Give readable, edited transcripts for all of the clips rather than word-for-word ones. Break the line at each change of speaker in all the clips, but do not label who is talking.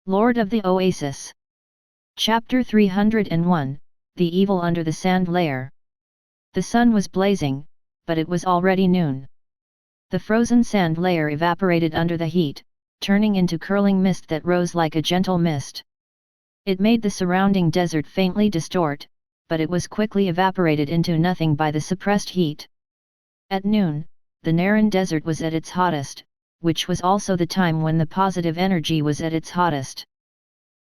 Lord of the Oasis. Chapter 301, The Evil Under the Sand Layer. The sun was blazing, but it was already noon. The frozen sand layer evaporated under the heat, turning into curling mist that rose like a gentle mist. It made the surrounding desert faintly distort, but it was quickly evaporated into nothing by the suppressed heat. At noon, the Naran desert was at its hottest, which was also the time when the positive energy was at its hottest.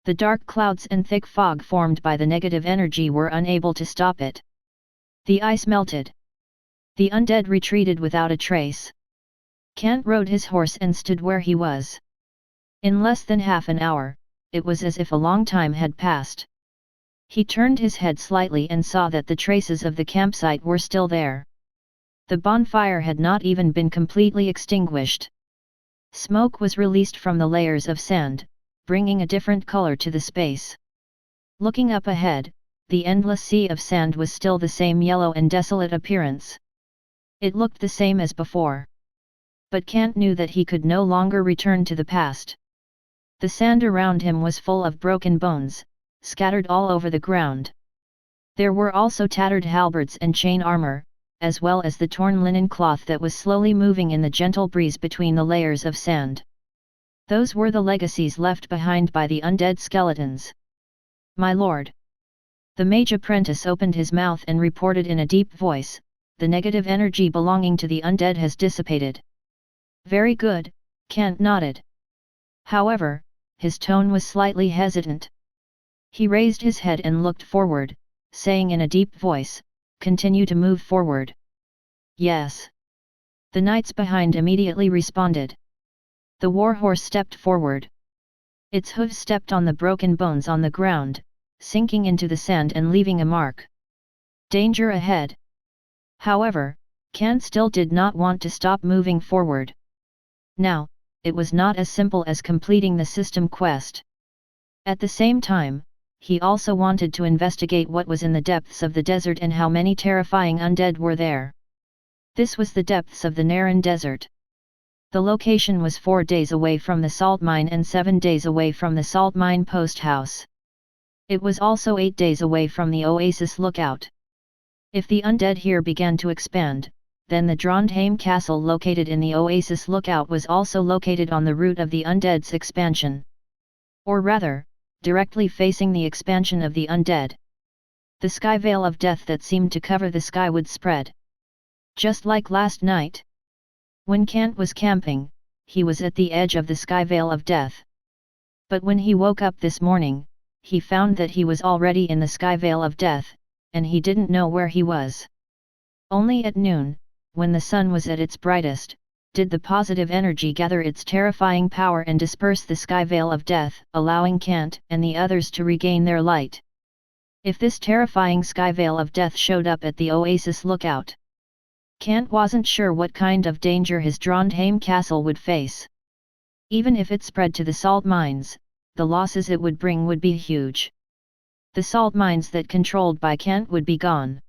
The dark clouds and thick fog formed by the negative energy were unable to stop it. The ice melted. The undead retreated without a trace. Kant rode his horse and stood where he was. In less than half an hour, it was as if a long time had passed. He turned his head slightly and saw that the traces of the campsite were still there. The bonfire had not even been completely extinguished. Smoke was released from the layers of sand, bringing a different color to the space. Looking up ahead, the endless sea of sand was still the same yellow and desolate appearance. It looked the same as before. But Kant knew that he could no longer return to the past. The sand around him was full of broken bones, scattered all over the ground. There were also tattered halberds and chain armor, as well as the torn linen cloth that was slowly moving in the gentle breeze between the layers of sand. Those were the legacies left behind by the undead skeletons. "My lord." The mage apprentice opened his mouth and reported in a deep voice, "The negative energy belonging to the undead has dissipated." "Very good," Kant nodded. However, his tone was slightly hesitant. He raised his head and looked forward, saying in a deep voice, "Continue to move forward." "Yes." The knights behind immediately responded. The warhorse stepped forward. Its hooves stepped on the broken bones on the ground, sinking into the sand and leaving a mark. Danger ahead. However, Kant still did not want to stop moving forward. Now, it was not as simple as completing the system quest. At the same time, he also wanted to investigate what was in the depths of the desert and how many terrifying undead were there. This was the depths of the Naran desert. The location was 4 days away from the salt mine and 7 days away from the salt mine post house. It was also 8 days away from the Oasis lookout. If the undead here began to expand, then the Trondheim castle located in the Oasis lookout was also located on the route of the undead's expansion. Or rather, directly facing the expansion of the undead. The sky veil of death that seemed to cover the sky would spread. Just like last night. When Kant was camping, he was at the edge of the sky veil of death. But when he woke up this morning, he found that he was already in the sky veil of death, and he didn't know where he was. Only at noon, when the sun was at its brightest, did the positive energy gather its terrifying power and disperse the sky veil of death, allowing Kant and the others to regain their light. If this terrifying sky veil of death showed up at the Oasis lookout, Kant wasn't sure what kind of danger his Trondheim castle would face. Even if it spread to the salt mines, the losses it would bring would be huge. The salt mines that controlled by Kant would be gone.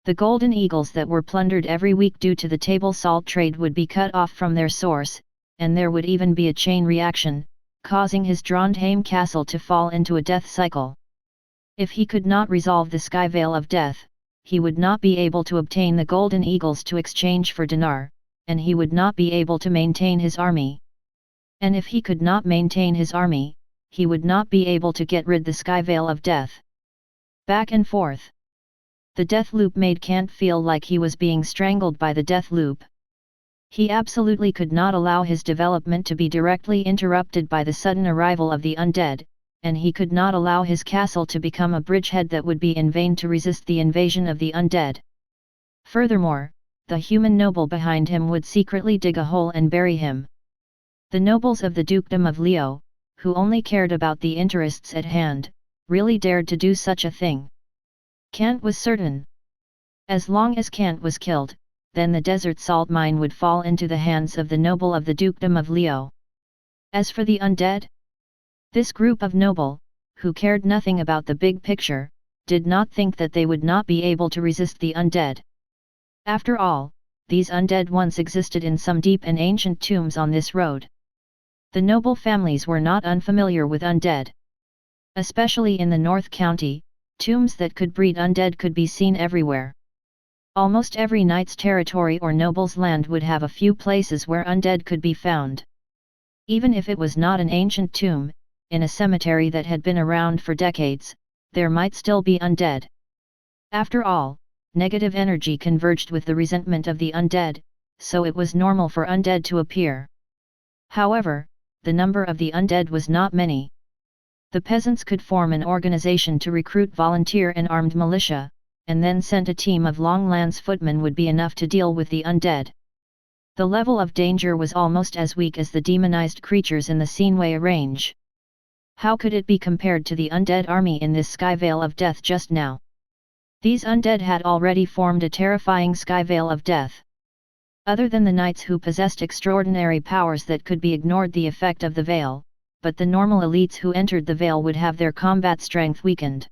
The golden eagles that were plundered every week due to the table salt trade would be cut off from their source, and there would even be a chain reaction, causing his Trondheim castle to fall into a death cycle. If he could not resolve the sky veil of death, he would not be able to obtain the golden eagles to exchange for dinar, and he would not be able to maintain his army. And if he could not maintain his army, he would not be able to get rid the sky veil of death. Back and forth. The death loop made Kant feel like he was being strangled by the death loop. He absolutely could not allow his development to be directly interrupted by the sudden arrival of the undead, and he could not allow his castle to become a bridgehead that would be in vain to resist the invasion of the undead. Furthermore, the human noble behind him would secretly dig a hole and bury him. The nobles of the dukedom of Leo, who only cared about the interests at hand, really dared to do such a thing. Kant was certain. As long as Kant was killed, then the desert salt mine would fall into the hands of the noble of the dukedom of Leo. As for the undead, this group of noble, who cared nothing about the big picture, did not think that they would not be able to resist the undead. After all, these undead once existed in some deep and ancient tombs on this road. The noble families were not unfamiliar with undead. Especially in the North County, tombs that could breed undead could be seen everywhere. Almost every knight's territory or noble's land would have a few places where undead could be found. Even if it was not an ancient tomb, in a cemetery that had been around for decades, there might still be undead. After all, negative energy converged with the resentment of the undead, so it was normal for undead to appear. However, the number of the undead was not many. The peasants could form an organization to recruit volunteer and armed militia, and then send a team of long lance footmen would be enough to deal with the undead. The level of danger was almost as weak as the demonized creatures in the Sceneway range. How could it be compared to the undead army in this Skyvale of Death just now? These undead had already formed a terrifying Skyvale of Death. Other than the knights who possessed extraordinary powers that could be ignored the effect of the veil, but the normal elites who entered the veil would have their combat strength weakened.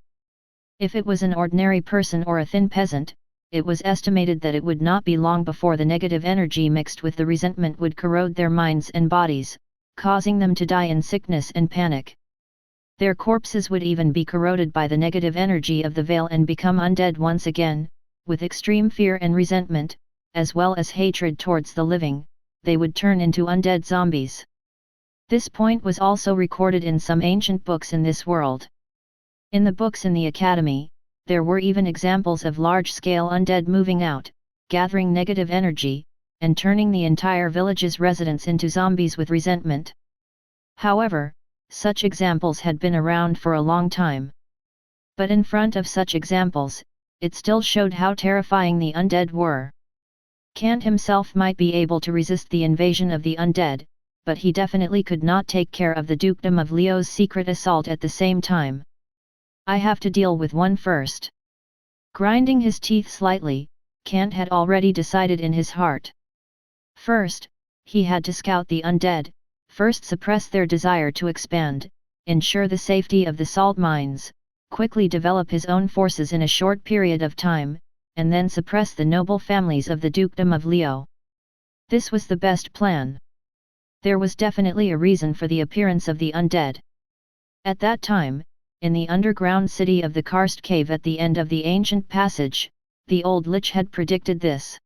If it was an ordinary person or a thin peasant, it was estimated that it would not be long before the negative energy mixed with the resentment would corrode their minds and bodies, causing them to die in sickness and panic. Their corpses would even be corroded by the negative energy of the veil and become undead once again, with extreme fear and resentment, as well as hatred towards the living, they would turn into undead zombies. This point was also recorded in some ancient books in this world. In the books in the Academy, there were even examples of large-scale undead moving out, gathering negative energy, and turning the entire village's residents into zombies with resentment. However, such examples had been around for a long time. But in front of such examples, it still showed how terrifying the undead were. Kant himself might be able to resist the invasion of the undead, but he definitely could not take care of the dukedom of Leo's secret assault at the same time. I have to deal with one first. Grinding his teeth slightly, Kant had already decided in his heart. First, he had to scout the undead, first suppress their desire to expand, ensure the safety of the salt mines, quickly develop his own forces in a short period of time, and then suppress the noble families of the dukedom of Leo. This was the best plan. There was definitely a reason for the appearance of the undead. At that time, in the underground city of the Karst Cave at the end of the ancient passage, the old lich had predicted this.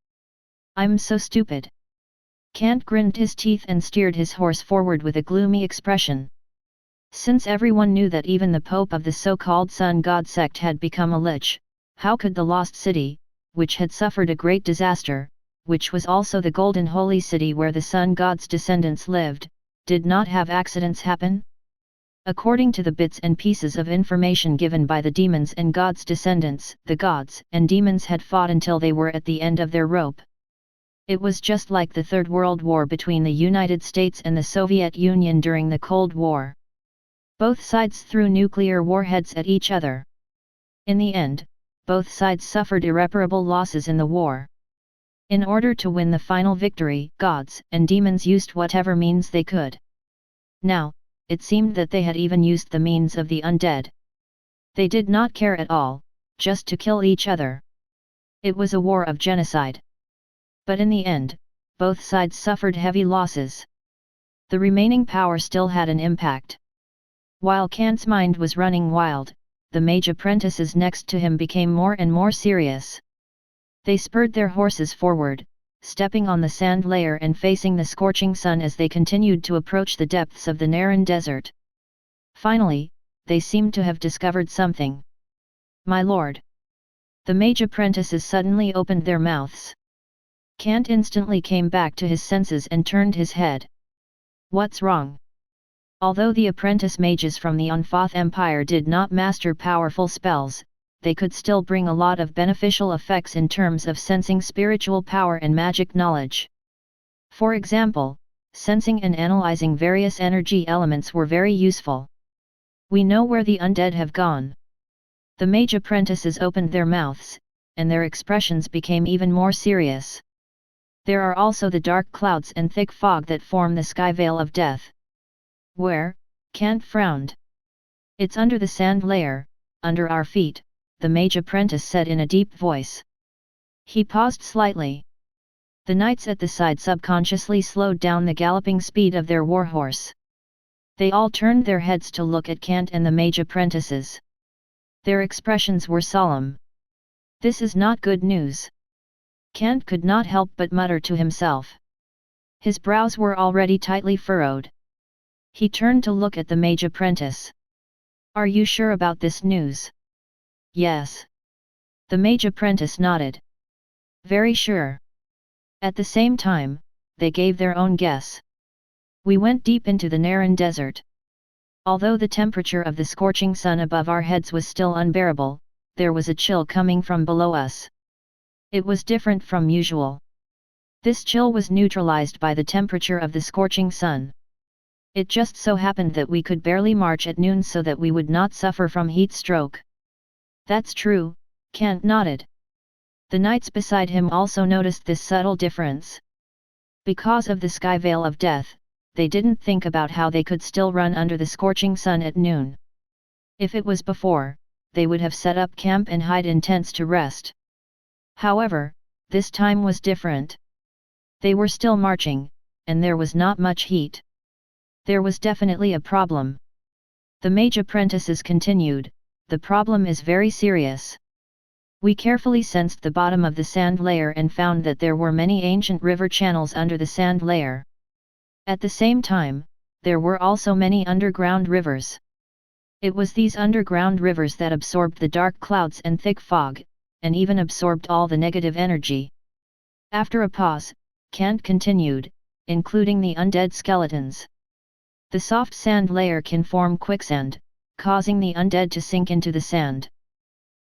I'm so stupid. Kant grinned his teeth and steered his horse forward with a gloomy expression. Since everyone knew that even the Pope of the so-called Sun God sect had become a lich, how could the lost city, which had suffered a great disaster, which was also the golden holy city where the Sun God's descendants lived, did not have accidents happen? According to the bits and pieces of information given by the demons and gods' descendants, the gods and demons had fought until they were at the end of their rope. It was just like the Third World War between the United States and the Soviet Union during the Cold War. Both sides threw nuclear warheads at each other. In the end, both sides suffered irreparable losses in the war. In order to win the final victory, gods and demons used whatever means they could. Now, it seemed that they had even used the means of the undead. They did not care at all, just to kill each other. It was a war of genocide. But in the end, both sides suffered heavy losses. The remaining power still had an impact. While Kant's mind was running wild, the mage apprentices next to him became more and more serious. They spurred their horses forward, stepping on the sand layer and facing the scorching sun as they continued to approach the depths of the Naran desert. Finally, they seemed to have discovered something. My lord! The mage apprentices suddenly opened their mouths. Kant instantly came back to his senses and turned his head. What's wrong? Although the apprentice mages from the Onfoth Empire did not master powerful spells, they could still bring a lot of beneficial effects in terms of sensing spiritual power and magic knowledge. For example, sensing and analyzing various energy elements were very useful. We know where the undead have gone. The mage apprentices opened their mouths, and their expressions became even more serious. There are also the dark clouds and thick fog that form the sky veil of death. Where? Kant frowned. It's under the sand layer, under our feet, the mage apprentice said in a deep voice. He paused slightly. The knights at the side subconsciously slowed down the galloping speed of their warhorse. They all turned their heads to look at Kant and the mage apprentices. Their expressions were solemn. This is not good news. Kant could not help but mutter to himself. His brows were already tightly furrowed. He turned to look at the mage apprentice. Are you sure about this news? Yes. The mage apprentice nodded. Very sure. At the same time, they gave their own guess. We went deep into the Naran desert. Although the temperature of the scorching sun above our heads was still unbearable, there was a chill coming from below us. It was different from usual. This chill was neutralized by the temperature of the scorching sun. It just so happened that we could barely march at noon so that we would not suffer from heat stroke. That's true, Kant nodded. The knights beside him also noticed this subtle difference. Because of the sky veil of death, they didn't think about how they could still run under the scorching sun at noon. If it was before, they would have set up camp and hide in tents to rest. However, this time was different. They were still marching, and there was not much heat. There was definitely a problem. The mage apprentices continued, the problem is very serious. We carefully sensed the bottom of the sand layer and found that there were many ancient river channels under the sand layer. At the same time, there were also many underground rivers. It was these underground rivers that absorbed the dark clouds and thick fog, and even absorbed all the negative energy. After a pause, Kant continued, including the undead skeletons. The soft sand layer can form quicksand, causing the undead to sink into the sand.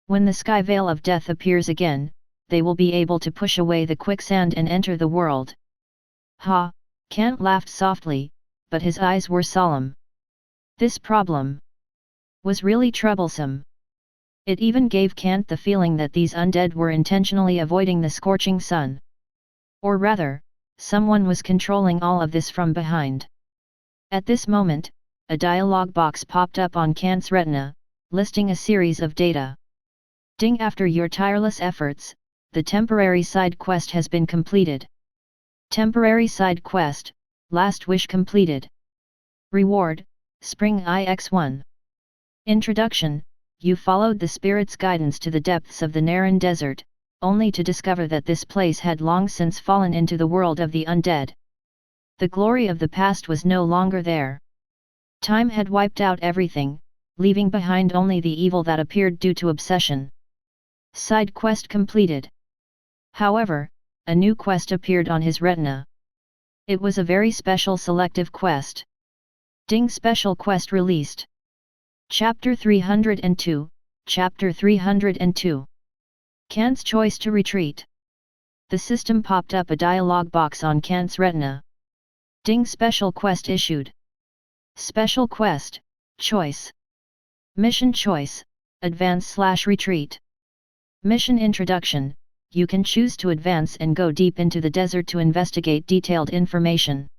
When the sky veil of death appears again, they will be able to push away the quicksand and enter the world. Ha! Kant laughed softly, but his eyes were solemn. This problem was really troublesome. It even gave Kant the feeling that these undead were intentionally avoiding the scorching sun. Or rather, someone was controlling all of this from behind. At this moment, a dialog box popped up on Kant's retina, listing a series of data. Ding! After your tireless efforts, the temporary side quest has been completed. Temporary side quest, last wish completed. Reward, Spring IX1. Introduction, you followed the spirit's guidance to the depths of the Naran desert, only to discover that this place had long since fallen into the world of the undead. The glory of the past was no longer there. Time had wiped out everything, leaving behind only the evil that appeared due to obsession. Side quest completed. However, a new quest appeared on his retina. It was a very special selective quest. Ding! Special quest released. Chapter 302, Chapter 302. Kant's choice to retreat. The system popped up a dialog box on Kant's retina. Ding! Special quest issued. Special quest, choice. Mission choice, advance/retreat. Mission introduction, you can choose to advance and go deep into the desert to investigate detailed information.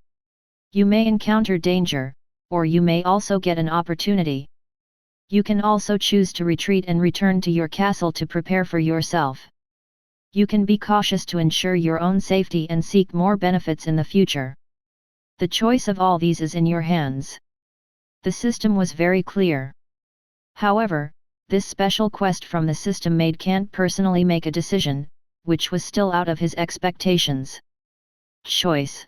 You may encounter danger, or you may also get an opportunity. You can also choose to retreat and return to your castle to prepare for yourself. You can be cautious to ensure your own safety and seek more benefits in the future. The choice of all these is in your hands. The system was very clear. However, this special quest from the system made Kant personally make a decision, which was still out of his expectations. Choice.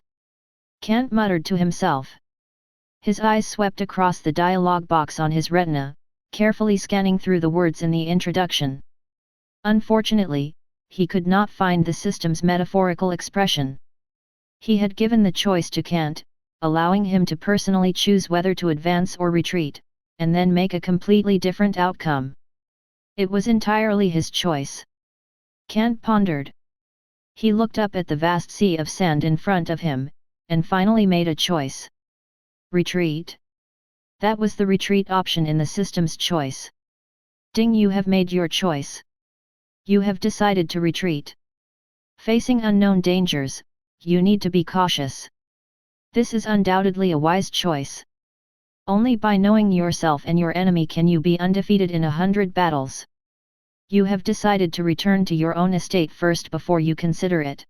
Kant muttered to himself. His eyes swept across the dialog box on his retina, carefully scanning through the words in the introduction. Unfortunately, he could not find the system's metaphorical expression. He had given the choice to Kant, allowing him to personally choose whether to advance or retreat, and then make a completely different outcome. It was entirely his choice. Kant pondered. He looked up at the vast sea of sand in front of him, and finally made a choice. Retreat. That was the retreat option in the system's choice. Ding! You have made your choice. You have decided to retreat. Facing unknown dangers, you need to be cautious. This is undoubtedly a wise choice. Only by knowing yourself and your enemy can you be undefeated in 100 battles. You have decided to return to your own estate first before you consider it.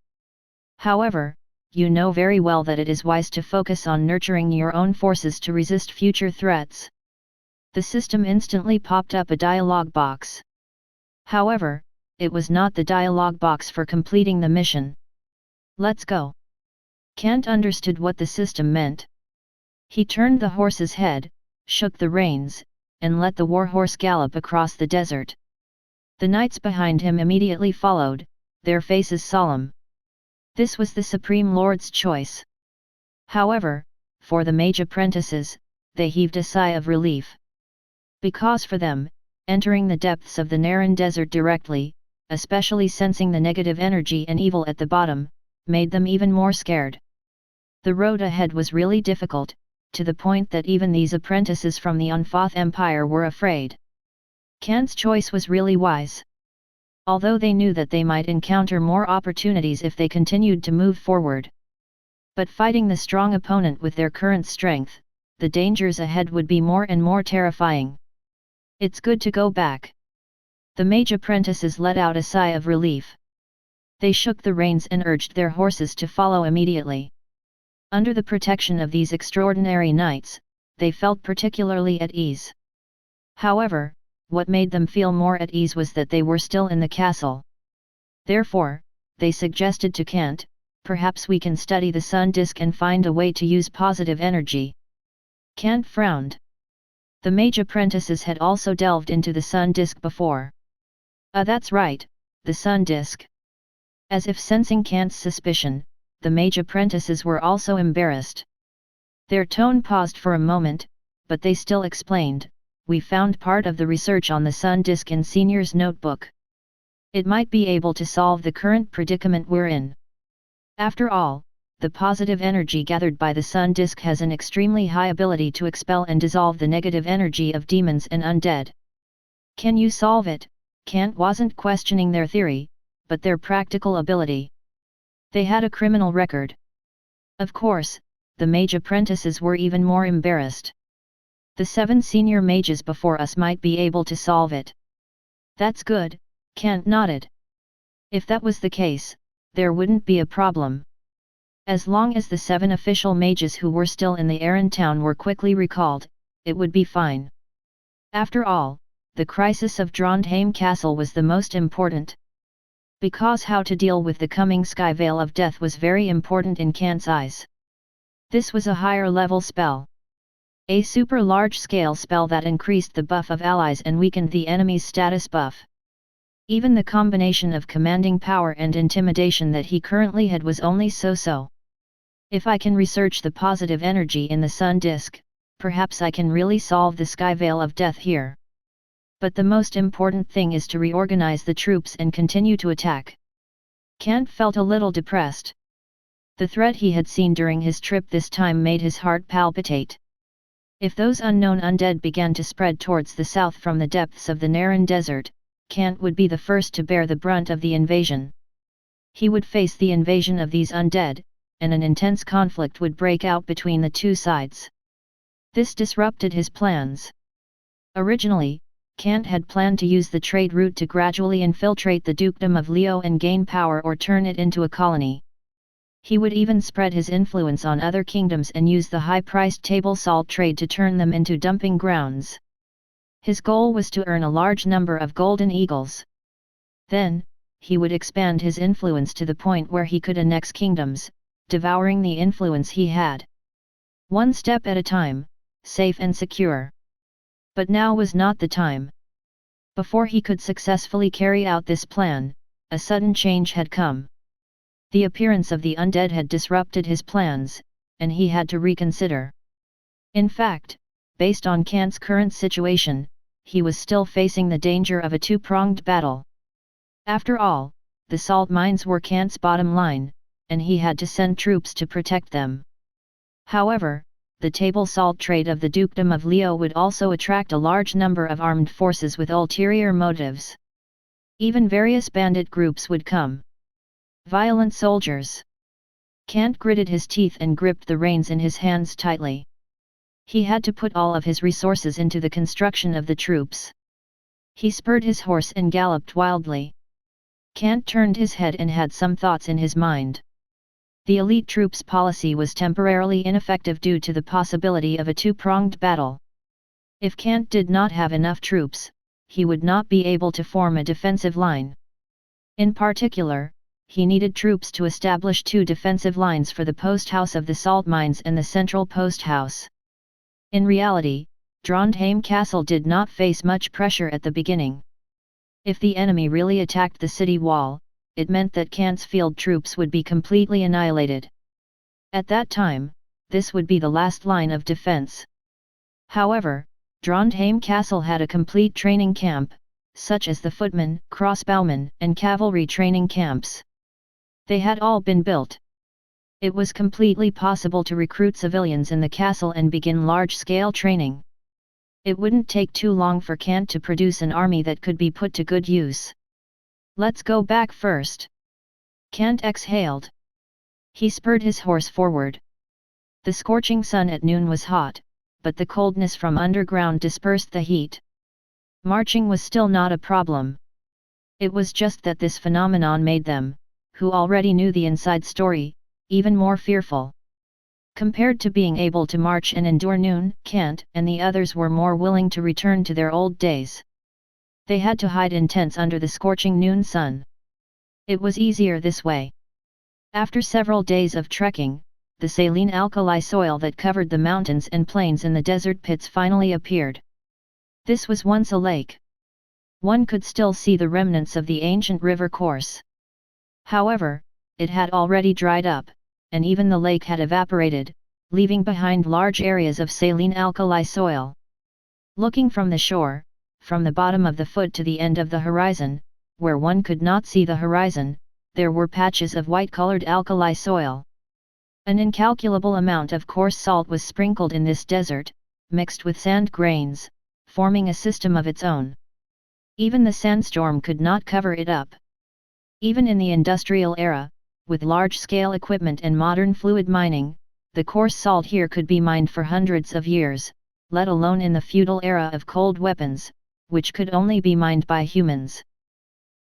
However, you know very well that it is wise to focus on nurturing your own forces to resist future threats. The system instantly popped up a dialog box. However, it was not the dialog box for completing the mission. Let's go. Kant understood what the system meant. He turned the horse's head, shook the reins, and let the warhorse gallop across the desert. The knights behind him immediately followed, their faces solemn. This was the Supreme Lord's choice. However, for the mage apprentices, they heaved a sigh of relief. Because for them, entering the depths of the Naran desert directly, especially sensing the negative energy and evil at the bottom, made them even more scared. The road ahead was really difficult, to the point that even these apprentices from the Unfoth Empire were afraid. Kant's choice was really wise. Although they knew that they might encounter more opportunities if they continued to move forward. But fighting the strong opponent with their current strength, the dangers ahead would be more and more terrifying. It's good to go back. The mage apprentices let out a sigh of relief. They shook the reins and urged their horses to follow immediately. Under the protection of these extraordinary knights, they felt particularly at ease. However, what made them feel more at ease was that they were still in the castle. Therefore, they suggested to Kant, perhaps we can study the sun disk and find a way to use positive energy. Kant frowned. The mage apprentices had also delved into the sun disk before. That's right, the sun disk. As if sensing Kant's suspicion, the mage apprentices were also embarrassed. Their tone paused for a moment, but they still explained, we found part of the research on the sun disk in Senior's notebook. It might be able to solve the current predicament we're in. After all, the positive energy gathered by the sun disk has an extremely high ability to expel and dissolve the negative energy of demons and undead. Can you solve it? Kant wasn't questioning their theory, but their practical ability. They had a criminal record. Of course, the mage apprentices were even more embarrassed. The 7 senior mages before us might be able to solve it. That's good, Kant nodded. If that was the case, there wouldn't be a problem. As long as the 7 official mages who were still in the Aran town were quickly recalled, it would be fine. After all, the crisis of Trondheim Castle was the most important. Because how to deal with the coming sky veil of death was very important in Kant's eyes. This was a higher level spell. A super large scale spell that increased the buff of allies and weakened the enemy's status buff. Even the combination of commanding power and intimidation that he currently had was only so-so. If I can research the positive energy in the sun disk, perhaps I can really solve the sky veil of death here. But the most important thing is to reorganize the troops and continue to attack. Kant felt a little depressed. The threat he had seen during his trip this time made his heart palpitate. If those unknown undead began to spread towards the south from the depths of the Naran desert, Kant would be the first to bear the brunt of the invasion. He would face the invasion of these undead, and an intense conflict would break out between the two sides. This disrupted his plans. Originally, Kant had planned to use the trade route to gradually infiltrate the dukedom of Leo and gain power or turn it into a colony. He would even spread his influence on other kingdoms and use the high-priced table salt trade to turn them into dumping grounds. His goal was to earn a large number of golden eagles. Then, he would expand his influence to the point where he could annex kingdoms, devouring the influence he had. One step at a time, safe and secure. But now was not the time. Before he could successfully carry out this plan, a sudden change had come. The appearance of the undead had disrupted his plans, and he had to reconsider. In fact, based on Kant's current situation, he was still facing the danger of a two-pronged battle. After all, the salt mines were Kant's bottom line, and he had to send troops to protect them. However, the table salt trade of the dukedom of Leo would also attract a large number of armed forces with ulterior motives. Even various bandit groups would come. Violent soldiers. Kant gritted his teeth and gripped the reins in his hands tightly. He had to put all of his resources into the construction of the troops. He spurred his horse and galloped wildly. Kant turned his head and had some thoughts in his mind. The elite troops policy was temporarily ineffective due to the possibility of a two-pronged battle. If Kant did not have enough troops, he would not be able to form a defensive line. In particular, he needed troops to establish two defensive lines for the post house of the salt mines and the central post house. In reality, Trondheim Castle did not face much pressure at the beginning. If the enemy really attacked the city wall, it meant that Kant's field troops would be completely annihilated. At that time, this would be the last line of defense. However, Trondheim Castle had a complete training camp, such as the footmen, crossbowmen, and cavalry training camps. They had all been built. It was completely possible to recruit civilians in the castle and begin large-scale training. It wouldn't take too long for Kant to produce an army that could be put to good use. Let's go back first. Kant exhaled. He spurred his horse forward. The scorching sun at noon was hot, but the coldness from underground dispersed the heat. Marching was still not a problem. It was just that this phenomenon made them, who already knew the inside story, even more fearful. Compared to being able to march and endure noon, Kant and the others were more willing to return to their old days. They had to hide in tents under the scorching noon sun. It was easier this way. After several days of trekking, the saline alkali soil that covered the mountains and plains in the desert pits finally appeared. This was once a lake. One could still see the remnants of the ancient river course. However, it had already dried up, and even the lake had evaporated, leaving behind large areas of saline alkali soil. Looking from the shore, from the bottom of the foot to the end of the horizon, where one could not see the horizon, there were patches of white-colored alkali soil. An incalculable amount of coarse salt was sprinkled in this desert, mixed with sand grains, forming a system of its own. Even the sandstorm could not cover it up. Even in the industrial era, with large-scale equipment and modern fluid mining, the coarse salt here could be mined for hundreds of years, let alone in the feudal era of cold weapons, which could only be mined by humans.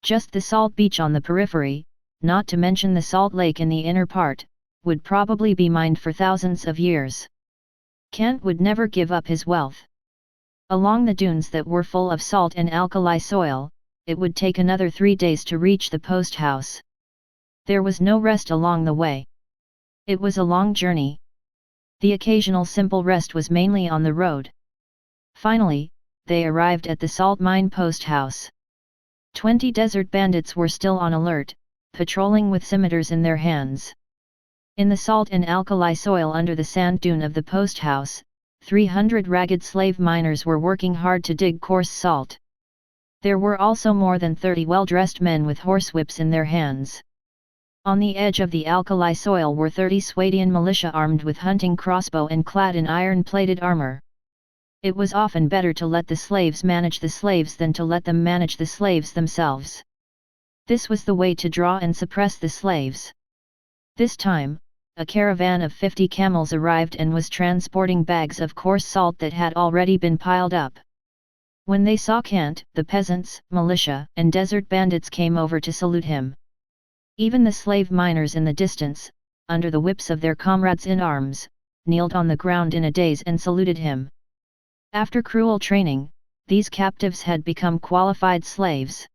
Just the salt beach on the periphery, not to mention the salt lake in the inner part, would probably be mined for thousands of years. Kant would never give up his wealth. Along the dunes that were full of salt and alkali soil, it would take another 3 days to reach the post house. There was no rest along the way. It was a long journey. The occasional simple rest was mainly on the road. Finally, they arrived at the salt mine post house. 20 desert bandits were still on alert, patrolling with scimitars in their hands. In the salt and alkali soil under the sand dune of the post house, 300 ragged slave miners were working hard to dig coarse salt. There were also more than 30 well-dressed men with horsewhips in their hands. On the edge of the alkali soil were 30 Swadian militia armed with hunting crossbow and clad in iron-plated armor. It was often better to let the slaves manage the slaves than to let them manage the slaves themselves. This was the way to draw and suppress the slaves. This time, a caravan of 50 camels arrived and was transporting bags of coarse salt that had already been piled up. When they saw Kant, the peasants, militia, and desert bandits came over to salute him. Even the slave miners in the distance, under the whips of their comrades in arms, kneeled on the ground in a daze and saluted him. After cruel training, these captives had become qualified slaves.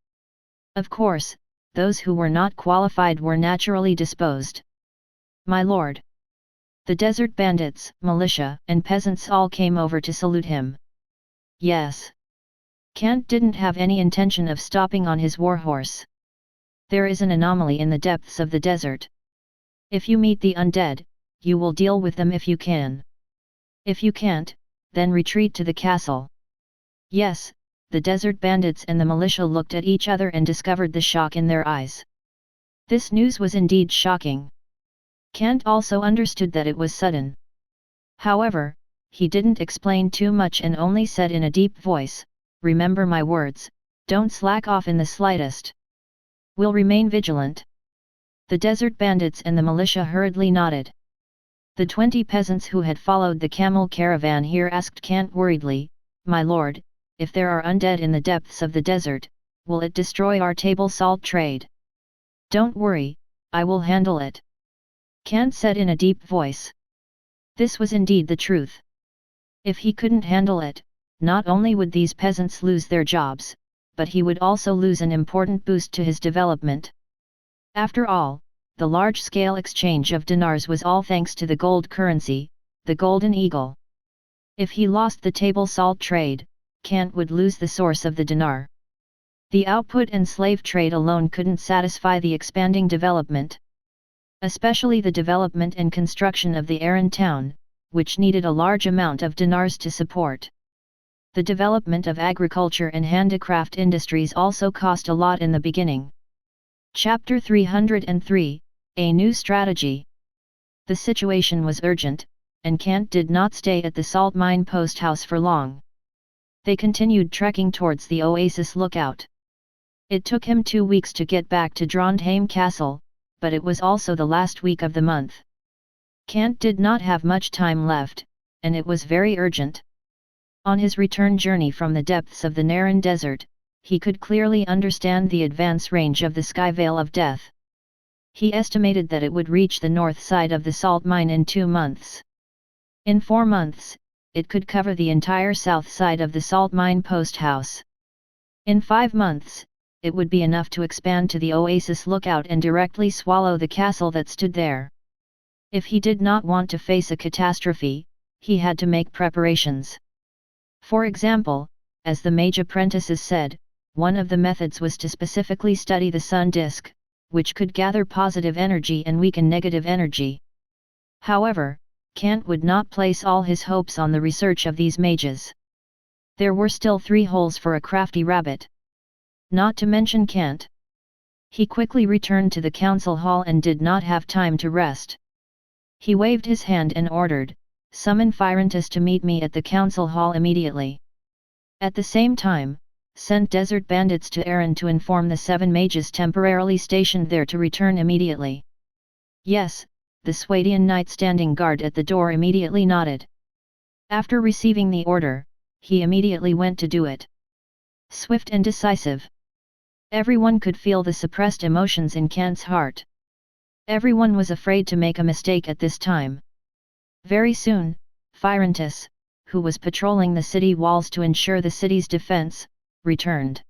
Of course, those who were not qualified were naturally disposed. "My lord!" The desert bandits, militia, and peasants all came over to salute him. Yes. Kant didn't have any intention of stopping on his warhorse. There is an anomaly in the depths of the desert. If you meet the undead, you will deal with them if you can. If you can't, then retreat to the castle. Yes, the desert bandits and the militia looked at each other and discovered the shock in their eyes. This news was indeed shocking. Kant also understood that it was sudden. However, he didn't explain too much and only said in a deep voice, "Remember my words, don't slack off in the slightest. We'll remain vigilant." The desert bandits and the militia hurriedly nodded. The 20 peasants who had followed the camel caravan here asked Kant worriedly, "My lord, if there are undead in the depths of the desert, will it destroy our table salt trade?" "Don't worry, I will handle it." Kant said in a deep voice. This was indeed the truth. If he couldn't handle it, not only would these peasants lose their jobs, but he would also lose an important boost to his development. After all, the large-scale exchange of dinars was all thanks to the gold currency, the golden eagle. If he lost the table salt trade, Kant would lose the source of the dinar. The output and slave trade alone couldn't satisfy the expanding development. Especially the development and construction of the Aran town, which needed a large amount of dinars to support. The development of agriculture and handicraft industries also cost a lot in the beginning. Chapter 303, A New Strategy. The situation was urgent, and Kant did not stay at the salt mine post house for long. They continued trekking towards the Oasis lookout. It took him 2 weeks to get back to Trondheim Castle, but it was also the last week of the month. Kant did not have much time left, and it was very urgent. On his return journey from the depths of the Naran Desert, he could clearly understand the advance range of the Sky Veil of Death. He estimated that it would reach the north side of the salt mine in 2 months. In 4 months, it could cover the entire south side of the salt mine post house. In 5 months, it would be enough to expand to the Oasis lookout and directly swallow the castle that stood there. If he did not want to face a catastrophe, he had to make preparations. For example, as the Mage apprentices said, one of the methods was to specifically study the sun disk, which could gather positive energy and weaken negative energy. However, Kant would not place all his hopes on the research of these mages. There were still 3 holes for a crafty rabbit. Not to mention Kant. He quickly returned to the council hall and did not have time to rest. He waved his hand and ordered, "Summon Phirentus to meet me at the council hall immediately." At the same time, sent desert bandits to Aran to inform the 7 mages temporarily stationed there to return immediately. Yes, the Swadian knight standing guard at the door immediately nodded. After receiving the order, he immediately went to do it. Swift and decisive. Everyone could feel the suppressed emotions in Kant's heart. Everyone was afraid to make a mistake at this time. Very soon, Phirentus, who was patrolling the city walls to ensure the city's defense, returned.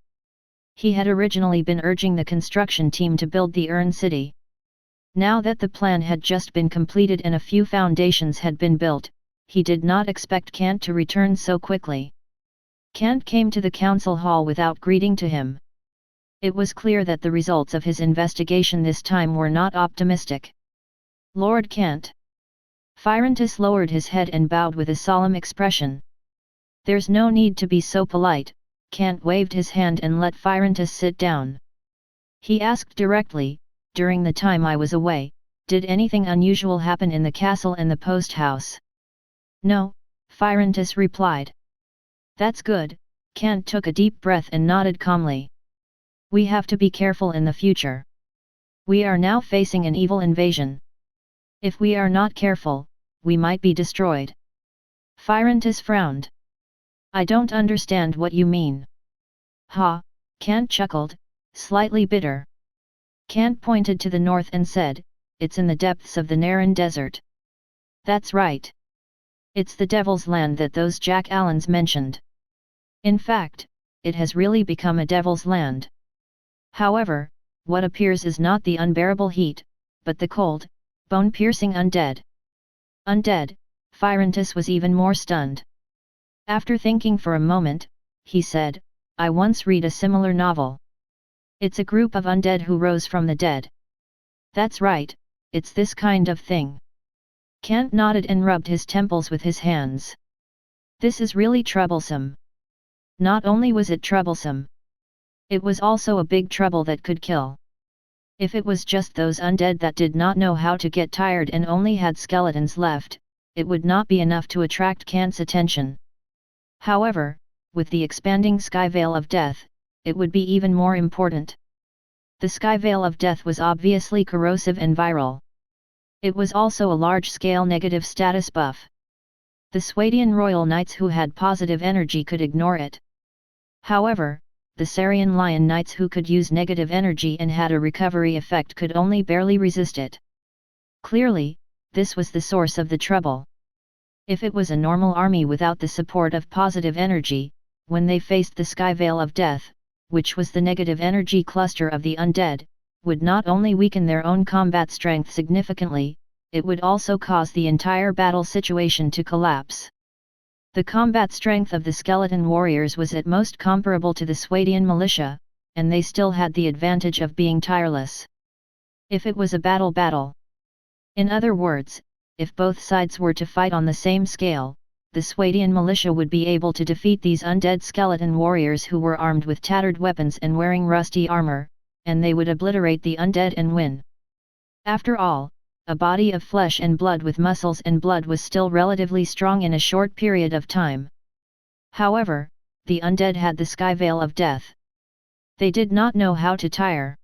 He had originally been urging the construction team to build the Urn city. Now that the plan had just been completed and a few foundations had been built, he did not expect Kant to return so quickly. Kant came to the council hall without greeting to him. It was clear that the results of his investigation this time were not optimistic. "Lord Kant." Phirentus lowered his head and bowed with a solemn expression. "There's no need to be so polite." Kant waved his hand and let Phirentus sit down. He asked directly, "During the time I was away, did anything unusual happen in the castle and the post house?" "No," Phirentus replied. "That's good." Kant took a deep breath and nodded calmly. "We have to be careful in the future. We are now facing an evil invasion. If we are not careful, we might be destroyed." Phirentus frowned. "I don't understand what you mean." "Ha," Kant chuckled, slightly bitter. Kant pointed to the north and said, "It's in the depths of the Naran Desert." "That's right. It's the Devil's Land that those Jack Allens mentioned. In fact, it has really become a Devil's Land. However, what appears is not the unbearable heat, but the cold, bone-piercing undead." "Undead?" Phirentus was even more stunned. After thinking for a moment, he said, "I once read a similar novel. It's a group of undead who rose from the dead." "That's right, it's this kind of thing." Kant nodded and rubbed his temples with his hands. "This is really troublesome." Not only was it troublesome, it was also a big trouble that could kill. If it was just those undead that did not know how to get tired and only had skeletons left, it would not be enough to attract Kant's attention. However, with the expanding Sky Veil of Death, it would be even more important. The Sky Veil of Death was obviously corrosive and viral. It was also a large-scale negative status buff. The Swadian royal knights who had positive energy could ignore it. However, the Sarian lion knights who could use negative energy and had a recovery effect could only barely resist it. Clearly, this was the source of the trouble. If it was a normal army without the support of positive energy, when they faced the sky veil of death, which was the negative energy cluster of the undead, would not only weaken their own combat strength significantly, it would also cause the entire battle situation to collapse. The combat strength of the skeleton warriors was at most comparable to the Swadian militia, and they still had the advantage of being tireless. If it was a battle. In other words, if both sides were to fight on the same scale, the Swadian militia would be able to defeat these undead skeleton warriors who were armed with tattered weapons and wearing rusty armor, and they would obliterate the undead and win. After all, a body of flesh and blood with muscles and blood was still relatively strong in a short period of time. However, the undead had the sky veil of death. They did not know how to tire.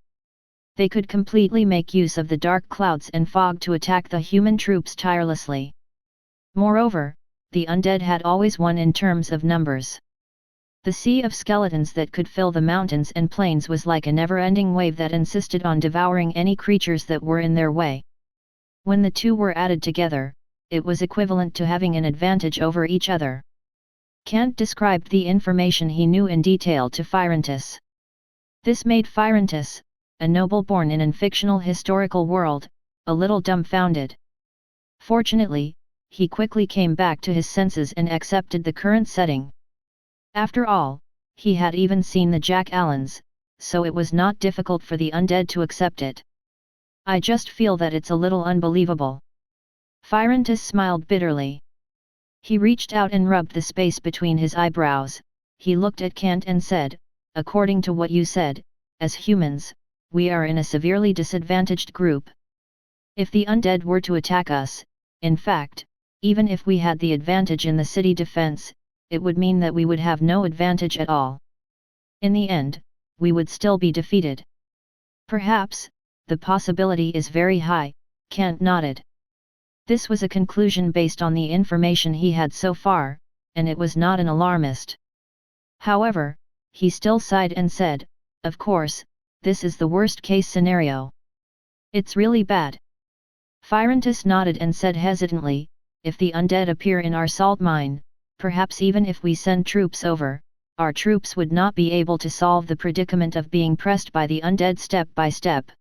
They could completely make use of the dark clouds and fog to attack the human troops tirelessly. Moreover, the undead had always won in terms of numbers. The sea of skeletons that could fill the mountains and plains was like a never-ending wave that insisted on devouring any creatures that were in their way. When the two were added together, it was equivalent to having an advantage over each other. Kant described the information he knew in detail to Phyrontis. This made Phyrontis, a noble born in an fictional historical world, a little dumbfounded. Fortunately, he quickly came back to his senses and accepted the current setting. After all, he had even seen the Jack Allens, so it was not difficult for the undead to accept it. I just feel that it's a little unbelievable. Phyrontis smiled bitterly. He reached out and rubbed the space between his eyebrows. He looked at Kant and said, "According to what you said, as humans, we are in a severely disadvantaged group. If the undead were to attack us, in fact, even if we had the advantage in the city defense, it would mean that we would have no advantage at all. In the end, we would still be defeated." "Perhaps, the possibility is very high," Kant nodded. This was a conclusion based on the information he had so far, and it was not an alarmist. However, he still sighed and said, "Of course, this is the worst-case scenario. It's really bad." Phyrontis nodded and said hesitantly, "If the undead appear in our salt mine, perhaps even if we send troops over, our troops would not be able to solve the predicament of being pressed by the undead step by step.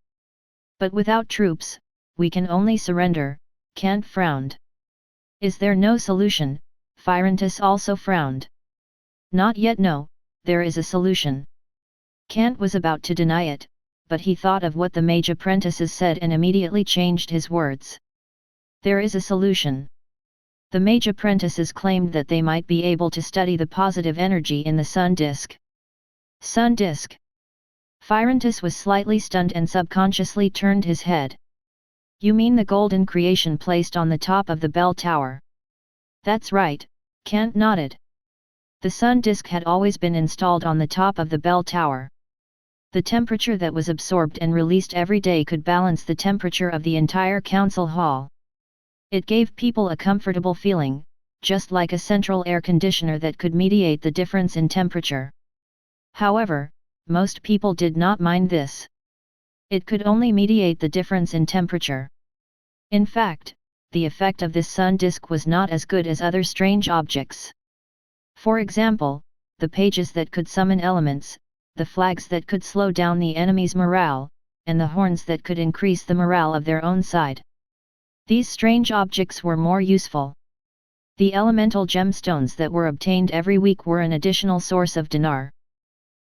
But without troops, we can only surrender." Kant frowned. "Is there no solution?" Phyrontis also frowned. "Not yet, no, there is a solution." Kant was about to deny it, but he thought of what the mage apprentices said and immediately changed his words. "There is a solution." The mage apprentices claimed that they might be able to study the positive energy in the sun disk. Sun disk? Phyrontis was slightly stunned and subconsciously turned his head. "You mean the golden creation placed on the top of the bell tower?" "That's right," Kant nodded. The sun disk had always been installed on the top of the bell tower. The temperature that was absorbed and released every day could balance the temperature of the entire council hall. It gave people a comfortable feeling, just like a central air conditioner that could mediate the difference in temperature. However, most people did not mind this. It could only mediate the difference in temperature. In fact, the effect of this sun disk was not as good as other strange objects. For example, the pages that could summon elements, the flags that could slow down the enemy's morale, and the horns that could increase the morale of their own side. These strange objects were more useful. The elemental gemstones that were obtained every week were an additional source of dinar.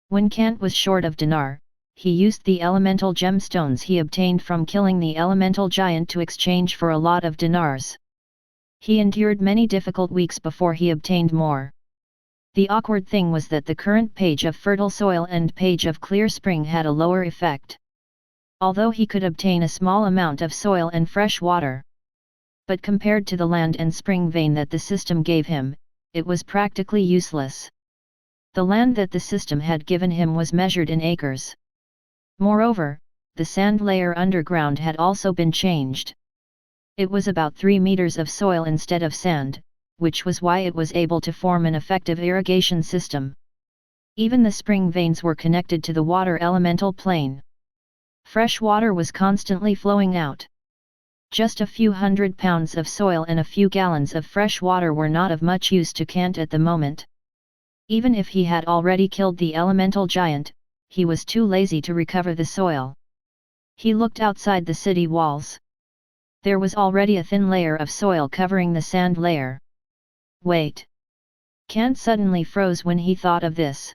When Kant was short of dinar, he used the elemental gemstones he obtained from killing the elemental giant to exchange for a lot of dinars. He endured many difficult weeks before he obtained more. The awkward thing was that the current page of fertile soil and page of clear spring had a lower effect. Although he could obtain a small amount of soil and fresh water. But compared to the land and spring vein that the system gave him, it was practically useless. The land that the system had given him was measured in acres. Moreover, the sand layer underground had also been changed. It was about 3 meters of soil instead of sand, which was why it was able to form an effective irrigation system. Even the spring veins were connected to the water elemental plane. Fresh water was constantly flowing out. Just a few 100 pounds of soil and a few gallons of fresh water were not of much use to Kant at the moment. Even if he had already killed the elemental giant, he was too lazy to recover the soil. He looked outside the city walls. There was already a thin layer of soil covering the sand layer. Wait! Kant suddenly froze when he thought of this.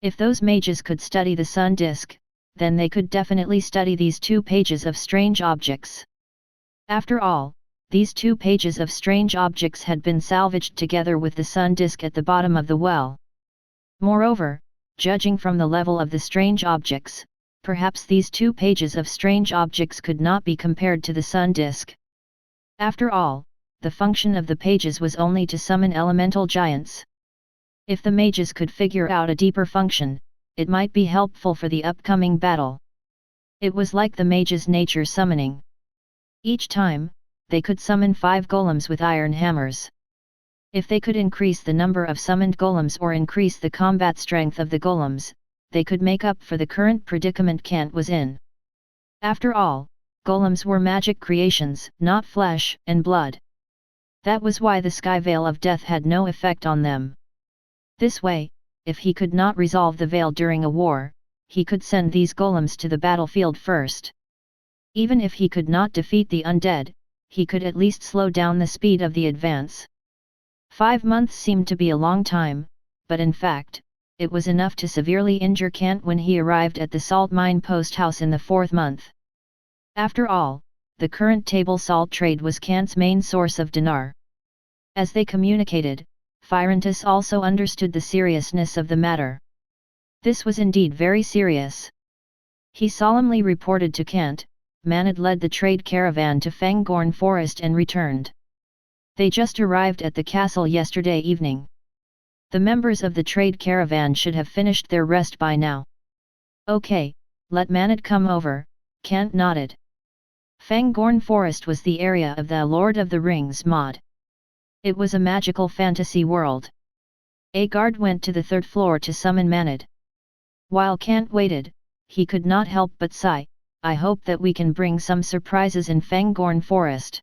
If those mages could study the sun disk, then they could definitely study these 2 pages of strange objects. After all, these 2 pages of strange objects had been salvaged together with the sun disk at the bottom of the well. Moreover, judging from the level of the strange objects, perhaps these 2 pages of strange objects could not be compared to the sun disk. After all, the function of the pages was only to summon elemental giants. If the mages could figure out a deeper function, it might be helpful for the upcoming battle. It was like the mages' nature summoning. Each time, they could summon 5 golems with iron hammers. If they could increase the number of summoned golems or increase the combat strength of the golems, they could make up for the current predicament Kant was in. After all, golems were magic creations, not flesh and blood. That was why the sky veil of death had no effect on them. This way, if he could not resolve the veil during a war, he could send these golems to the battlefield first. Even if he could not defeat the undead, he could at least slow down the speed of the advance. 5 months seemed to be a long time, but in fact, it was enough to severely injure Kant when he arrived at the salt mine post house in the 4th month. After all, the current table salt trade was Kant's main source of dinar. As they communicated, Phyrantus also understood the seriousness of the matter. This was indeed very serious. He solemnly reported to Kant, Manad led the trade caravan to Fangorn Forest and returned. They just arrived at the castle yesterday evening. The members of the trade caravan should have finished their rest by now. Okay, let Manad come over, Kant nodded. Fangorn Forest was the area of the Lord of the Rings mod. It was a magical fantasy world. A guard went to the 3rd floor to summon Manad. While Kant waited, he could not help but sigh, I hope that we can bring some surprises in Fangorn Forest.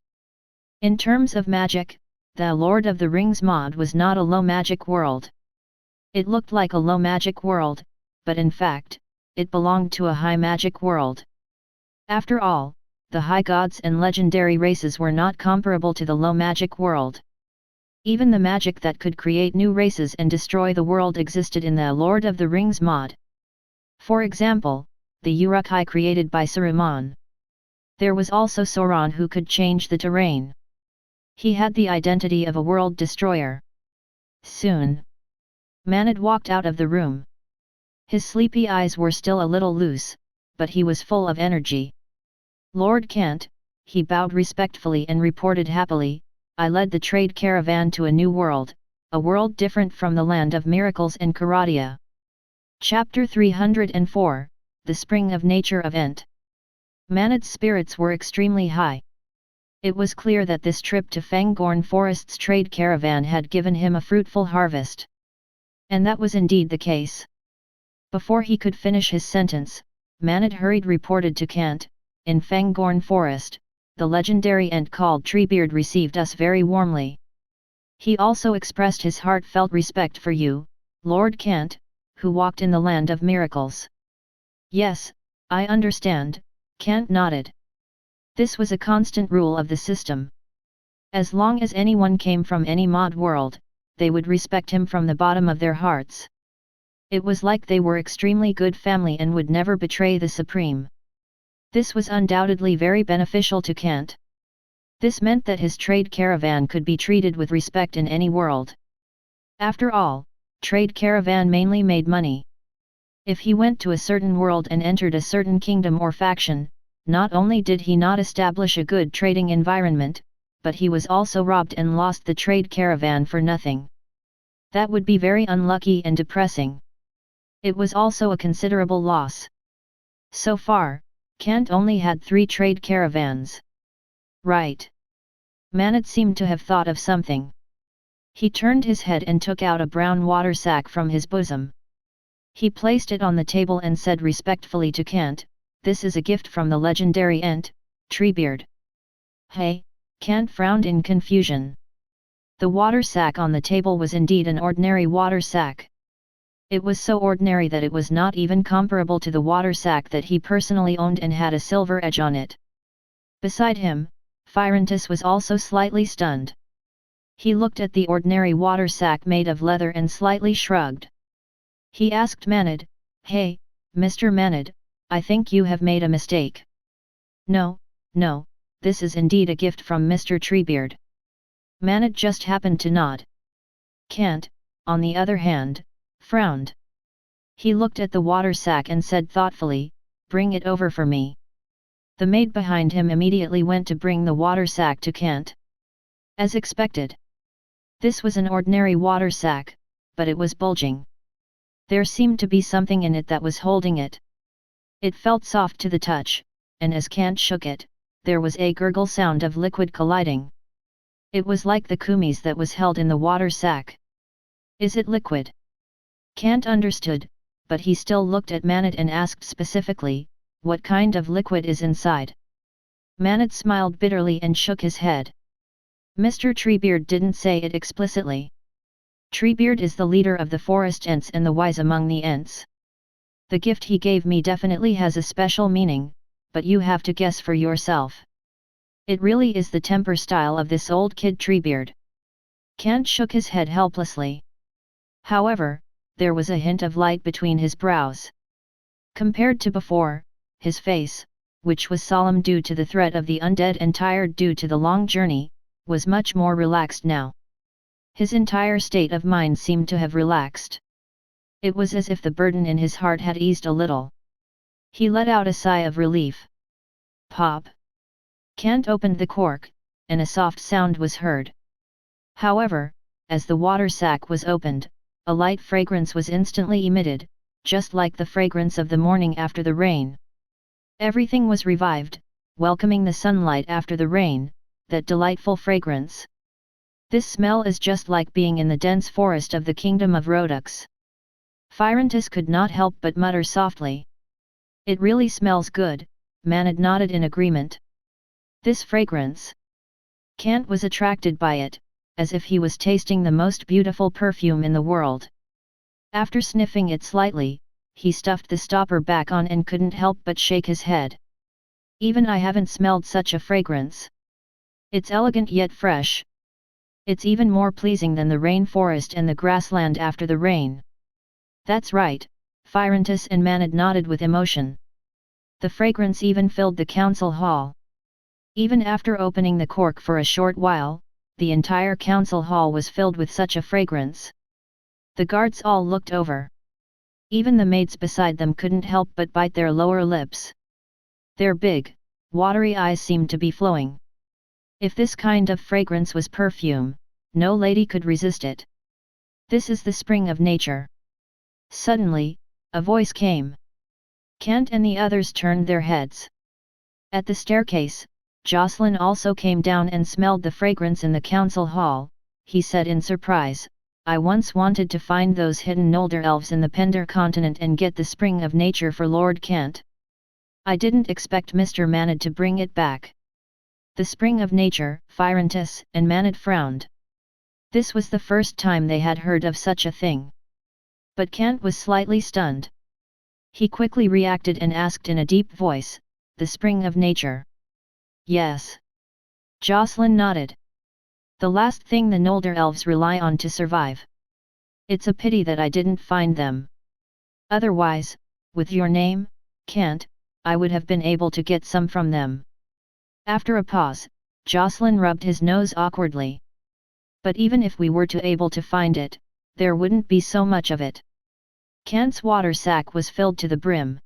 In terms of magic, the Lord of the Rings mod was not a low magic world. It looked like a low magic world, but in fact, it belonged to a high magic world. After all, the high gods and legendary races were not comparable to the low magic world. Even the magic that could create new races and destroy the world existed in the Lord of the Rings mod. For example, the Uruk-hai created by Saruman. There was also Sauron who could change the terrain. He had the identity of a world destroyer. Soon, Manad walked out of the room. His sleepy eyes were still a little loose, but he was full of energy. Lord Kant, he bowed respectfully and reported happily, I led the trade caravan to a new world, a world different from the land of miracles and Karadia. Chapter 304, The Spring of Nature event. Manad's spirits were extremely high. It was clear that this trip to Fangorn Forest's trade caravan had given him a fruitful harvest. And that was indeed the case. Before he could finish his sentence, Manad hurried reported to Kant, in Fangorn Forest, the legendary Ent called Treebeard received us very warmly. He also expressed his heartfelt respect for you, Lord Kant, who walked in the land of miracles. Yes, I understand, Kant nodded. This was a constant rule of the system. As long as anyone came from any mod world, they would respect him from the bottom of their hearts. It was like they were extremely good family and would never betray the Supreme. This was undoubtedly very beneficial to Kant. This meant that his trade caravan could be treated with respect in any world. After all, trade caravan mainly made money. If he went to a certain world and entered a certain kingdom or faction, not only did he not establish a good trading environment, but he was also robbed and lost the trade caravan for nothing. That would be very unlucky and depressing. It was also a considerable loss. So far, Kant only had 3 trade caravans. Right. Manad seemed to have thought of something. He turned his head and took out a brown water sack from his bosom. He placed it on the table and said respectfully to Kant, this is a gift from the legendary Ent, Treebeard. Hey, Kant frowned in confusion. The water sack on the table was indeed an ordinary water sack. It was so ordinary that it was not even comparable to the water sack that he personally owned and had a silver edge on it. Beside him, Phyrantus was also slightly stunned. He looked at the ordinary water sack made of leather and slightly shrugged. He asked Manad, "Hey, Mr. Manad, I think you have made a mistake." No, this is indeed a gift from Mr. Treebeard." Manad just happened to nod. Kant, on the other hand, frowned. He looked at the water sack and said thoughtfully, "Bring it over for me." The maid behind him immediately went to bring the water sack to Kant. As expected. This was an ordinary water sack, but it was bulging. There seemed to be something in it that was holding it. It felt soft to the touch, and as Kant shook it, there was a gurgle sound of liquid colliding. It was like the kumis that was held in the water sack. "Is it liquid?" Kant understood, but he still looked at Manad and asked specifically, "What kind of liquid is inside?" Manad smiled bitterly and shook his head. Mr. Treebeard didn't say it explicitly. Treebeard is the leader of the forest Ents and the wise among the Ents. The gift he gave me definitely has a special meaning, but you have to guess for yourself. It really is the temper style of this old kid Treebeard. Kant shook his head helplessly. However, there was a hint of light between his brows. Compared to before, his face, which was solemn due to the threat of the undead and tired due to the long journey, was much more relaxed now. His entire state of mind seemed to have relaxed. It was as if the burden in his heart had eased a little. He let out a sigh of relief. Pop! Kant opened the cork, and a soft sound was heard. However, as the water sack was opened, a light fragrance was instantly emitted, just like the fragrance of the morning after the rain. Everything was revived, welcoming the sunlight after the rain, that delightful fragrance. This smell is just like being in the dense forest of the kingdom of Rhodux. Phyrantus could not help but mutter softly. "It really smells good," Manad nodded in agreement. This fragrance. Kant was attracted by it, as if he was tasting the most beautiful perfume in the world. After sniffing it slightly, he stuffed the stopper back on and couldn't help but shake his head. "Even I haven't smelled such a fragrance. It's elegant yet fresh. It's even more pleasing than the rainforest and the grassland after the rain." "That's right," Phyrantus and Manad nodded with emotion. The fragrance even filled the council hall. Even after opening the cork for a short while, the entire council hall was filled with such a fragrance. The guards all looked over. Even the maids beside them couldn't help but bite their lower lips. Their big, watery eyes seemed to be flowing. If this kind of fragrance was perfume, no lady could resist it. "This is the spring of nature." Suddenly, a voice came. Kant and the others turned their heads. At the staircase, Jocelyn also came down and smelled the fragrance in the council hall. He said in surprise, "I once wanted to find those hidden Noldor elves in the Pendar continent and get the spring of nature for Lord Kant. I didn't expect Mr. Manad to bring it back." The spring of nature, Phyrantus and Manad frowned. This was the first time they had heard of such a thing. But Kant was slightly stunned. He quickly reacted and asked in a deep voice, "The spring of nature?" "Yes." Jocelyn nodded. "The last thing the Noldor elves rely on to survive. It's a pity that I didn't find them. Otherwise, with your name, Kant, I would have been able to get some from them." After a pause, Jocelyn rubbed his nose awkwardly. "But even if we were able to find it, there wouldn't be so much of it." Kant's water sack was filled to the brim.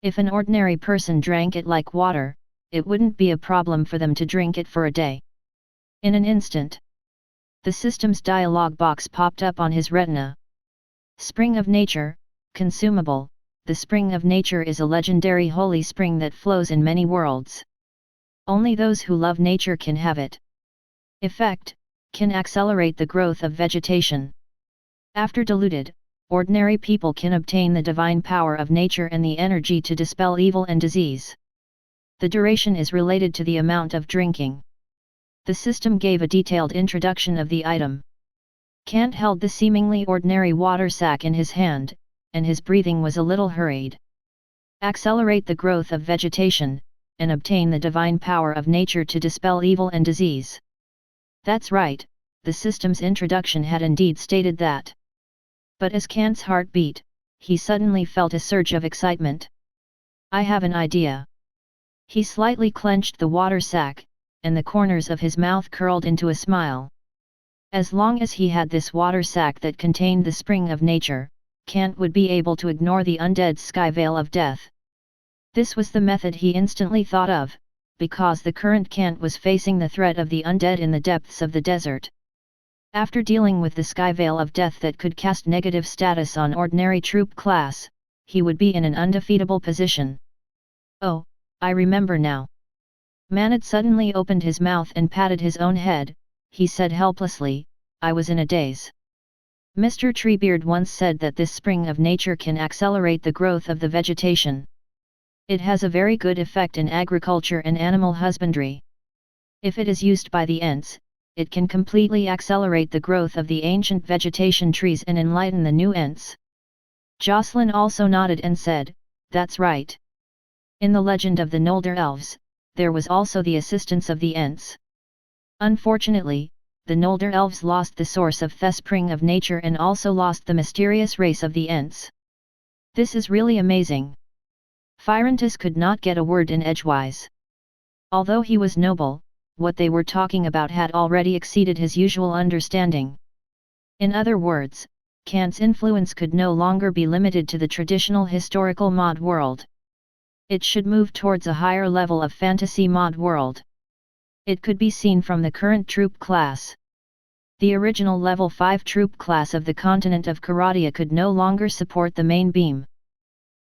If an ordinary person drank it like water, it wouldn't be a problem for them to drink it for a day. In an instant, the system's dialog box popped up on his retina. "Spring of nature, consumable. The spring of nature is a legendary holy spring that flows in many worlds. Only those who love nature can have it. Effect, can accelerate the growth of vegetation. After diluted, ordinary people can obtain the divine power of nature and the energy to dispel evil and disease. The duration is related to the amount of drinking. The system gave a detailed introduction of the item. Kant held the seemingly ordinary water sack in his hand, and his breathing was a little hurried. Accelerate the growth of vegetation, and obtain the divine power of nature to dispel evil and disease. That's right, the system's introduction had indeed stated that. But as Kant's heart beat, he suddenly felt a surge of excitement. I have an idea. He slightly clenched the water sack, and the corners of his mouth curled into a smile. As long as he had this water sack that contained the spring of nature, Kant would be able to ignore the undead sky veil of death. This was the method he instantly thought of, because the current Kant was facing the threat of the undead in the depths of the desert. After dealing with the sky veil of death that could cast negative status on ordinary troop class, he would be in an undefeatable position. Oh, I remember now. Manad suddenly opened his mouth and patted his own head. He said helplessly, I was in a daze. Mr. Treebeard once said that this spring of nature can accelerate the growth of the vegetation. It has a very good effect in agriculture and animal husbandry. If it is used by the Ents, it can completely accelerate the growth of the ancient vegetation trees and enlighten the new Ents. Jocelyn also nodded and said, that's right. In the legend of the Noldor Elves, there was also the assistance of the Ents. Unfortunately, the Noldor Elves lost the source of the spring of nature and also lost the mysterious race of the Ents. This is really amazing. Phyrontis could not get a word in edgewise. Although he was noble, what they were talking about had already exceeded his usual understanding. In other words, Kant's influence could no longer be limited to the traditional historical mod world. It should move towards a higher level of fantasy mod world. It could be seen from the current troop class. The original level 5 troop class of the continent of Karadia could no longer support the main beam.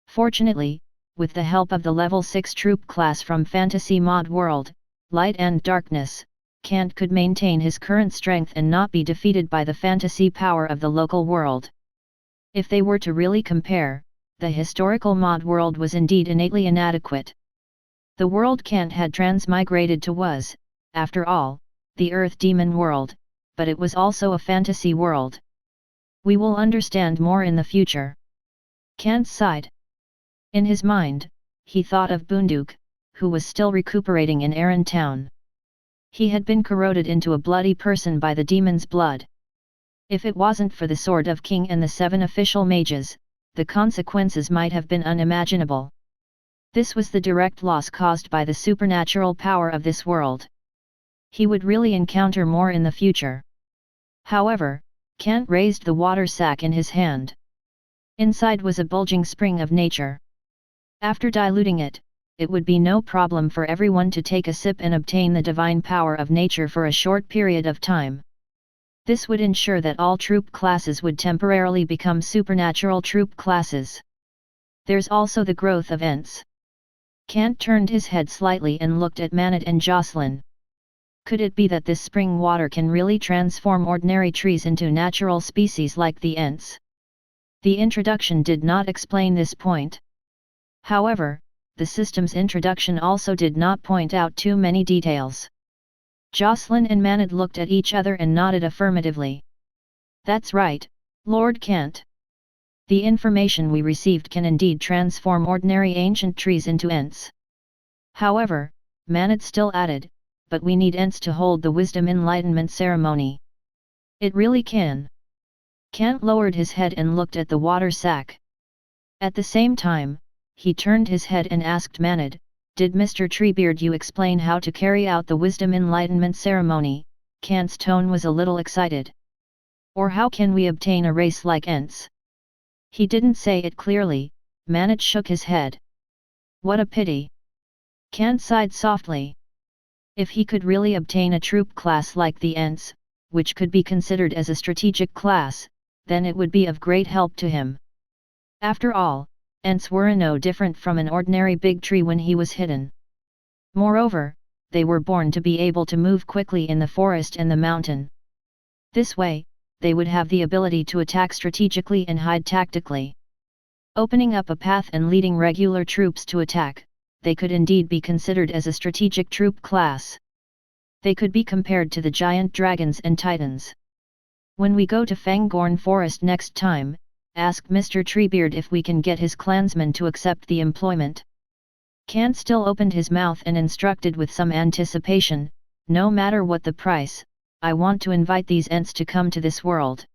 Fortunately, with the help of the level 6 troop class from fantasy mod world, Light and Darkness, Kant could maintain his current strength and not be defeated by the fantasy power of the local world. If they were to really compare, the historical mod world was indeed innately inadequate. The world Kant had transmigrated to was, after all, the Earth Demon world, but it was also a fantasy world. We will understand more in the future. Kant sighed. In his mind, he thought of Bunduk, who was still recuperating in Aran town. He had been corroded into a bloody person by the demon's blood. If it wasn't for the sword of King and the 7 official mages, the consequences might have been unimaginable. This was the direct loss caused by the supernatural power of this world. He would really encounter more in the future. However, Kant raised the water sack in his hand. Inside was a bulging spring of nature. After diluting it, it would be no problem for everyone to take a sip and obtain the divine power of nature for a short period of time. This would ensure that all troop classes would temporarily become supernatural troop classes. There's also the growth of Ents. Kant turned his head slightly and looked at Manad and Jocelyn. Could it be that this spring water can really transform ordinary trees into natural species like the Ents? The introduction did not explain this point. However, the system's introduction also did not point out too many details. Jocelyn and Manad looked at each other and nodded affirmatively. That's right, Lord Kant. The information we received can indeed transform ordinary ancient trees into Ents. However, Manad still added, but we need Ents to hold the wisdom enlightenment ceremony. It really can. Kant lowered his head and looked at the water sack. At the same time, he turned his head and asked Manad, did Mr. Treebeard you explain how to carry out the wisdom enlightenment ceremony? Kant's tone was a little excited. Or how can we obtain a race like Ents? He didn't say it clearly. Manad shook his head. What a pity. Kant sighed softly. If he could really obtain a troop class like the Ents, which could be considered as a strategic class, then it would be of great help to him. After all, Ents were no different from an ordinary big tree when he was hidden. Moreover, they were born to be able to move quickly in the forest and the mountain. This way, they would have the ability to attack strategically and hide tactically. Opening up a path and leading regular troops to attack, they could indeed be considered as a strategic troop class. They could be compared to the giant dragons and titans. When we go to Fangorn Forest next time, ask Mr. Treebeard if we can get his clansmen to accept the employment. Kant still opened his mouth and instructed with some anticipation, no matter what the price, I want to invite these Ents to come to this world.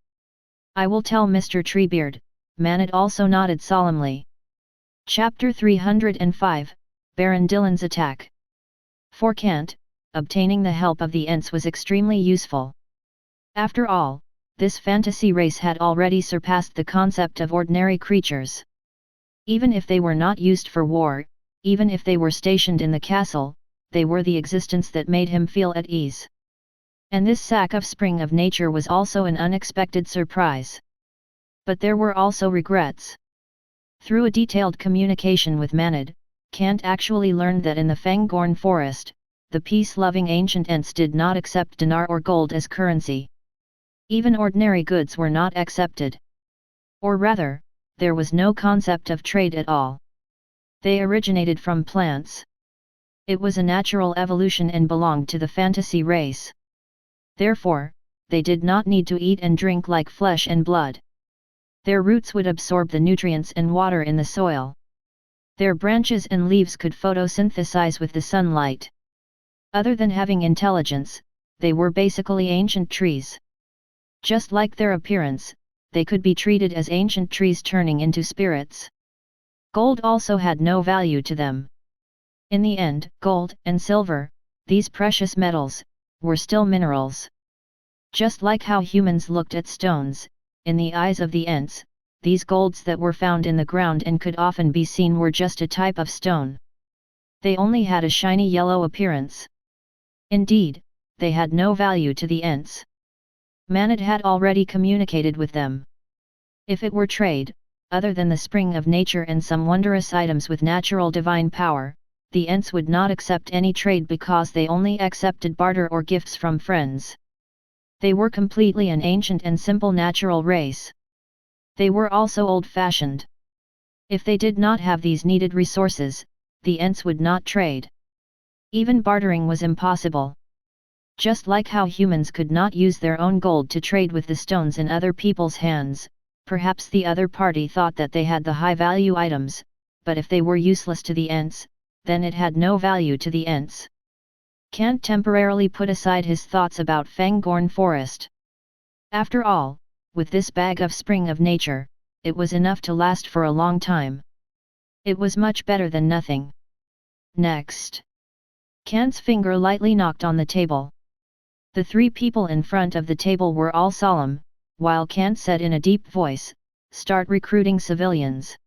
I will tell Mr. Treebeard, Manet also nodded solemnly. Chapter 305, Baron Dylan's Attack. For Kant, obtaining the help of the Ents was extremely useful. After all, this fantasy race had already surpassed the concept of ordinary creatures. Even if they were not used for war, even if they were stationed in the castle, they were the existence that made him feel at ease. And this sack of spring of nature was also an unexpected surprise. But there were also regrets. Through a detailed communication with Manad, Kant actually learned that in the Fangorn Forest, the peace-loving ancient Ents did not accept dinar or gold as currency. Even ordinary goods were not accepted. Or rather, there was no concept of trade at all. They originated from plants. It was a natural evolution and belonged to the fantasy race. Therefore, they did not need to eat and drink like flesh and blood. Their roots would absorb the nutrients and water in the soil. Their branches and leaves could photosynthesize with the sunlight. Other than having intelligence, they were basically ancient trees. Just like their appearance, they could be treated as ancient trees turning into spirits. Gold also had no value to them. In the end, gold and silver, these precious metals, were still minerals. Just like how humans looked at stones, in the eyes of the Ents, these golds that were found in the ground and could often be seen were just a type of stone. They only had a shiny yellow appearance. Indeed, they had no value to the Ents. Manad had already communicated with them. If it were trade, other than the spring of nature and some wondrous items with natural divine power, the Ents would not accept any trade because they only accepted barter or gifts from friends. They were completely an ancient and simple natural race. They were also old-fashioned. If they did not have these needed resources, the Ents would not trade. Even bartering was impossible. Just like how humans could not use their own gold to trade with the stones in other people's hands, perhaps the other party thought that they had the high-value items, but if they were useless to the Ents, then it had no value to the Ents. Kant temporarily put aside his thoughts about Fangorn Forest. After all, with this bag of spring of nature, it was enough to last for a long time. It was much better than nothing. Next. Kant's finger lightly knocked on the table. The three people in front of the table were all solemn, while Kant said in a deep voice, "Start recruiting civilians.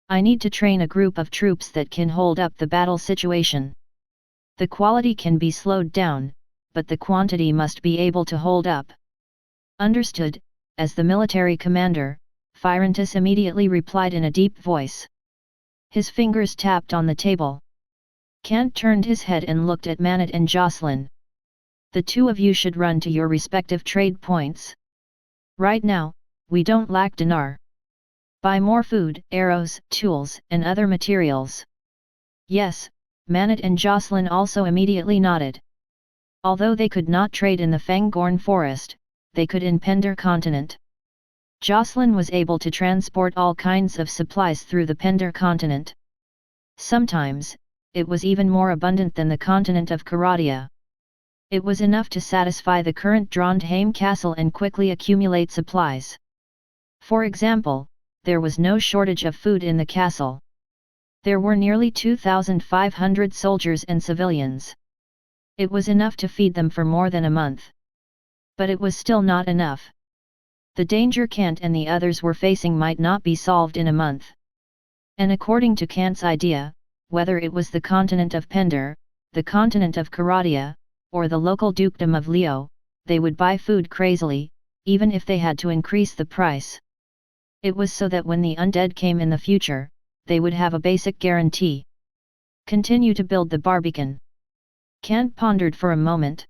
I need to train a group of troops that can hold up the battle situation. The quality can be slowed down, but the quantity must be able to hold up." "Understood," as the military commander, Phyrontus immediately replied in a deep voice. His fingers tapped on the table. Kant turned his head and looked at Manat and Jocelyn. "The two of you should run to your respective trade points. Right now, we don't lack dinar. Buy more food, arrows, tools, and other materials." "Yes," Manat and Jocelyn also immediately nodded. Although they could not trade in the Fangorn Forest, they could in Pender continent. Jocelyn was able to transport all kinds of supplies through the Pender continent. Sometimes, it was even more abundant than the continent of Karadia. It was enough to satisfy the current Trondheim castle and quickly accumulate supplies. For example, there was no shortage of food in the castle. There were nearly 2,500 soldiers and civilians. It was enough to feed them for more than a month. But it was still not enough. The danger Kant and the others were facing might not be solved in a month. And according to Kant's idea, whether it was the continent of Pender, the continent of Karadia, or the local dukedom of Leo, they would buy food crazily, even if they had to increase the price. It was so that when the undead came in the future, they would have a basic guarantee. Continue to build the barbican. Kant pondered for a moment.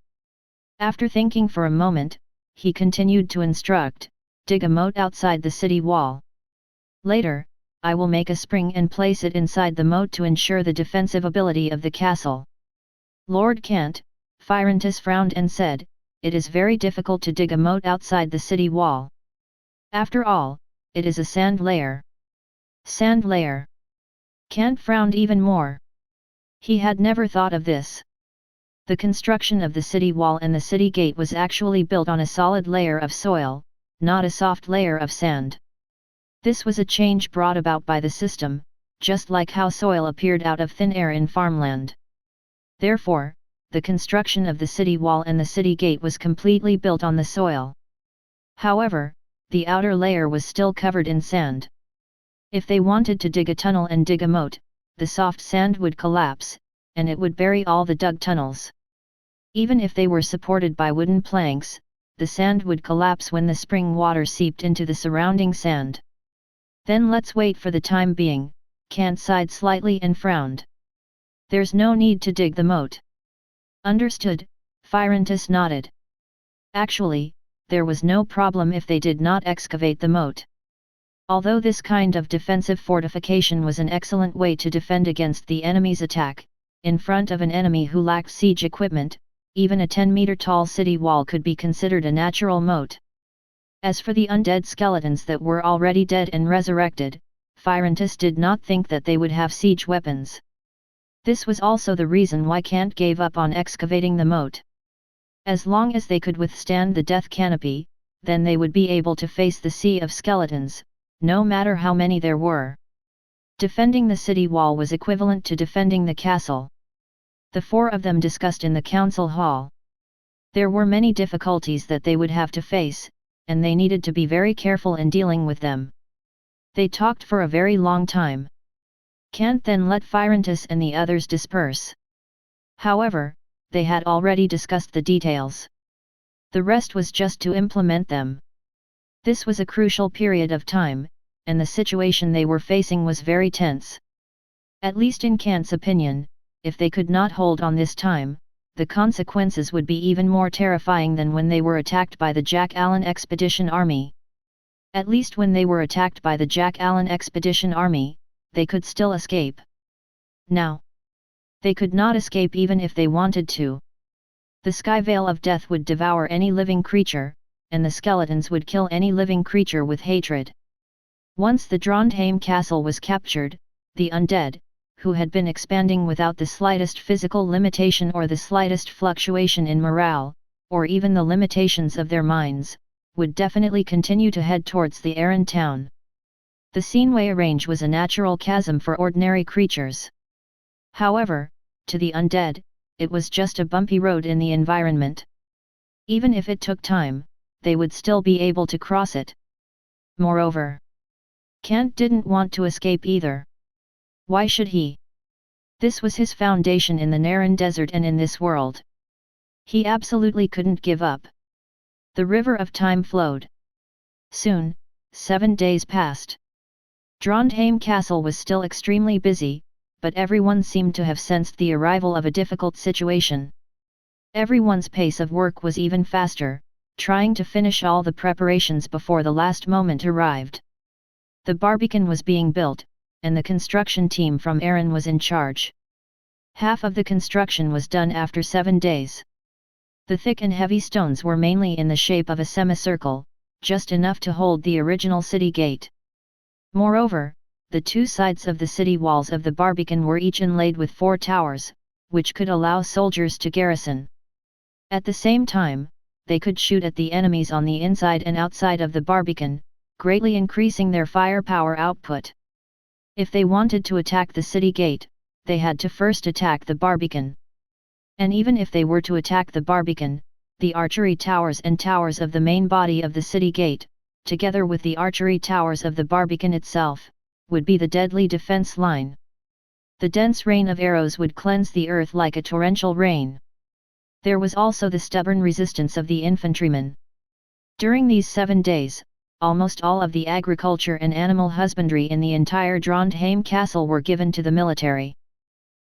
After thinking for a moment, he continued to instruct, dig a moat outside the city wall. Later, I will make a spring and place it inside the moat to ensure the defensive ability of the castle." Lord Kant, Phyrantus frowned and said, "It is very difficult to dig a moat outside the city wall. After all, it is a sand layer." Sand layer. Kant frowned even more. He had never thought of this. The construction of the city wall and the city gate was actually built on a solid layer of soil, not a soft layer of sand. This was a change brought about by the system, just like how soil appeared out of thin air in farmland. Therefore, the construction of the city wall and the city gate was completely built on the soil. However, the outer layer was still covered in sand. If they wanted to dig a tunnel and dig a moat, the soft sand would collapse, and it would bury all the dug tunnels. Even if they were supported by wooden planks, the sand would collapse when the spring water seeped into the surrounding sand. "Then let's wait for the time being," Kant sighed slightly and frowned. "There's no need to dig the moat." "Understood," Phyrantus nodded. Actually, there was no problem if they did not excavate the moat. Although this kind of defensive fortification was an excellent way to defend against the enemy's attack, in front of an enemy who lacked siege equipment, even a 10-meter-tall city wall could be considered a natural moat. As for the undead skeletons that were already dead and resurrected, Phyrantus did not think that they would have siege weapons. This was also the reason why Kant gave up on excavating the moat. As long as they could withstand the death canopy, then they would be able to face the sea of skeletons, no matter how many there were. Defending the city wall was equivalent to defending the castle. The four of them discussed in the council hall. There were many difficulties that they would have to face, and they needed to be very careful in dealing with them. They talked for a very long time. Kant then let Phyrantus and the others disperse. However, they had already discussed the details. The rest was just to implement them. This was a crucial period of time, and the situation they were facing was very tense. At least in Kant's opinion, if they could not hold on this time, the consequences would be even more terrifying than when they were attacked by the Jack Allen Expedition Army. At least when they were attacked by the Jack Allen Expedition Army, they could still escape. Now, they could not escape even if they wanted to. The sky veil of death would devour any living creature, and the skeletons would kill any living creature with hatred. Once the Trondheim castle was captured, the undead, who had been expanding without the slightest physical limitation or the slightest fluctuation in morale, or even the limitations of their minds, would definitely continue to head towards the Aran town. The Seenway Range was a natural chasm for ordinary creatures. However, to the undead, it was just a bumpy road in the environment. Even if it took time, they would still be able to cross it. Moreover, Kant didn't want to escape either. Why should he? This was his foundation in the Naran Desert and in this world. He absolutely couldn't give up. The river of time flowed. Soon, 7 days passed. Trondheim Castle was still extremely busy, but everyone seemed to have sensed the arrival of a difficult situation. Everyone's pace of work was even faster, trying to finish all the preparations before the last moment arrived. The Barbican was being built, and the construction team from Aran was in charge. Half of the construction was done after 7 days. The thick and heavy stones were mainly in the shape of a semicircle, just enough to hold the original city gate. Moreover, the two sides of the city walls of the Barbican were each inlaid with 4 towers, which could allow soldiers to garrison. At the same time, they could shoot at the enemies on the inside and outside of the Barbican, greatly increasing their firepower output. If they wanted to attack the city gate, they had to first attack the Barbican. And even if they were to attack the Barbican, the archery towers and towers of the main body of the city gate, together with the archery towers of the Barbican itself, would be the deadly defense line. The dense rain of arrows would cleanse the earth like a torrential rain. There was also the stubborn resistance of the infantrymen. During these 7 days, almost all of the agriculture and animal husbandry in the entire Trondheim castle were given to the military.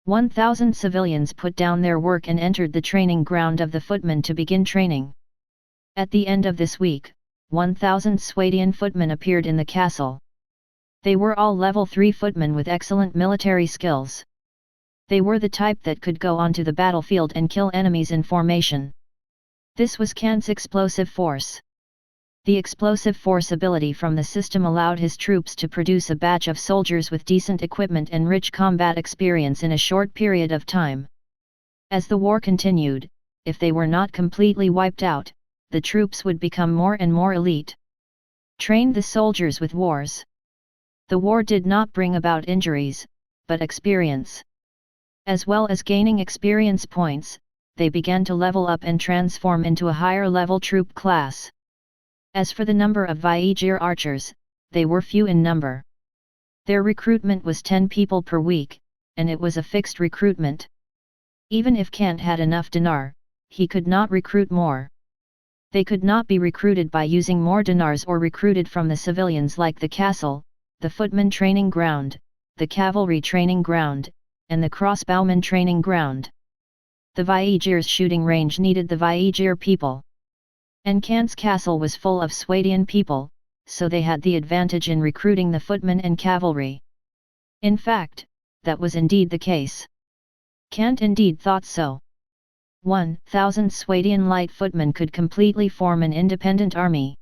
1,000 civilians put down their work and entered the training ground of the footmen to begin training. At the end of this week, 1,000 Swadian footmen appeared in the castle. They were all level 3 footmen with excellent military skills. They were the type that could go onto the battlefield and kill enemies in formation. This was Kant's explosive force. The explosive force ability from the system allowed his troops to produce a batch of soldiers with decent equipment and rich combat experience in a short period of time. As the war continued, if they were not completely wiped out, the troops would become more and more elite. Trained the soldiers with wars. The war did not bring about injuries, but experience. As well as gaining experience points, they began to level up and transform into a higher level troop class. As for the number of Vaigir archers, they were few in number. Their recruitment was 10 people per week, and it was a fixed recruitment. Even if Kant had enough dinar, he could not recruit more. They could not be recruited by using more dinars or recruited from the civilians like the castle, the footman training ground, the cavalry training ground, and the crossbowman training ground. The Vaigir's shooting range needed the Vaigir people. And Kant's castle was full of Swadian people, so they had the advantage in recruiting the footmen and cavalry. In fact, that was indeed the case. Kant indeed thought so. 1,000 Swadian light footmen could completely form an independent army.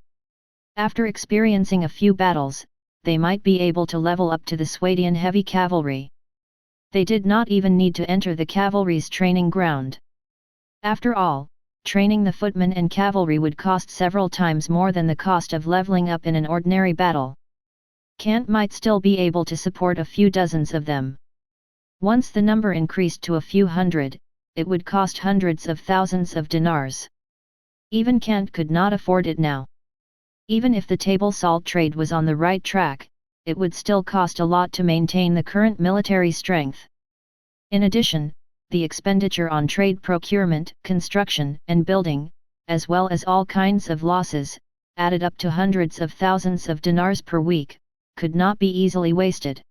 After experiencing a few battles, they might be able to level up to the Swadian heavy cavalry. They did not even need to enter the cavalry's training ground. After all, training the footmen and cavalry would cost several times more than the cost of leveling up in an ordinary battle. Kant might still be able to support a few dozens of them. Once the number increased to a few hundred, it would cost hundreds of thousands of dinars. Even Kant could not afford it now. Even if the table salt trade was on the right track, it would still cost a lot to maintain the current military strength. In addition, the expenditure on trade procurement, construction, and building, as well as all kinds of losses, added up to hundreds of thousands of dinars per week, could not be easily wasted.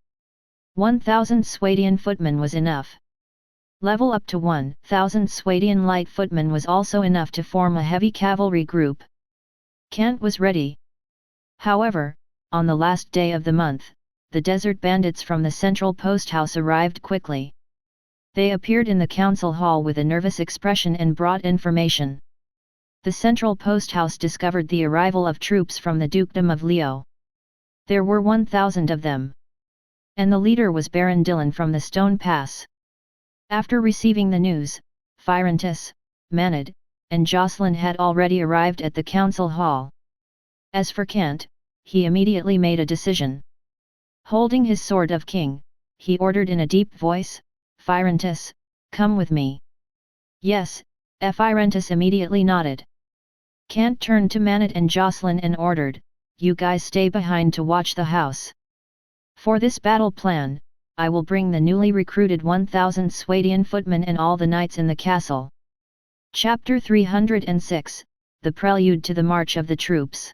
1,000 Swadian footmen was enough. Level up to 1,000 Swadian light footmen was also enough to form a heavy cavalry group. Kant was ready. However, on the last day of the month, the desert bandits from the central post house arrived quickly. They appeared in the council hall with a nervous expression and brought information. The central post house discovered the arrival of troops from the dukedom of Leo. There were 1,000 of them. And the leader was Baron Dillon from the Stone Pass. After receiving the news, Phyrantus, Manad, and Jocelyn had already arrived at the council hall. As for Kant, he immediately made a decision. Holding his sword of king, he ordered in a deep voice, "Phyrantus, come with me." "Yes," Phyrantus immediately nodded. Kant turned to Manad and Jocelyn and ordered, "You guys stay behind to watch the house. For this battle plan, I will bring the newly recruited 1,000 Swadian footmen and all the knights in the castle." Chapter 306, The Prelude to the March of the Troops.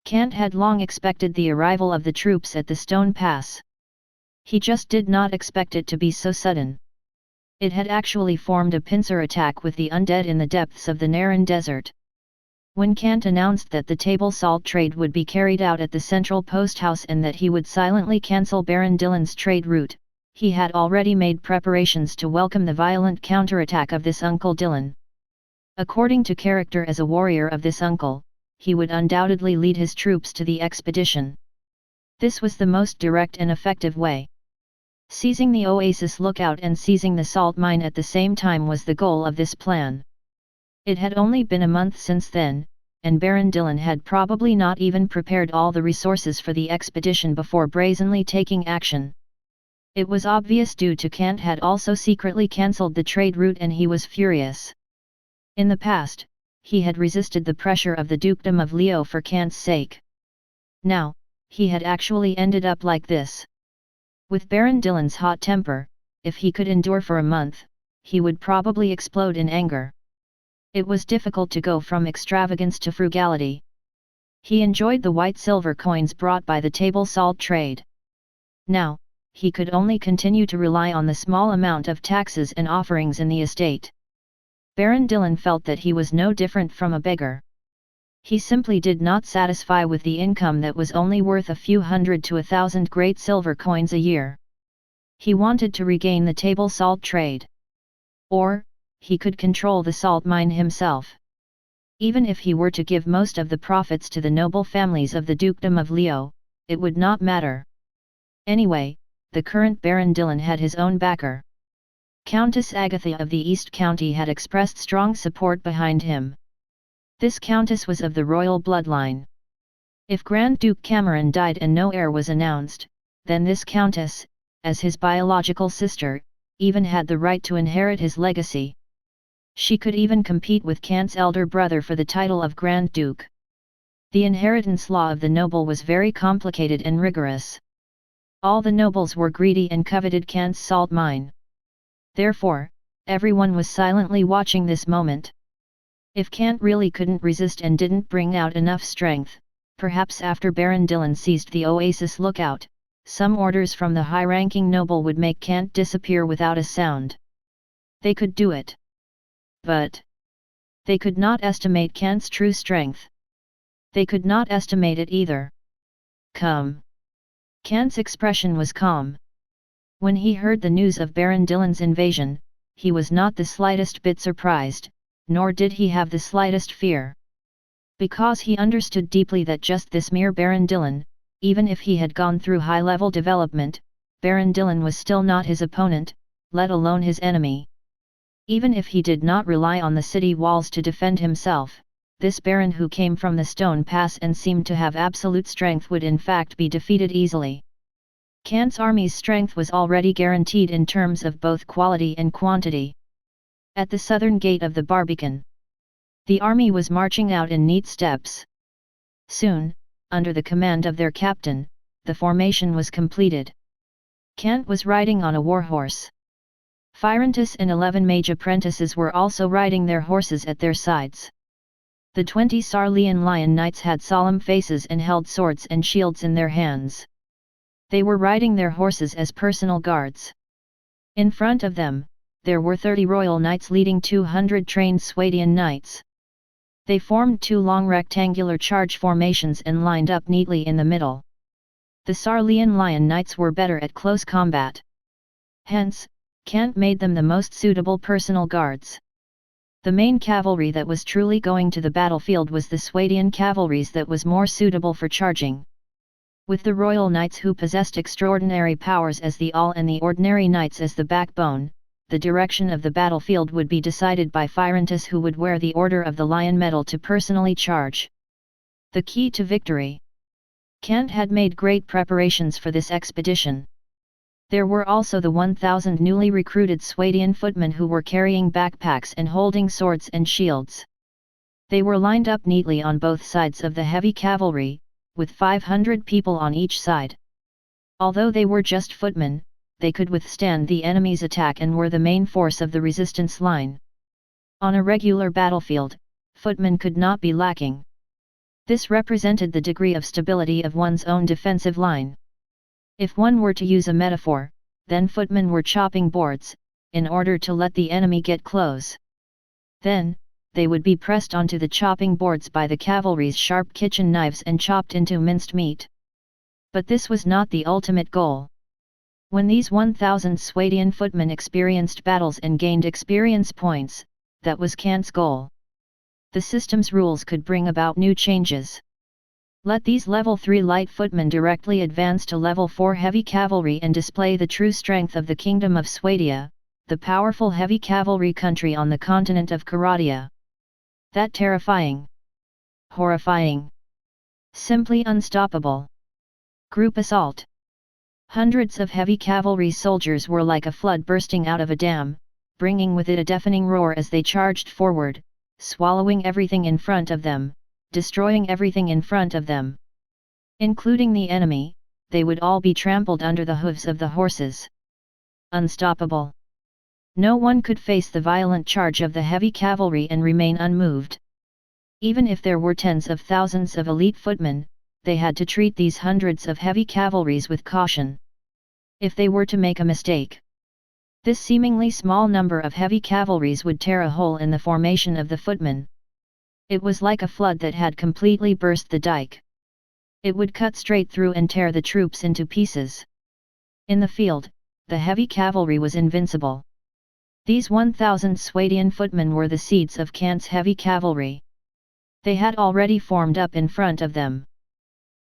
Kant had long expected the arrival of the troops at the Stone Pass. He just did not expect it to be so sudden. It had actually formed a pincer attack with the undead in the depths of the Naran Desert. When Kant announced that the table salt trade would be carried out at the central post house and that he would silently cancel Baron Dillon's trade route, he had already made preparations to welcome the violent counterattack of this Uncle Dillon. According to character as a warrior of this uncle, he would undoubtedly lead his troops to the expedition. This was the most direct and effective way. Seizing the Oasis lookout and seizing the salt mine at the same time was the goal of this plan. It had only been a month since then, and Baron Dillon had probably not even prepared all the resources for the expedition before brazenly taking action. It was obvious due to Kant had also secretly cancelled the trade route and he was furious. In the past, he had resisted the pressure of the dukedom of Leo for Kant's sake. Now, he had actually ended up like this. With Baron Dillon's hot temper, if he could endure for a month, he would probably explode in anger. It was difficult to go from extravagance to frugality. He enjoyed the white silver coins brought by the table salt trade. Now, he could only continue to rely on the small amount of taxes and offerings in the estate. Baron Dillon felt that he was no different from a beggar. He simply did not satisfy with the income that was only worth a few hundred to 1,000 great silver coins a year. He wanted to regain the table salt trade. Or, he could control the salt mine himself. Even if he were to give most of the profits to the noble families of the Dukedom of Leo, it would not matter. Anyway, the current Baron Dillon had his own backer. Countess Agatha of the East County had expressed strong support behind him. This countess was of the royal bloodline. If Grand Duke Cameron died and no heir was announced, then this countess, as his biological sister, even had the right to inherit his legacy. She could even compete with Kant's elder brother for the title of Grand Duke. The inheritance law of the noble was very complicated and rigorous. All the nobles were greedy and coveted Kant's salt mine. Therefore, everyone was silently watching this moment. If Kant really couldn't resist and didn't bring out enough strength, perhaps after Baron Dillon seized the Oasis lookout, some orders from the high-ranking noble would make Kant disappear without a sound. They could do it. But they could not estimate Kant's true strength. They could not estimate it either. Come. Kant's expression was calm. When he heard the news of Baron Dillon's invasion, he was not the slightest bit surprised, nor did he have the slightest fear. Because he understood deeply that just this mere Baron Dillon, even if he had gone through high-level development, Baron Dillon was still not his opponent, let alone his enemy. Even if he did not rely on the city walls to defend himself, this Baron who came from the Stone Pass and seemed to have absolute strength would in fact be defeated easily. Kant's army's strength was already guaranteed in terms of both quality and quantity. At the southern gate of the Barbican, the army was marching out in neat steps. Soon, under the command of their captain, the formation was completed. Kant was riding on a warhorse. Phyrantus and 11 mage apprentices were also riding their horses at their sides. The 20 Sarlian lion knights had solemn faces and held swords and shields in their hands. They were riding their horses as personal guards. In front of them, there were 30 royal knights leading 200 trained Swadian knights. They formed two long rectangular charge formations and lined up neatly in the middle. The Sarlian lion knights were better at close combat. Hence, Kant made them the most suitable personal guards. The main cavalry that was truly going to the battlefield was the Swadian cavalries that was more suitable for charging. With the royal knights who possessed extraordinary powers as the all and the ordinary knights as the backbone, the direction of the battlefield would be decided by Phyrantus, who would wear the Order of the Lion medal to personally charge. The key to victory. Kant had made great preparations for this expedition. There were also the 1,000 newly recruited Swadian footmen who were carrying backpacks and holding swords and shields. They were lined up neatly on both sides of the heavy cavalry, with 500 people on each side. Although they were just footmen, they could withstand the enemy's attack and were the main force of the resistance line. On a regular battlefield, footmen could not be lacking. This represented the degree of stability of one's own defensive line. If one were to use a metaphor, then footmen were chopping boards, in order to let the enemy get close. Then, they would be pressed onto the chopping boards by the cavalry's sharp kitchen knives and chopped into minced meat. But this was not the ultimate goal. When these 1,000 Swadian footmen experienced battles and gained experience points, that was Kant's goal. The system's rules could bring about new changes. Let these level 3 light footmen directly advance to level 4 heavy cavalry and display the true strength of the Kingdom of Swadia, the powerful heavy cavalry country on the continent of Karadia. That terrifying, horrifying, simply unstoppable group assault. Hundreds of heavy cavalry soldiers were like a flood bursting out of a dam, bringing with it a deafening roar as they charged forward, swallowing everything in front of them, destroying everything in front of them. Including the enemy, they would all be trampled under the hooves of the horses. Unstoppable. No one could face the violent charge of the heavy cavalry and remain unmoved. Even if there were tens of thousands of elite footmen, they had to treat these hundreds of heavy cavalries with caution. If they were to make a mistake, this seemingly small number of heavy cavalries would tear a hole in the formation of the footmen. It was like a flood that had completely burst the dike. It would cut straight through and tear the troops into pieces. In the field, the heavy cavalry was invincible. These 1,000 Swadian footmen were the seeds of Kant's heavy cavalry. They had already formed up in front of them.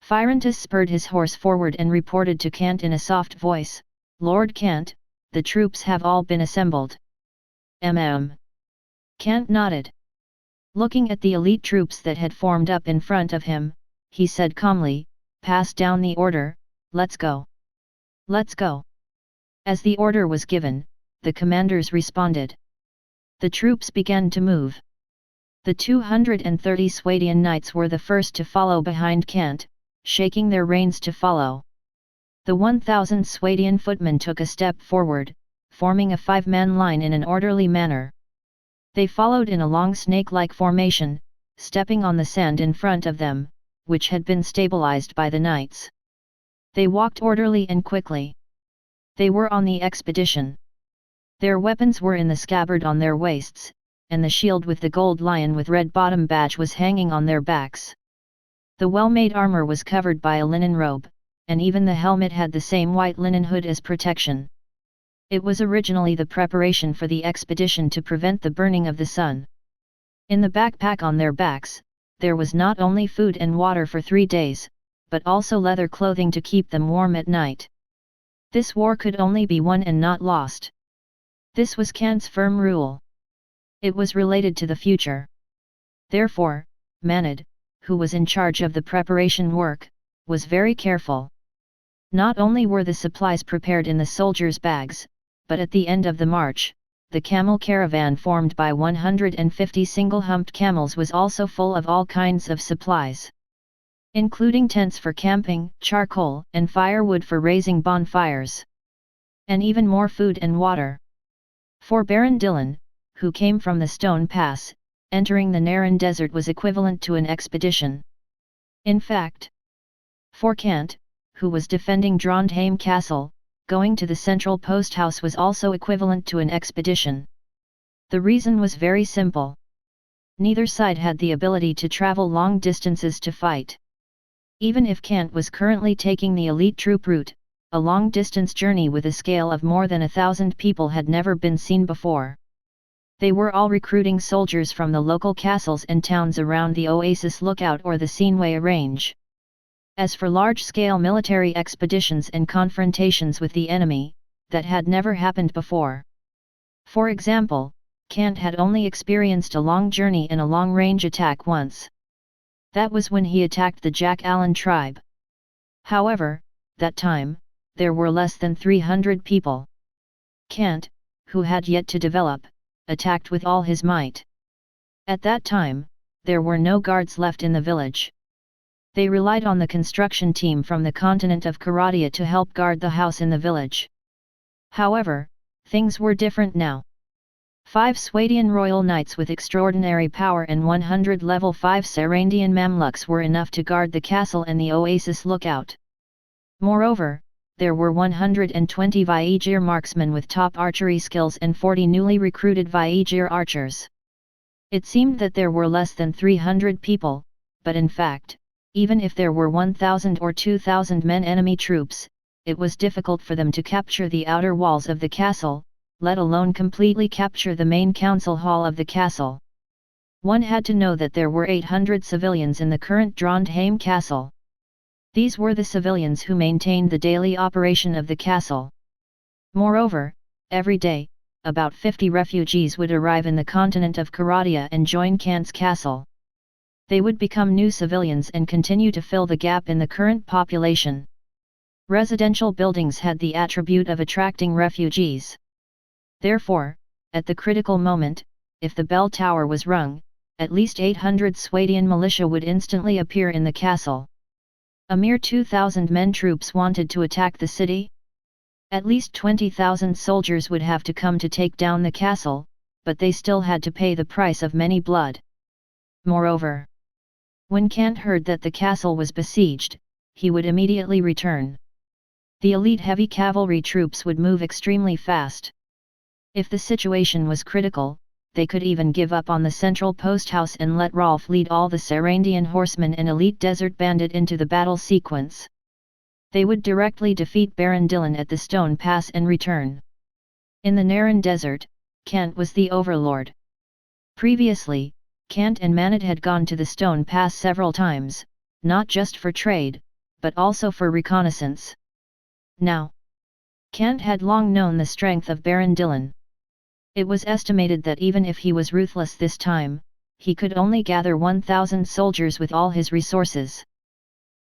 Phyrontus spurred his horse forward and reported to Kant in a soft voice, "Lord Kant, the troops have all been assembled." Kant nodded. Looking at the elite troops that had formed up in front of him, he said calmly, "Pass down the order, let's go. Let's go." As the order was given, the commanders responded. The troops began to move. The 230 Swadian knights were the first to follow behind Kant, shaking their reins to follow. The 1,000 Swadian footmen took a step forward, forming a 5-man line in an orderly manner. They followed in a long snake-like formation, stepping on the sand in front of them, which had been stabilized by the knights. They walked orderly and quickly. They were on the expedition. Their weapons were in the scabbard on their waists, and the shield with the gold lion with red bottom badge was hanging on their backs. The well-made armor was covered by a linen robe, and even the helmet had the same white linen hood as protection. It was originally the preparation for the expedition to prevent the burning of the sun. In the backpack on their backs, there was not only food and water for 3 days, but also leather clothing to keep them warm at night. This war could only be won and not lost. This was Kant's firm rule. It was related to the future. Therefore, Manad, who was in charge of the preparation work, was very careful. Not only were the supplies prepared in the soldiers' bags, but at the end of the march, the camel caravan formed by 150 single-humped camels was also full of all kinds of supplies, including tents for camping, charcoal and firewood for raising bonfires, and even more food and water. For Baron Dillon, who came from the Stone Pass, entering the Naran Desert was equivalent to an expedition. In fact, for Kant, who was defending Trondheim Castle, going to the central post house was also equivalent to an expedition. The reason was very simple. Neither side had the ability to travel long distances to fight. Even if Kant was currently taking the elite troop route, a long-distance journey with a scale of more than 1,000 people had never been seen before. They were all recruiting soldiers from the local castles and towns around the Oasis lookout or the Sinway range. As for large-scale military expeditions and confrontations with the enemy, that had never happened before. For example, Kant had only experienced a long journey and a long-range attack once. That was when he attacked the Jack Allen tribe. However, that time, there were less than 300 people. Kant, who had yet to develop, attacked with all his might. At that time, there were no guards left in the village. They relied on the construction team from the continent of Karadia to help guard the house in the village. However, things were different now. 5 Swadian royal knights with extraordinary power and 100 level 5 Sarandian Mamluks were enough to guard the castle and the Oasis lookout. Moreover, there were 120 Vaigir marksmen with top archery skills and 40 newly recruited Vaigir archers. It seemed that there were less than 300 people, but in fact, even if there were 1,000 or 2,000 men enemy troops, it was difficult for them to capture the outer walls of the castle, let alone completely capture the main council hall of the castle. One had to know that there were 800 civilians in the current Trondheim castle. These were the civilians who maintained the daily operation of the castle. Moreover, every day, about 50 refugees would arrive in the continent of Karadia and join Kant's castle. They would become new civilians and continue to fill the gap in the current population. Residential buildings had the attribute of attracting refugees. Therefore, at the critical moment, if the bell tower was rung, at least 800 Swadian militia would instantly appear in the castle. A mere 2,000 men troops wanted to attack the city? At least 20,000 soldiers would have to come to take down the castle, but they still had to pay the price of many blood. Moreover, when Kant heard that the castle was besieged, he would immediately return. The elite heavy cavalry troops would move extremely fast. If the situation was critical, they could even give up on the central post house and let Rolf lead all the Sarandian horsemen and elite desert bandit into the battle sequence. They would directly defeat Baron Dylan at the Stone Pass and return. In the Naran Desert, Kant was the overlord. Previously, Kant and Manad had gone to the Stone Pass several times, not just for trade, but also for reconnaissance. Now, Kant had long known the strength of Baron Dylan. It was estimated that even if he was ruthless this time, he could only gather 1,000 soldiers with all his resources.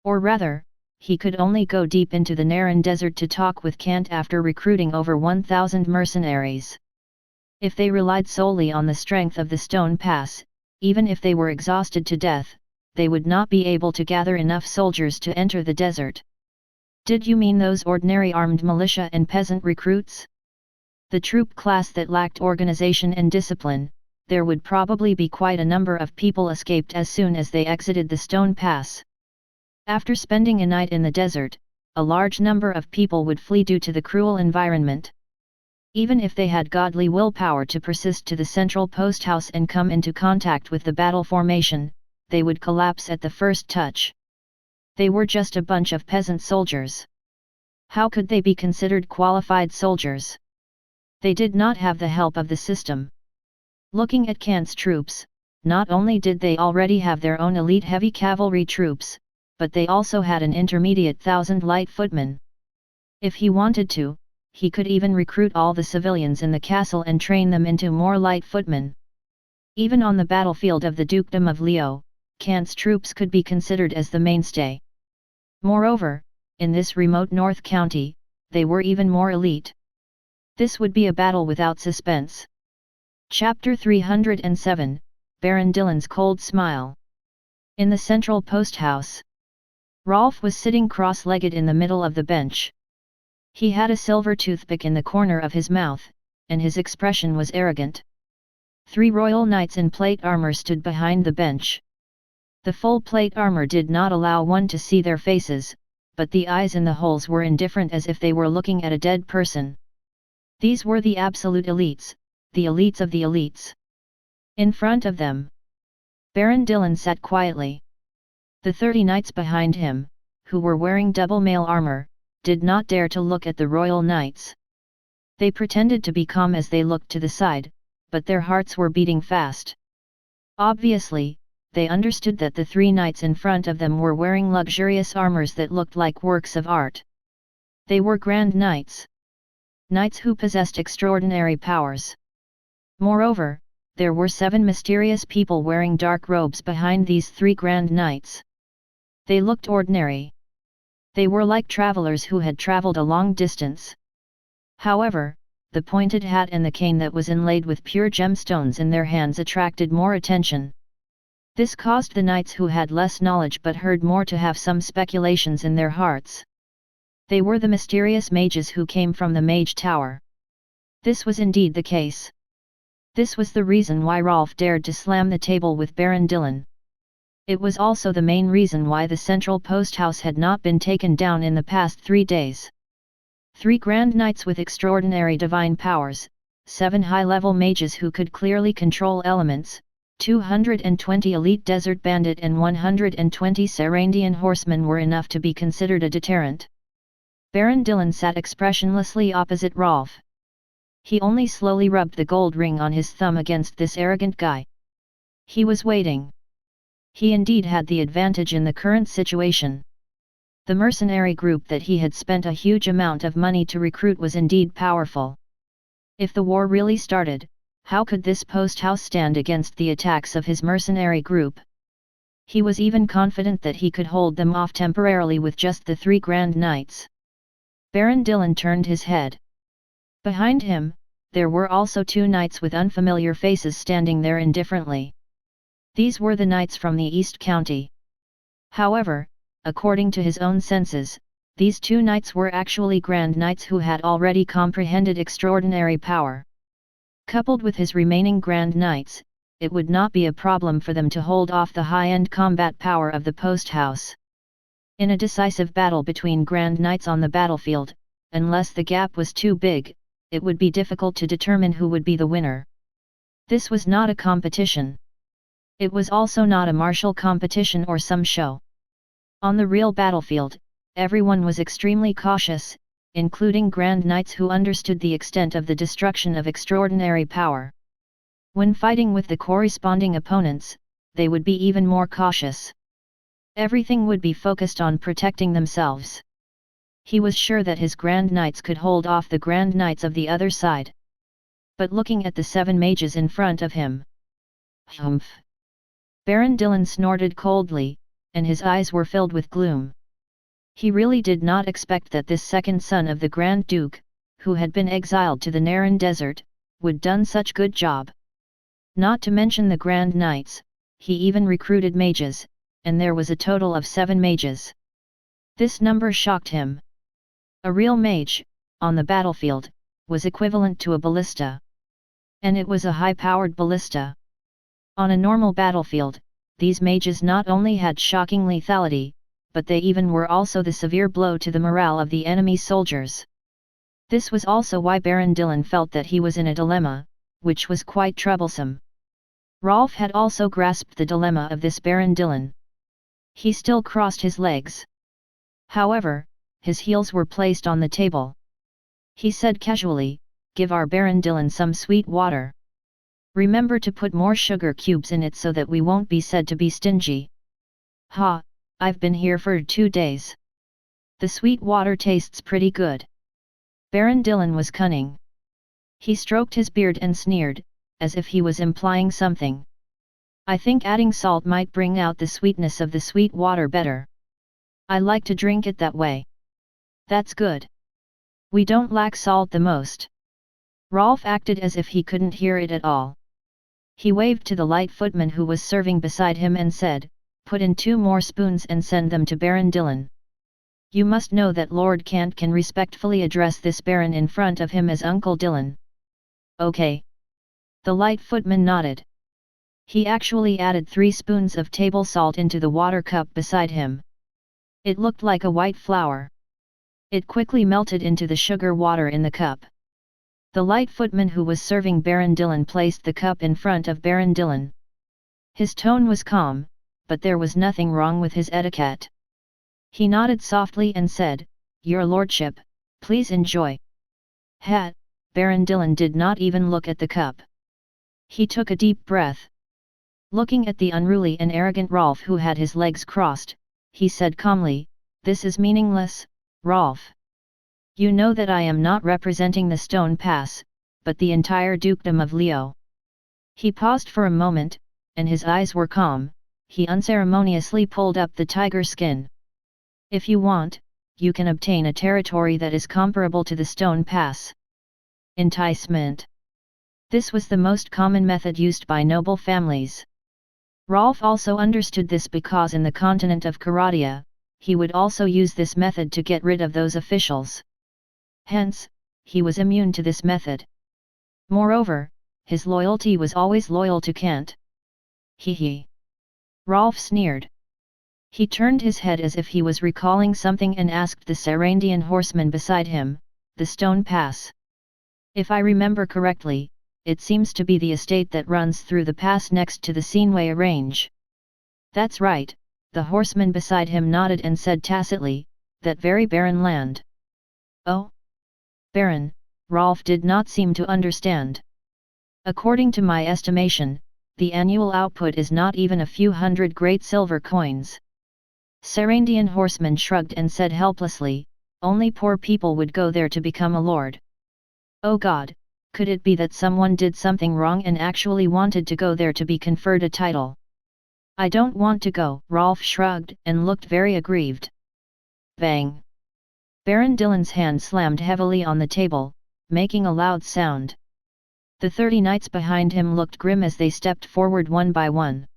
Or rather, he could only go deep into the Naran Desert to talk with Kant after recruiting over 1,000 mercenaries. If they relied solely on the strength of the Stone Pass, even if they were exhausted to death, they would not be able to gather enough soldiers to enter the desert. Did you mean those ordinary armed militia and peasant recruits? The troop class that lacked organization and discipline? There would probably be quite a number of people escaped as soon as they exited the Stone Pass. After spending a night in the desert, a large number of people would flee due to the cruel environment. Even if they had godly willpower to persist to the central post house and come into contact with the battle formation, they would collapse at the first touch. They were just a bunch of peasant soldiers. How could they be considered qualified soldiers? They did not have the help of the system. Looking at Kant's troops, not only did they already have their own elite heavy cavalry troops, but they also had an intermediate 1,000 light footmen. If he wanted to, he could even recruit all the civilians in the castle and train them into more light footmen. Even on the battlefield of the Dukedom of Leo, Kant's troops could be considered as the mainstay. Moreover, in this remote North County, they were even more elite. This would be a battle without suspense. Chapter 307, Baron Dylan's Cold Smile. In the central post house, Rolf was sitting cross-legged in the middle of the bench. He had a silver toothpick in the corner of his mouth, and his expression was arrogant. 3 royal knights in plate armor stood behind the bench. The full plate armor did not allow one to see their faces, but the eyes in the holes were indifferent as if they were looking at a dead person. These were the absolute elites, the elites of the elites. In front of them, Baron Dylan sat quietly. The 30 knights behind him, who were wearing double mail armor, did not dare to look at the royal knights. They pretended to be calm as they looked to the side, but their hearts were beating fast. Obviously, they understood that the 3 knights in front of them were wearing luxurious armors that looked like works of art. They were grand knights. Knights who possessed extraordinary powers. Moreover, there were 7 mysterious people wearing dark robes behind these 3 grand knights. They looked ordinary. They were like travelers who had traveled a long distance. However, the pointed hat and the cane that was inlaid with pure gemstones in their hands attracted more attention. This caused the knights who had less knowledge but heard more to have some speculations in their hearts. They were the mysterious mages who came from the Mage Tower. This was indeed the case. This was the reason why Rolf dared to slam the table with Baron Dylan. It was also the main reason why the central post house had not been taken down in the past 3 days. 3 grand knights with extraordinary divine powers, 7 high-level mages who could clearly control elements, 220 elite desert bandit and 120 Sarandian horsemen were enough to be considered a deterrent. Baron Dylan sat expressionlessly opposite Rolf. He only slowly rubbed the gold ring on his thumb against this arrogant guy. He was waiting. He indeed had the advantage in the current situation. The mercenary group that he had spent a huge amount of money to recruit was indeed powerful. If the war really started, how could this post house stand against the attacks of his mercenary group? He was even confident that he could hold them off temporarily with just the 3 grand knights. Baron Dylan turned his head. Behind him, there were also 2 knights with unfamiliar faces standing there indifferently. These were the knights from the East County. However, according to his own senses, these 2 knights were actually grand knights who had already comprehended extraordinary power. Coupled with his remaining grand knights, it would not be a problem for them to hold off the high-end combat power of the post house. In a decisive battle between grand knights on the battlefield, unless the gap was too big, it would be difficult to determine who would be the winner. This was not a competition. It was also not a martial competition or some show. On the real battlefield, everyone was extremely cautious, including Grand Knights who understood the extent of the destruction of extraordinary power. When fighting with the corresponding opponents, they would be even more cautious. Everything would be focused on protecting themselves. He was sure that his Grand Knights could hold off the Grand Knights of the other side. But looking at the 7 mages in front of him. Humph! Baron Dylan snorted coldly, and his eyes were filled with gloom. He really did not expect that this second son of the Grand Duke, who had been exiled to the Naran Desert, would done such good job. Not to mention the Grand Knights, he even recruited mages, and there was a total of 7 mages. This number shocked him. A real mage, on the battlefield, was equivalent to a ballista. And it was a high-powered ballista. On a normal battlefield, these mages not only had shocking lethality, but they even were also the severe blow to the morale of the enemy soldiers. This was also why Baron Dylan felt that he was in a dilemma, which was quite troublesome. Rolf had also grasped the dilemma of this Baron Dylan. He still crossed his legs. However, his heels were placed on the table. He said casually, "Give our Baron Dylan some sweet water. Remember to put more sugar cubes in it so that we won't be said to be stingy." "Ha, I've been here for 2 days. The sweet water tastes pretty good." Baron Dylan was cunning. He stroked his beard and sneered, as if he was implying something. "I think adding salt might bring out the sweetness of the sweet water better. I like to drink it that way." "That's good. We don't lack salt the most." Rolf acted as if he couldn't hear it at all. He waved to the light footman who was serving beside him and said, "Put in 2 more spoons and send them to Baron Dylan. You must know that Lord Kant can respectfully address this Baron in front of him as Uncle Dylan." "Okay." The light footman nodded. He actually added 3 spoons of table salt into the water cup beside him. It looked like a white flour. It quickly melted into the sugar water in the cup. The light footman who was serving Baron Dylan placed the cup in front of Baron Dylan. His tone was calm, but there was nothing wrong with his etiquette. He nodded softly and said, "Your lordship, please enjoy." Baron Dylan did not even look at the cup. He took a deep breath. Looking at the unruly and arrogant Rolf who had his legs crossed, he said calmly, "This is meaningless, Rolf. You know that I am not representing the Stone Pass, but the entire dukedom of Leo." He paused for a moment, and his eyes were calm. He unceremoniously pulled up the tiger skin. "If you want, you can obtain a territory that is comparable to the Stone Pass." Enticement. This was the most common method used by noble families. Rolf also understood this because in the continent of Karadia, he would also use this method to get rid of those officials. Hence, he was immune to this method. Moreover, his loyalty was always loyal to Kant. Hee. Rolf sneered. He turned his head as if he was recalling something and asked the Sarandian horseman beside him, "The Stone Pass? If I remember correctly, it seems to be the estate that runs through the pass next to the Sinway range." "That's right," the horseman beside him nodded and said tacitly, "that very barren land." "Oh? Barren," Rolf did not seem to understand. "According to my estimation, the annual output is not even a few hundred great silver coins." Sarandian horseman shrugged and said helplessly, "Only poor people would go there to become a lord." "Oh God, could it be that someone did something wrong and actually wanted to go there to be conferred a title?" "I don't want to go," Rolf shrugged and looked very aggrieved. Bang! Baron Dylan's hand slammed heavily on the table, making a loud sound. The 30 knights behind him looked grim as they stepped forward one by one.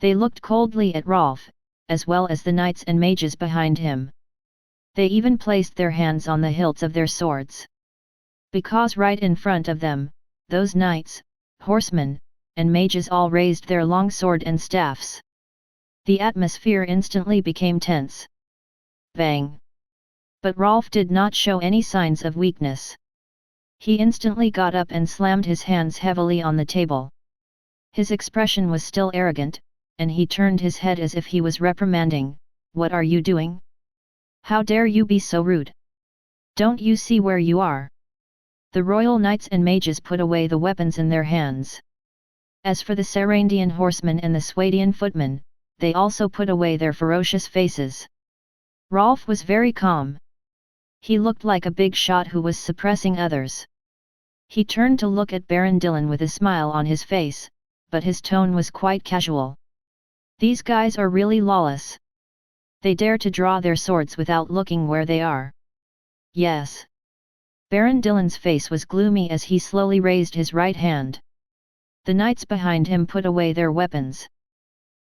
They looked coldly at Rolf, as well as the knights and mages behind him. They even placed their hands on the hilts of their swords. Because right in front of them, those knights, horsemen, and mages all raised their long sword and staffs. The atmosphere instantly became tense. Bang! But Rolf did not show any signs of weakness. He instantly got up and slammed his hands heavily on the table. His expression was still arrogant, and he turned his head as if he was reprimanding, "What are you doing? How dare you be so rude? Don't you see where you are?" The royal knights and mages put away the weapons in their hands. As for the Sarandian horsemen and the Swadian footmen, they also put away their ferocious faces. Rolf was very calm. He looked like a big shot who was suppressing others. He turned to look at Baron Dillon with a smile on his face, but his tone was quite casual. "These guys are really lawless. They dare to draw their swords without looking where they are." "Yes." Baron Dillon's face was gloomy as he slowly raised his right hand. The knights behind him put away their weapons.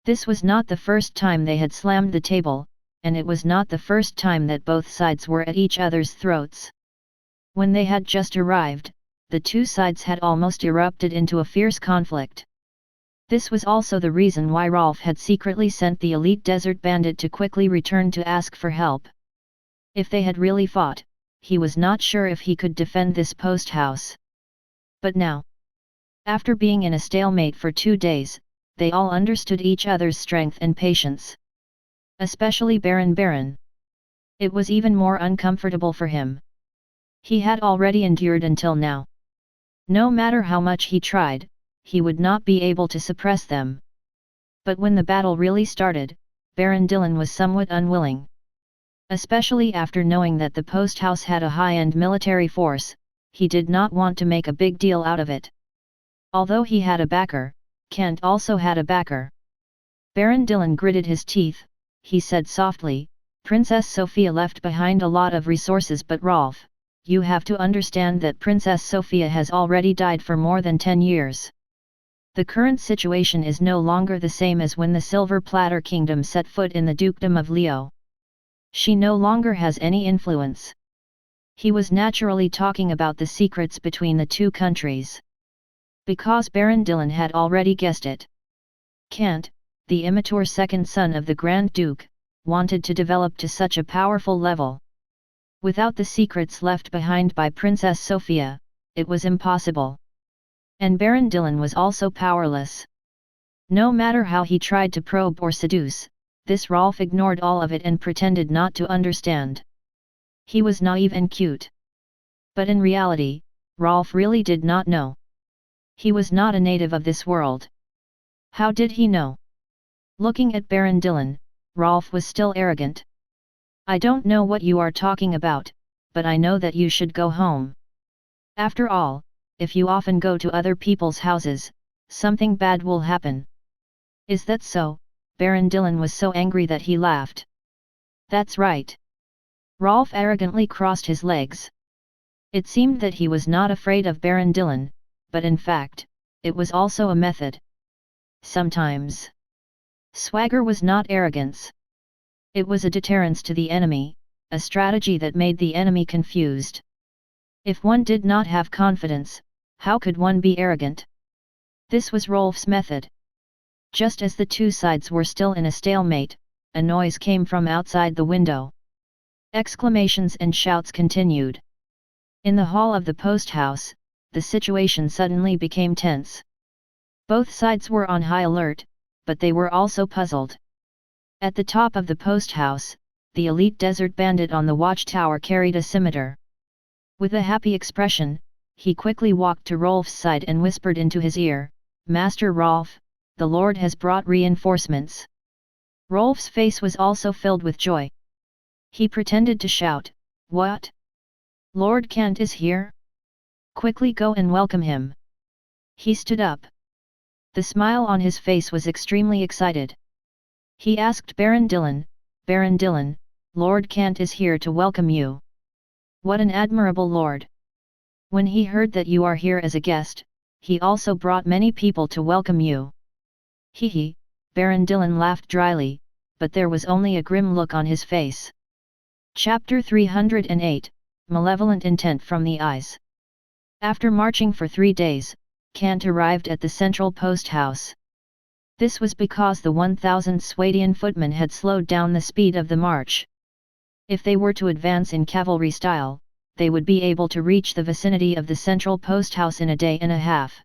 This was not the first time they had slammed the table, and it was not the first time that both sides were at each other's throats. When they had just arrived, the two sides had almost erupted into a fierce conflict. This was also the reason why Rolf had secretly sent the elite desert bandit to quickly return to ask for help. If they had really fought, he was not sure if he could defend this post house. But now, after being in a stalemate for 2 days, they all understood each other's strength and patience. Especially Baron. It was even more uncomfortable for him. He had already endured until now. No matter how much he tried, he would not be able to suppress them. But when the battle really started, Baron Dillon was somewhat unwilling. Especially after knowing that the post house had a high-end military force, he did not want to make a big deal out of it. Although he had a backer, Kant also had a backer. Baron Dillon gritted his teeth. He said softly, "Princess Sophia left behind a lot of resources, but Rolf, you have to understand that Princess Sophia has already died for more than 10 years. The current situation is no longer the same as when the Silver Platter Kingdom set foot in the Dukedom of Leo. She no longer has any influence." He was naturally talking about the secrets between the two countries. Because Baron Dillon had already guessed it. Kant, the immature second son of the Grand Duke, wanted to develop to such a powerful level. Without the secrets left behind by Princess Sophia, it was impossible. And Baron Dillon was also powerless. No matter how he tried to probe or seduce, this Rolf ignored all of it and pretended not to understand. He was naive and cute. But in reality, Rolf really did not know. He was not a native of this world. How did he know? Looking at Baron Dillon, Rolf was still arrogant. "I don't know what you are talking about, but I know that you should go home. After all, if you often go to other people's houses, something bad will happen." "Is that so?" Baron Dillon was so angry that he laughed. "That's right." Rolf arrogantly crossed his legs. It seemed that he was not afraid of Baron Dillon, but in fact, it was also a method. Sometimes. Swagger was not arrogance. It was a deterrence to the enemy, a strategy that made the enemy confused. If one did not have confidence, how could one be arrogant? This was Rolf's method. Just as the two sides were still in a stalemate, a noise came from outside the window. Exclamations and shouts continued. In the hall of the post house, the situation suddenly became tense. Both sides were on high alert, but they were also puzzled. At the top of the post house, the elite desert bandit on the watchtower carried a scimitar. With a happy expression, he quickly walked to Rolf's side and whispered into his ear, "Master Rolf, the Lord has brought reinforcements." Rolf's face was also filled with joy. He pretended to shout, "What? Lord Kant is here? Quickly go and welcome him." He stood up. The smile on his face was extremely excited. He asked Baron Dillon, "Baron Dillon, Lord Kant is here to welcome you." "What an admirable lord! When he heard that you are here as a guest, he also brought many people to welcome you." "Hee," Baron Dillon laughed dryly, but there was only a grim look on his face. Chapter 308, Malevolent Intent from the Eyes. After marching for 3 days, Kant arrived at the central post house. This was because the 1,000 Swadian footmen had slowed down the speed of the march. If they were to advance in cavalry style, they would be able to reach the vicinity of the central post house in a day and a half.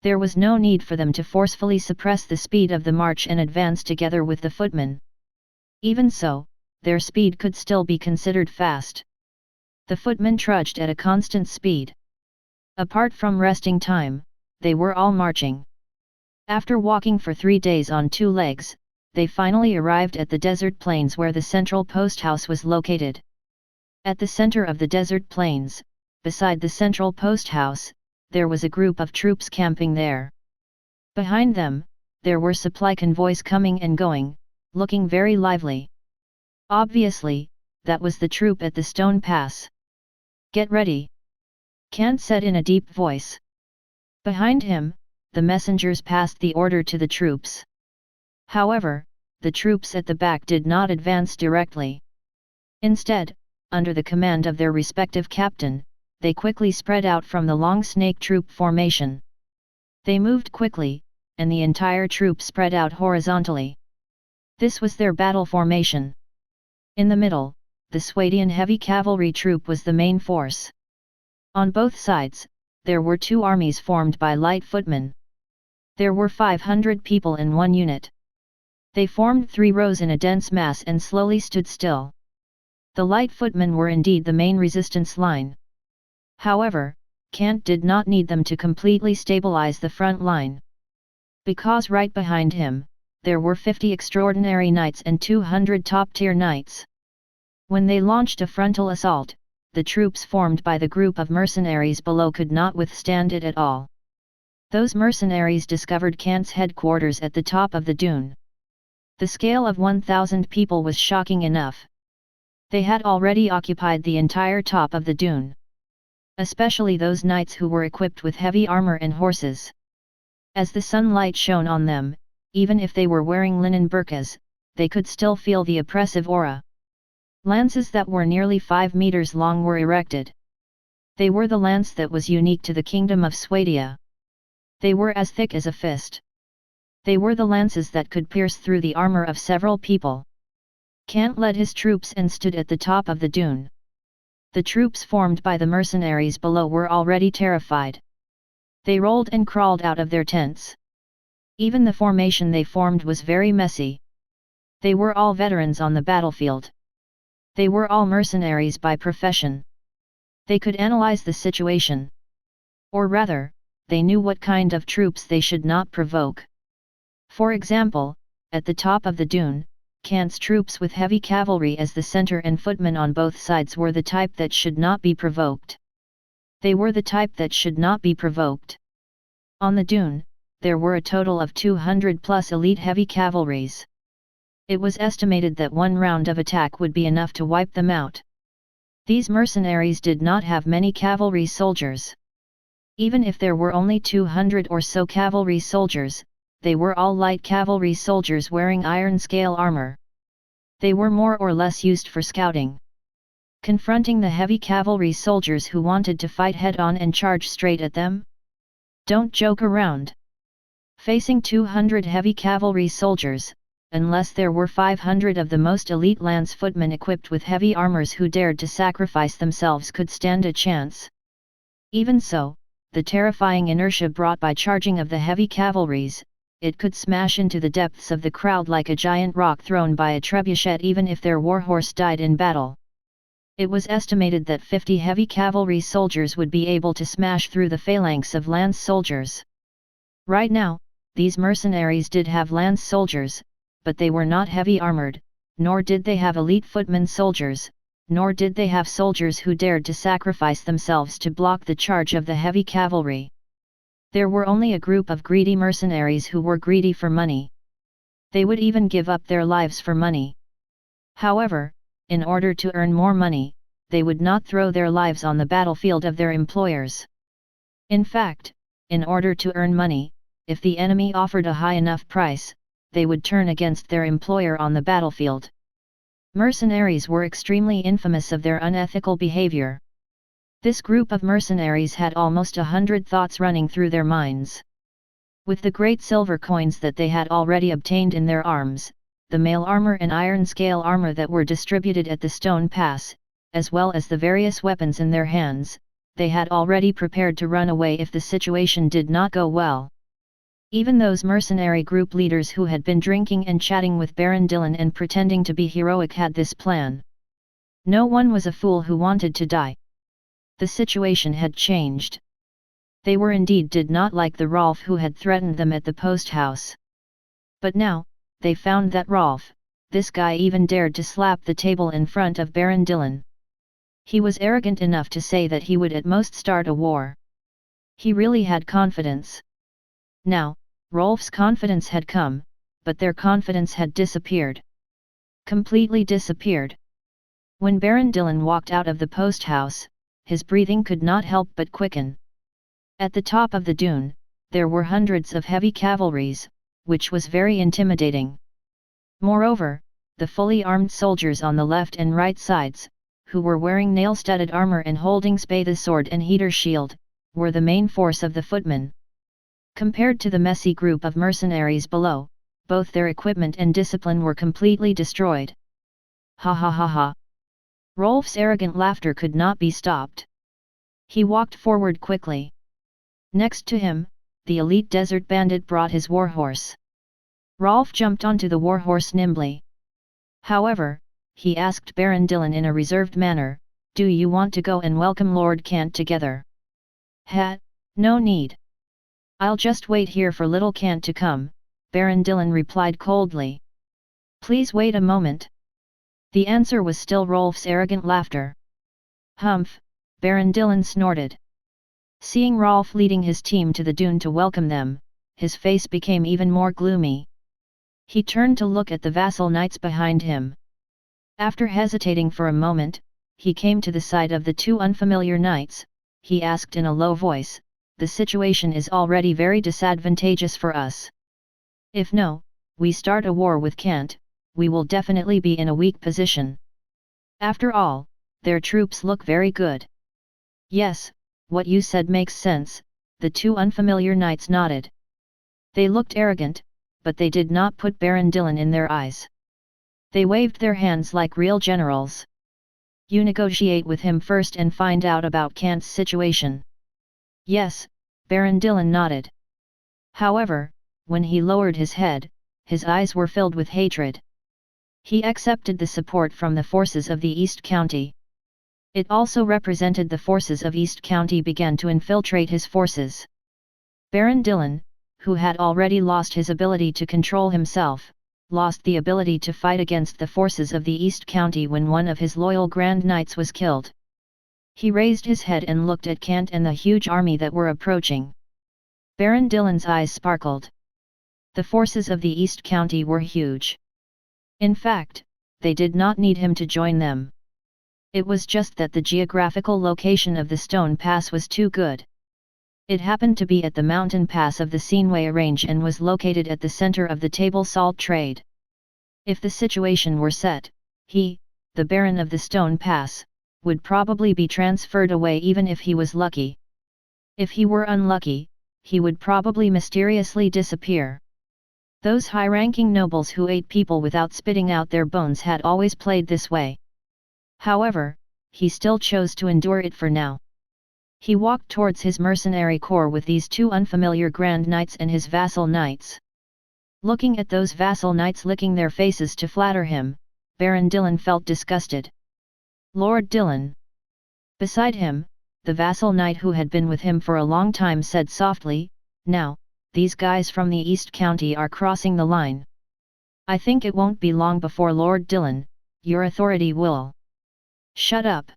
There was no need for them to forcefully suppress the speed of the march and advance together with the footmen. Even so, their speed could still be considered fast. The footmen trudged at a constant speed. Apart from resting time, they were all marching. After walking for 3 days on 2 legs, they finally arrived at the desert plains where the central post house was located. At the center of the desert plains, beside the central post house, there was a group of troops camping there. Behind them, there were supply convoys coming and going, looking very lively. Obviously, that was the troop at the stone pass. "Get ready," Kant said in a deep voice. Behind him, the messengers passed the order to the troops. However, the troops at the back did not advance directly. Instead, under the command of their respective captain, they quickly spread out from the long snake troop formation. They moved quickly, and the entire troop spread out horizontally. This was their battle formation. In the middle, the Swadian heavy cavalry troop was the main force. On both sides, there were 2 armies formed by light footmen. There were 500 people in one unit. They formed 3 rows in a dense mass and slowly stood still. The light footmen were indeed the main resistance line. However, Kant did not need them to completely stabilize the front line. Because right behind him, there were 50 extraordinary knights and 200 top-tier knights. When they launched a frontal assault, the troops formed by the group of mercenaries below could not withstand it at all. Those mercenaries discovered Kant's headquarters at the top of the dune. The scale of 1,000 people was shocking enough. They had already occupied the entire top of the dune. Especially those knights who were equipped with heavy armor and horses. As the sunlight shone on them, even if they were wearing linen burqas, they could still feel the oppressive aura. Lances that were nearly 5 meters long were erected. They were the lance that was unique to the kingdom of Swadia. They were as thick as a fist. They were the lances that could pierce through the armor of several people. Kant led his troops and stood at the top of the dune. The troops formed by the mercenaries below were already terrified. They rolled and crawled out of their tents. Even the formation they formed was very messy. They were all veterans on the battlefield. They were all mercenaries by profession. They could analyze the situation. Or rather, they knew what kind of troops they should not provoke. For example, at the top of the dune, Kant's troops with heavy cavalry as the center and footmen on both sides were the type that should not be provoked. They were the type that should not be provoked. On the dune, there were a total of 200 plus elite heavy cavalries. It was estimated that 1 round of attack would be enough to wipe them out. These mercenaries did not have many cavalry soldiers. Even if there were only 200 or so cavalry soldiers, they were all light cavalry soldiers wearing iron scale armor. They were more or less used for scouting. Confronting the heavy cavalry soldiers who wanted to fight head-on and charge straight at them? Don't joke around. Facing 200 heavy cavalry soldiers, unless there were 500 of the most elite lance footmen equipped with heavy armors who dared to sacrifice themselves could stand a chance. Even so, the terrifying inertia brought by charging of the heavy cavalries, it could smash into the depths of the crowd like a giant rock thrown by a trebuchet even if their warhorse died in battle. It was estimated that 50 heavy cavalry soldiers would be able to smash through the phalanx of lance soldiers. Right now, these mercenaries did have lance soldiers, but they were not heavy armored, nor did they have elite footmen soldiers, nor did they have soldiers who dared to sacrifice themselves to block the charge of the heavy cavalry. There were only a group of greedy mercenaries who were greedy for money. They would even give up their lives for money. However, in order to earn more money, they would not throw their lives on the battlefield of their employers. In fact, in order to earn money, if the enemy offered a high enough price, they would turn against their employer on the battlefield. Mercenaries were extremely infamous of their unethical behavior. This group of mercenaries had almost 100 thoughts running through their minds. With the great silver coins that they had already obtained in their arms, the mail armor and iron scale armor that were distributed at the stone pass, as well as the various weapons in their hands, they had already prepared to run away if the situation did not go well. Even those mercenary group leaders who had been drinking and chatting with Baron Dillon and pretending to be heroic had this plan. No one was a fool who wanted to die. The situation had changed. They were indeed did not like the Rolf who had threatened them at the post house. But now, they found that Rolf, this guy, even dared to slap the table in front of Baron Dillon. He was arrogant enough to say that he would at most start a war. He really had confidence. Now, Rolf's confidence had come, but their confidence had disappeared. Completely disappeared. When Baron Dillon walked out of the post house, his breathing could not help but quicken. At the top of the dune, there were hundreds of heavy cavalries, which was very intimidating. Moreover, the fully armed soldiers on the left and right sides, who were wearing nail-studded armor and holding spathe sword and heater shield, were the main force of the footmen. Compared to the messy group of mercenaries below, both their equipment and discipline were completely destroyed. Ha ha ha ha. Rolf's arrogant laughter could not be stopped. He walked forward quickly. Next to him, the elite desert bandit brought his warhorse. Rolf jumped onto the warhorse nimbly. However, he asked Baron Dillon in a reserved manner, "Do you want to go and welcome Lord Kant together?" No need. I'll just wait here for little Kant to come," Baron Dillon replied coldly. "Please wait a moment." The answer was still Rolf's arrogant laughter. "Humph," Baron Dillon snorted. Seeing Rolf leading his team to the dune to welcome them, his face became even more gloomy. He turned to look at the vassal knights behind him. After hesitating for a moment, he came to the side of the two unfamiliar knights. He asked in a low voice, "The situation is already very disadvantageous for us. If we start a war with Kant, we will definitely be in a weak position. After all, their troops look very good." "Yes, what you said makes sense," the two unfamiliar knights nodded. They looked arrogant, but they did not put Baron Dillon in their eyes. They waved their hands like real generals. "You negotiate with him first and find out about Kant's situation." "Yes," Baron Dillon nodded. However, when he lowered his head, his eyes were filled with hatred. He accepted the support from the forces of the East County. It also represented the forces of East County began to infiltrate his forces. Baron Dillon, who had already lost his ability to control himself, lost the ability to fight against the forces of the East County when one of his loyal Grand Knights was killed. He raised his head and looked at Kant and the huge army that were approaching. Baron Dillon's eyes sparkled. The forces of the East County were huge. In fact, they did not need him to join them. It was just that the geographical location of the stone pass was too good. It happened to be at the mountain pass of the Sinway Range and was located at the center of the table salt trade. If the situation were set, he, the Baron of the Stone Pass, would probably be transferred away even if he was lucky. If he were unlucky, he would probably mysteriously disappear. Those high-ranking nobles who ate people without spitting out their bones had always played this way. However, he still chose to endure it for now. He walked towards his mercenary corps with these two unfamiliar Grand Knights and his vassal knights. Looking at those vassal knights licking their faces to flatter him, Baron Dillon felt disgusted. "Lord Dillon." Beside him, the vassal knight who had been with him for a long time said softly, "Now, these guys from the East County are crossing the line. I think it won't be long before Lord Dillon, your authority will." "Shut up."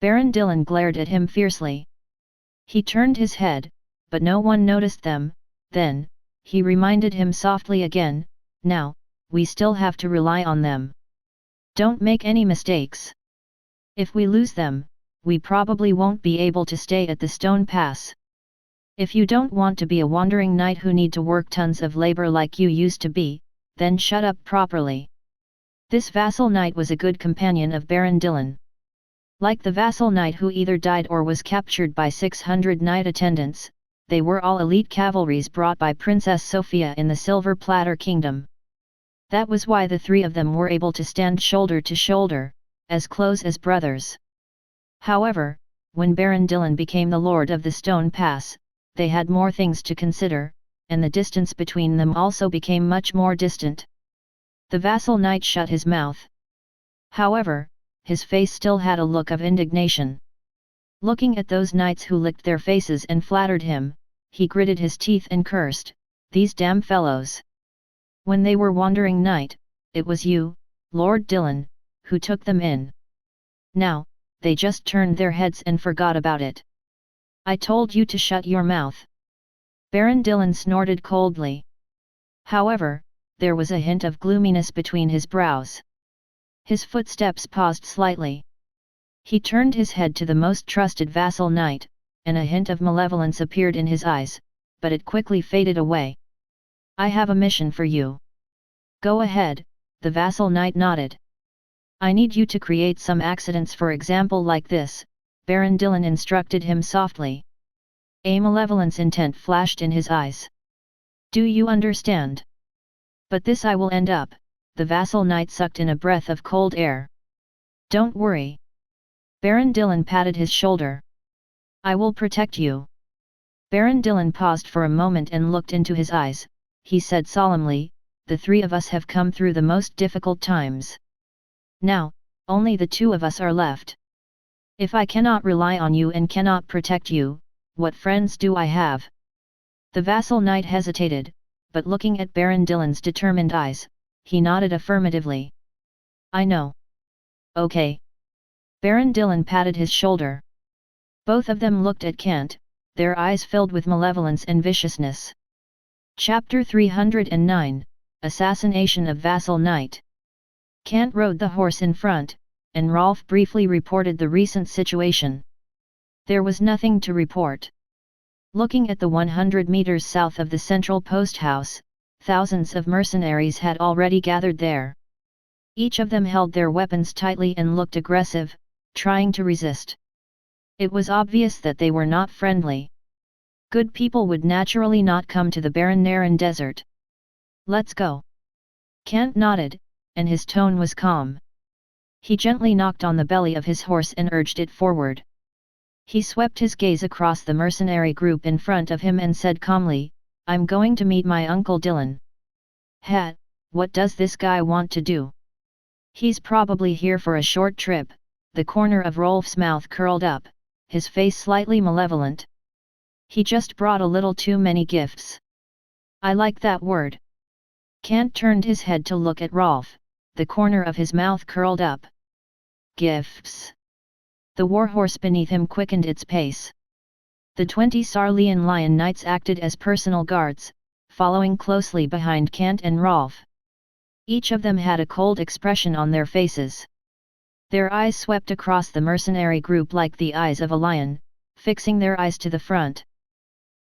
Baron Dillon glared at him fiercely. He turned his head, but no one noticed them. Then, he reminded him softly again, "Now, we still have to rely on them. Don't make any mistakes. If we lose them, we probably won't be able to stay at the Stone Pass. If you don't want to be a wandering knight who need to work tons of labor like you used to be, then shut up properly." This vassal knight was a good companion of Baron Dillon. Like the vassal knight who either died or was captured by 600 knight attendants, they were all elite cavalries brought by Princess Sophia in the Silver Platter Kingdom. That was why the three of them were able to stand shoulder to shoulder, as close as brothers. However, when Baron Dylan became the Lord of the Stone Pass, they had more things to consider, and the distance between them also became much more distant. The vassal knight shut his mouth. However, his face still had a look of indignation. Looking at those knights who licked their faces and flattered him, he gritted his teeth and cursed, "These damn fellows! When they were wandering knight, it was you, Lord Dylan, who took them in. Now, they just turned their heads and forgot about it. I told you to shut your mouth." Baron Dylan snorted coldly. However, there was a hint of gloominess between his brows. His footsteps paused slightly. He turned his head to the most trusted vassal knight, and a hint of malevolence appeared in his eyes, but it quickly faded away. "I have a mission for you." "Go ahead," the vassal knight nodded. "I need you to create some accidents, for example like this," Baron Dylan instructed him softly. A malevolence intent flashed in his eyes. "Do you understand? But this I will end up," the vassal knight sucked in a breath of cold air. "Don't worry." Baron Dylan patted his shoulder. "I will protect you." Baron Dylan paused for a moment and looked into his eyes. He said solemnly, "The three of us have come through the most difficult times. Now, only the two of us are left. If I cannot rely on you and cannot protect you, what friends do I have?" The vassal knight hesitated, but looking at Baron Dylan's determined eyes, he nodded affirmatively. "I know." "Okay." Baron Dylan patted his shoulder. Both of them looked at Kant, their eyes filled with malevolence and viciousness. Chapter 309, Assassination of Vassal Knight. Kant rode the horse in front, and Rolf briefly reported the recent situation. There was nothing to report. Looking at the 100 meters south of the central post house, thousands of mercenaries had already gathered there. Each of them held their weapons tightly and looked aggressive, trying to resist. It was obvious that they were not friendly. Good people would naturally not come to the barren Naran desert. "Let's go." Kant nodded, and his tone was calm. He gently knocked on the belly of his horse and urged it forward. He swept his gaze across the mercenary group in front of him and said calmly, "I'm going to meet my uncle Dylan." "Hat, what does this guy want to do?" "He's probably here for a short trip." The corner of Rolf's mouth curled up, his face slightly malevolent. "He just brought a little too many gifts." "I like that word." Kant turned his head to look at Rolf, the corner of his mouth curled up. "Gifts." The warhorse beneath him quickened its pace. The 20 Sarlian lion knights acted as personal guards, following closely behind Kant and Rolf. Each of them had a cold expression on their faces. Their eyes swept across the mercenary group like the eyes of a lion, fixing their eyes to the front.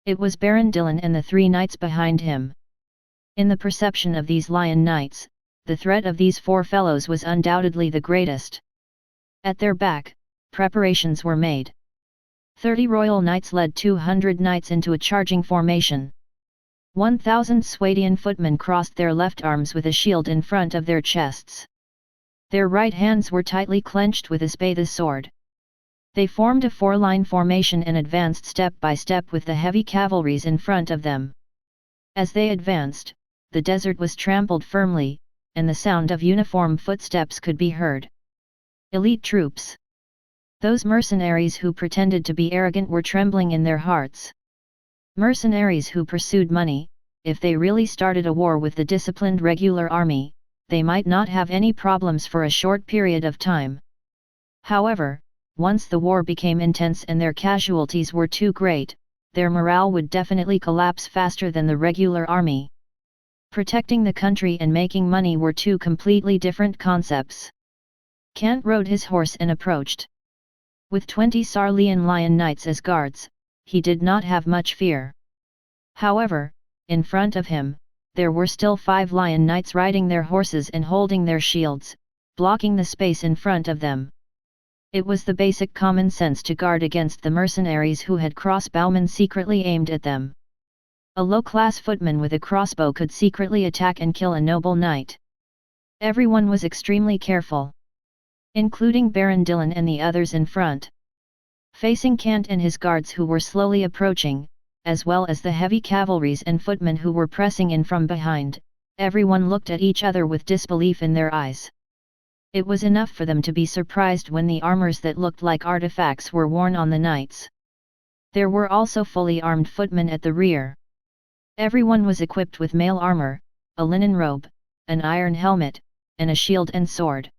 It was Baron Dylan and the three knights behind him. In the perception of these lion knights, the threat of these four fellows was undoubtedly the greatest. At their back, preparations were made. 30 royal knights led 200 knights into a charging formation. 1,000 Swadian footmen crossed their left arms with a shield in front of their chests. Their right hands were tightly clenched with the sword. They formed a four-line formation and advanced step by step with the heavy cavalries in front of them. As they advanced, the desert was trampled firmly, and the sound of uniform footsteps could be heard. Elite troops. Those mercenaries who pretended to be arrogant were trembling in their hearts. Mercenaries who pursued money, if they really started a war with the disciplined regular army, they might not have any problems for a short period of time. However, once the war became intense and their casualties were too great, their morale would definitely collapse faster than the regular army. Protecting the country and making money were two completely different concepts. Kant rode his horse and approached. With 20 Sarlian lion knights as guards, he did not have much fear. However, in front of him, there were still 5 lion knights riding their horses and holding their shields, blocking the space in front of them. It was the basic common sense to guard against the mercenaries who had crossbowmen secretly aimed at them. A low-class footman with a crossbow could secretly attack and kill a noble knight. Everyone was extremely careful. including Baron Dillon and the others in front. Facing Kant and his guards who were slowly approaching, as well as the heavy cavalries and footmen who were pressing in from behind, everyone looked at each other with disbelief in their eyes. It was enough for them to be surprised when the armors that looked like artifacts were worn on the knights. There were also fully armed footmen at the rear. Everyone was equipped with mail armor, a linen robe, an iron helmet, and a shield and sword.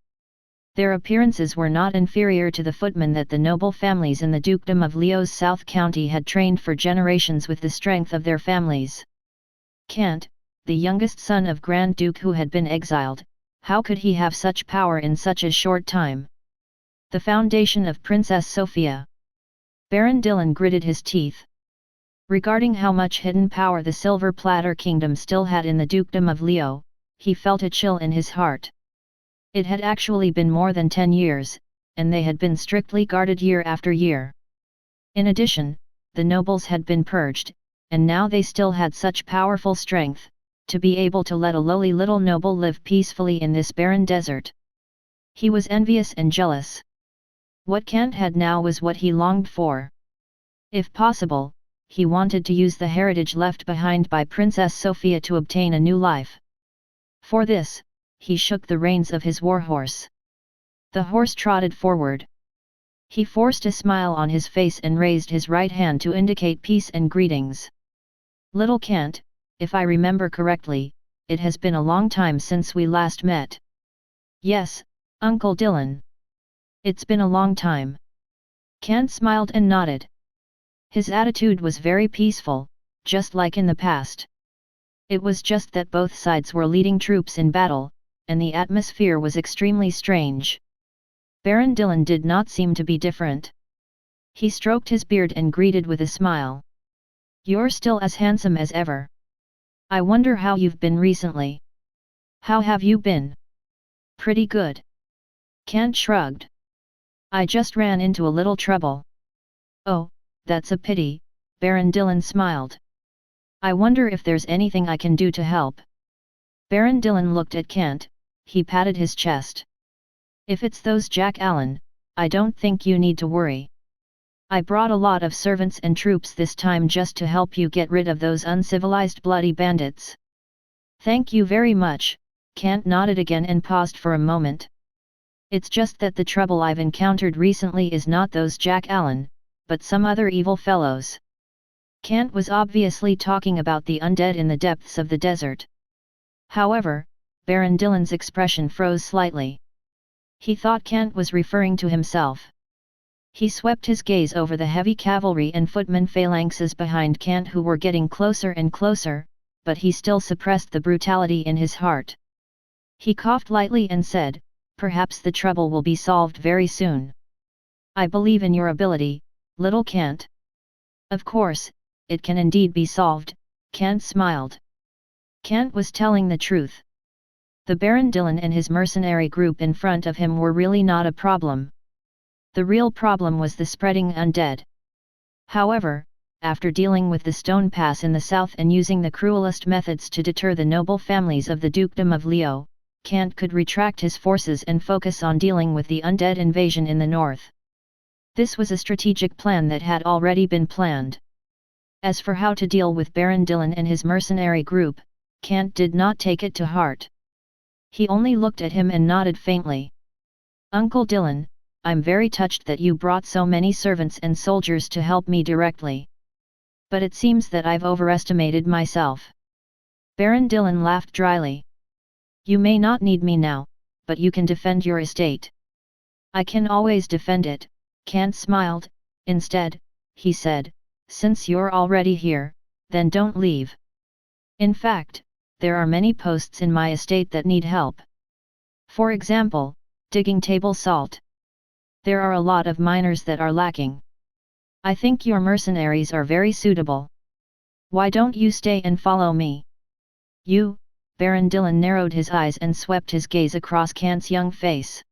Their appearances were not inferior to the footmen that the noble families in the dukedom of Leo's South County had trained for generations with the strength of their families. Kant, the youngest son of Grand Duke who had been exiled, how could he have such power in such a short time? The foundation of Princess Sophia. Baron Dillon gritted his teeth. Regarding how much hidden power the Silver Platter Kingdom still had in the dukedom of Leo, he felt a chill in his heart. It had actually been more than 10 years, and they had been strictly guarded year after year. In addition, the nobles had been purged, and now they still had such powerful strength, to be able to let a lowly little noble live peacefully in this barren desert. He was envious and jealous. What Kant had now was what he longed for. If possible, he wanted to use the heritage left behind by Princess Sophia to obtain a new life. For this, he shook the reins of his warhorse. The horse trotted forward. He forced a smile on his face and raised his right hand to indicate peace and greetings. Little Kant, if I remember correctly, it has been a long time since we last met. Yes, Uncle Dillon. It's been a long time. Kant smiled and nodded. His attitude was very peaceful, just like in the past. It was just that both sides were leading troops in battle, and the atmosphere was extremely strange. Baron Dillon did not seem to be different. He stroked his beard and greeted with a smile. You're still as handsome as ever. I wonder how you've been recently. How have you been? Pretty good. Kant shrugged. I just ran into a little trouble. Oh, that's a pity, Baron Dillon smiled. I wonder if there's anything I can do to help. Baron Dillon looked at Kant, he patted his chest. If it's those Jack Allen, I don't think you need to worry. I brought a lot of servants and troops this time just to help you get rid of those uncivilized bloody bandits. Thank you very much, Kant nodded again and paused for a moment. It's just that the trouble I've encountered recently is not those Jack Allen, but some other evil fellows. Kant was obviously talking about the undead in the depths of the desert. However, Baron Dillon's expression froze slightly. He thought Kant was referring to himself. He swept his gaze over the heavy cavalry and footmen phalanxes behind Kant who were getting closer and closer, but he still suppressed the brutality in his heart. He coughed lightly and said, perhaps the trouble will be solved very soon. I believe in your ability, little Kant. Of course, it can indeed be solved, Kant smiled. Kant was telling the truth. The Baron Dillon and his mercenary group in front of him were really not a problem. The real problem was the spreading undead. However, after dealing with the Stone Pass in the south and using the cruelest methods to deter the noble families of the Dukedom of Leo, Kant could retract his forces and focus on dealing with the undead invasion in the north. This was a strategic plan that had already been planned. As for how to deal with Baron Dillon and his mercenary group, Kant did not take it to heart. He only looked at him and nodded faintly. Uncle Dillon, I'm very touched that you brought so many servants and soldiers to help me directly. But it seems that I've overestimated myself. Baron Dillon laughed dryly. You may not need me now, but you can defend your estate. I can always defend it, Kant smiled. Instead, he said, since you're already here, then don't leave. In fact, there are many posts in my estate that need help. For example, digging table salt. There are a lot of miners that are lacking. I think your mercenaries are very suitable. Why don't you stay and follow me? You, Baron Dillon narrowed his eyes and swept his gaze across Kant's young face.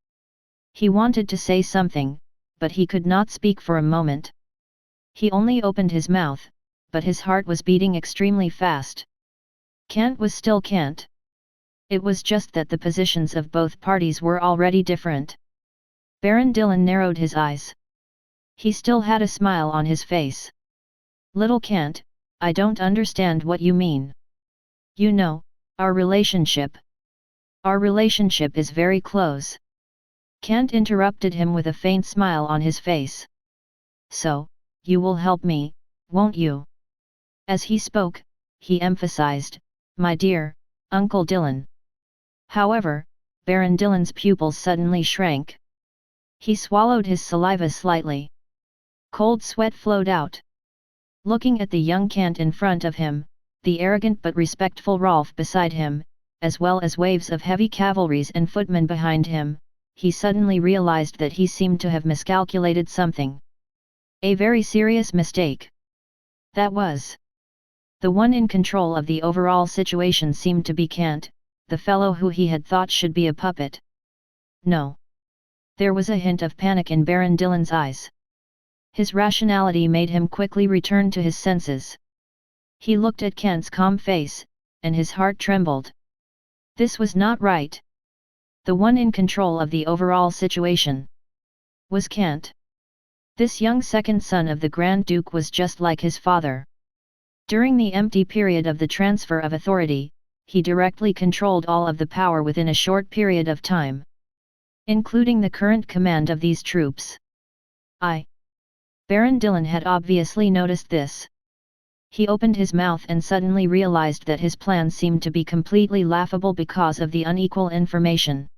He wanted to say something, but he could not speak for a moment. He only opened his mouth, but his heart was beating extremely fast. Kant was still Kant. It was just that the positions of both parties were already different. Baron Dylan narrowed his eyes. He still had a smile on his face. Little Kant, I don't understand what you mean. You know, our relationship. Our relationship is very close. Kant interrupted him with a faint smile on his face. So, you will help me, won't you? As he spoke, he emphasized, my dear, Uncle Dylan. However, Baron Dylan's pupils suddenly shrank. He swallowed his saliva slightly. Cold sweat flowed out. Looking at the young Kant in front of him, the arrogant but respectful Rolf beside him, as well as waves of heavy cavalries and footmen behind him, he suddenly realized that he seemed to have miscalculated something. A very serious mistake. That was. The one in control of the overall situation seemed to be Kant, the fellow who he had thought should be a puppet. No. There was a hint of panic in Baron Dylan's eyes. His rationality made him quickly return to his senses. He looked at Kant's calm face, and his heart trembled. This was not right. The one in control of the overall situation was Kant. This young second son of the Grand Duke was just like his father. During the empty period of the transfer of authority, he directly controlled all of the power within a short period of time, including the current command of these troops. Baron Dylan had obviously noticed this. He opened his mouth and suddenly realized that his plan seemed to be completely laughable because of the unequal information.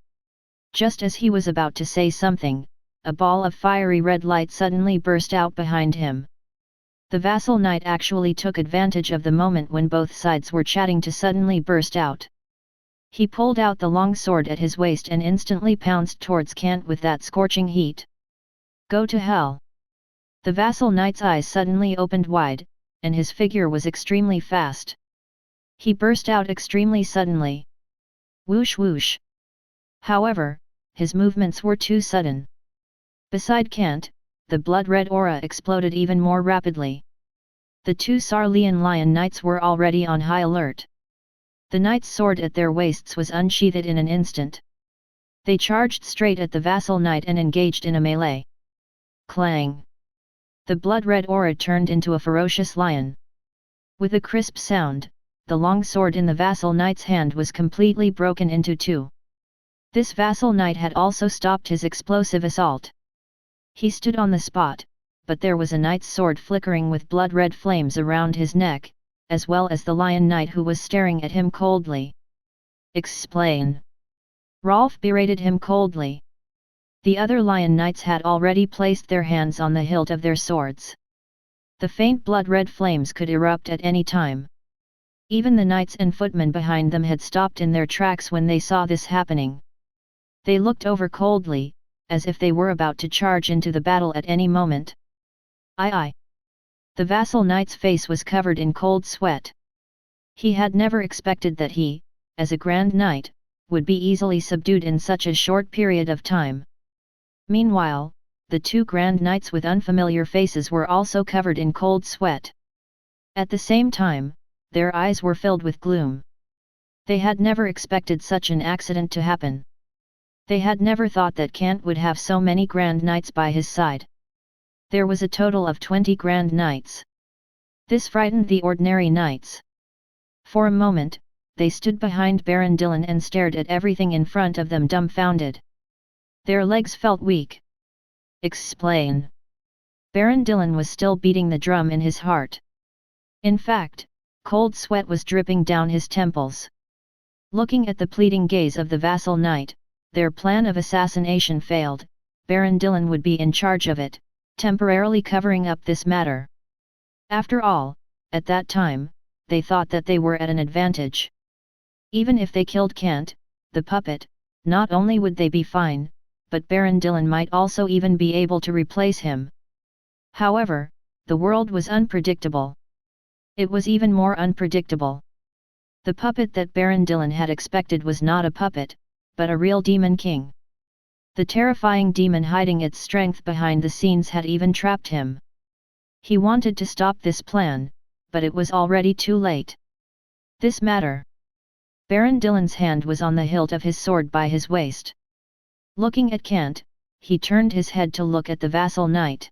Just as he was about to say something, a ball of fiery red light suddenly burst out behind him. The Vassal Knight actually took advantage of the moment when both sides were chatting to suddenly burst out. He pulled out the long sword at his waist and instantly pounced towards Kant with that scorching heat. Go to hell! The Vassal Knight's eyes suddenly opened wide, and his figure was extremely fast. He burst out extremely suddenly. Whoosh whoosh! However, his movements were too sudden. Beside Kant, the blood-red aura exploded even more rapidly. The two Sarlian Lion Knights were already on high alert. The knight's sword at their waists was unsheathed in an instant. They charged straight at the Vassal Knight and engaged in a melee. Clang! The blood-red aura turned into a ferocious lion. With a crisp sound, the long sword in the Vassal Knight's hand was completely broken into two. This Vassal Knight had also stopped his explosive assault. He stood on the spot, but there was a knight's sword flickering with blood-red flames around his neck, as well as the Lion Knight who was staring at him coldly. Explain! Rolf berated him coldly. The other Lion Knights had already placed their hands on the hilt of their swords. The faint blood-red flames could erupt at any time. Even the knights and footmen behind them had stopped in their tracks when they saw this happening. They looked over coldly, as if they were about to charge into the battle at any moment. The Vassal Knight's face was covered in cold sweat. He had never expected that he, as a Grand Knight, would be easily subdued in such a short period of time. Meanwhile, the two Grand Knights with unfamiliar faces were also covered in cold sweat. At the same time, their eyes were filled with gloom. They had never expected such an accident to happen. They had never thought that Kant would have so many Grand Knights by his side. There was a total of 20 Grand Knights. This frightened the ordinary knights. For a moment, they stood behind Baron Dylan and stared at everything in front of them dumbfounded. Their legs felt weak. Explain! Baron Dylan was still beating the drum in his heart. In fact, cold sweat was dripping down his temples. Looking at the pleading gaze of the Vassal Knight, their plan of assassination failed. Baron Dylan would be in charge of it, temporarily covering up this matter. After all, at that time, they thought that they were at an advantage. Even if they killed Kant, the puppet, not only would they be fine, but Baron Dylan might also even be able to replace him. However, the world was unpredictable. It was even more unpredictable. The puppet that Baron Dylan had expected was not a puppet, but a real demon king. The terrifying demon hiding its strength behind the scenes had even trapped him. He wanted to stop this plan, but it was already too late. This matter. Baron Dylan's hand was on the hilt of his sword by his waist. Looking at Kant, he turned his head to look at the vassal knight.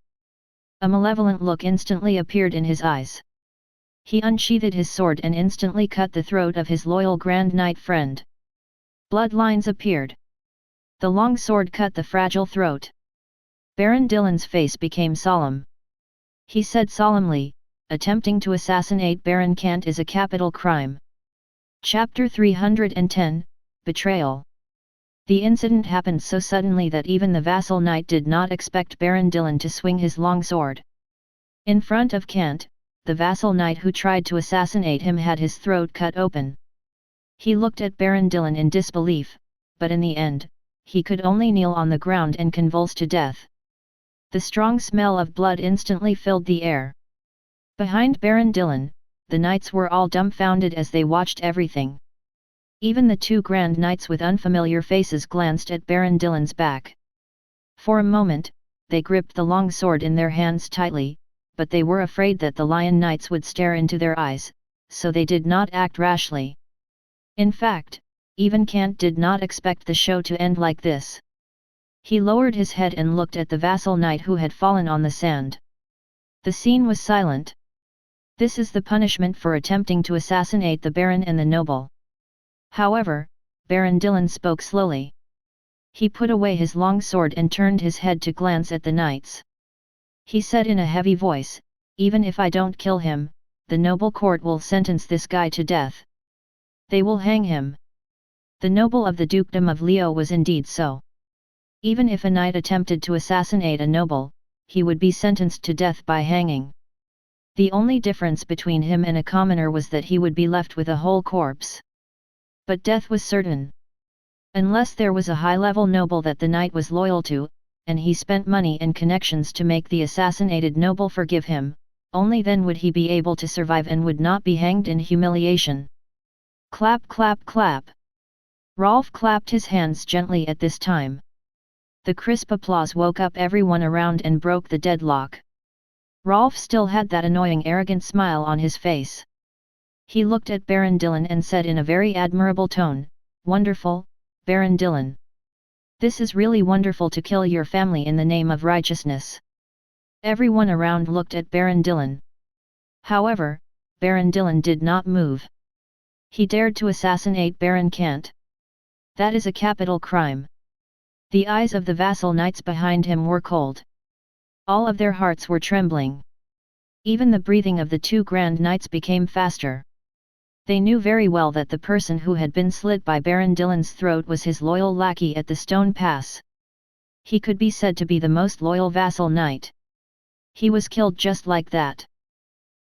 A malevolent look instantly appeared in his eyes. He unsheathed his sword and instantly cut the throat of his loyal Grand Knight friend. Bloodlines appeared. The long sword cut the fragile throat. Baron Dillon's face became solemn. He said solemnly, "Attempting to assassinate Baron Kant is a capital crime." Chapter 310, Betrayal. The incident happened so suddenly that even the vassal knight did not expect Baron Dillon to swing his long sword. In front of Kant, the vassal knight who tried to assassinate him had his throat cut open. He looked at Baron Dillon in disbelief, but in the end, he could only kneel on the ground and convulse to death. The strong smell of blood instantly filled the air. Behind Baron Dillon, the knights were all dumbfounded as they watched everything. Even the two Grand Knights with unfamiliar faces glanced at Baron Dillon's back. For a moment, they gripped the long sword in their hands tightly, but they were afraid that the Lion Knights would stare into their eyes, so they did not act rashly. In fact, even Kant did not expect the show to end like this. He lowered his head and looked at the vassal knight who had fallen on the sand. The scene was silent. This is the punishment for attempting to assassinate the Baron and the noble. However, Baron Dillon spoke slowly. He put away his long sword and turned his head to glance at the knights. He said in a heavy voice, "Even if I don't kill him, the noble court will sentence this guy to death. They will hang him." The noble of the dukedom of Leo was indeed so. Even if a knight attempted to assassinate a noble, he would be sentenced to death by hanging. The only difference between him and a commoner was that he would be left with a whole corpse. But death was certain. Unless there was a high-level noble that the knight was loyal to, and he spent money and connections to make the assassinated noble forgive him, only then would he be able to survive and would not be hanged in humiliation. Clap clap clap. Rolf clapped his hands gently at this time. The crisp applause woke up everyone around and broke the deadlock. Rolf still had that annoying arrogant smile on his face. He looked at Baron Dillon and said in a very admirable tone, "Wonderful, Baron Dillon. This is really wonderful to kill your family in the name of righteousness." Everyone around looked at Baron Dillon. However, Baron Dillon did not move. He dared to assassinate Baron Kant. That is a capital crime. The eyes of the vassal knights behind him were cold. All of their hearts were trembling. Even the breathing of the two Grand Knights became faster. They knew very well that the person who had been slit by Baron Dillon's throat was his loyal lackey at the Stone Pass. He could be said to be the most loyal vassal knight. He was killed just like that.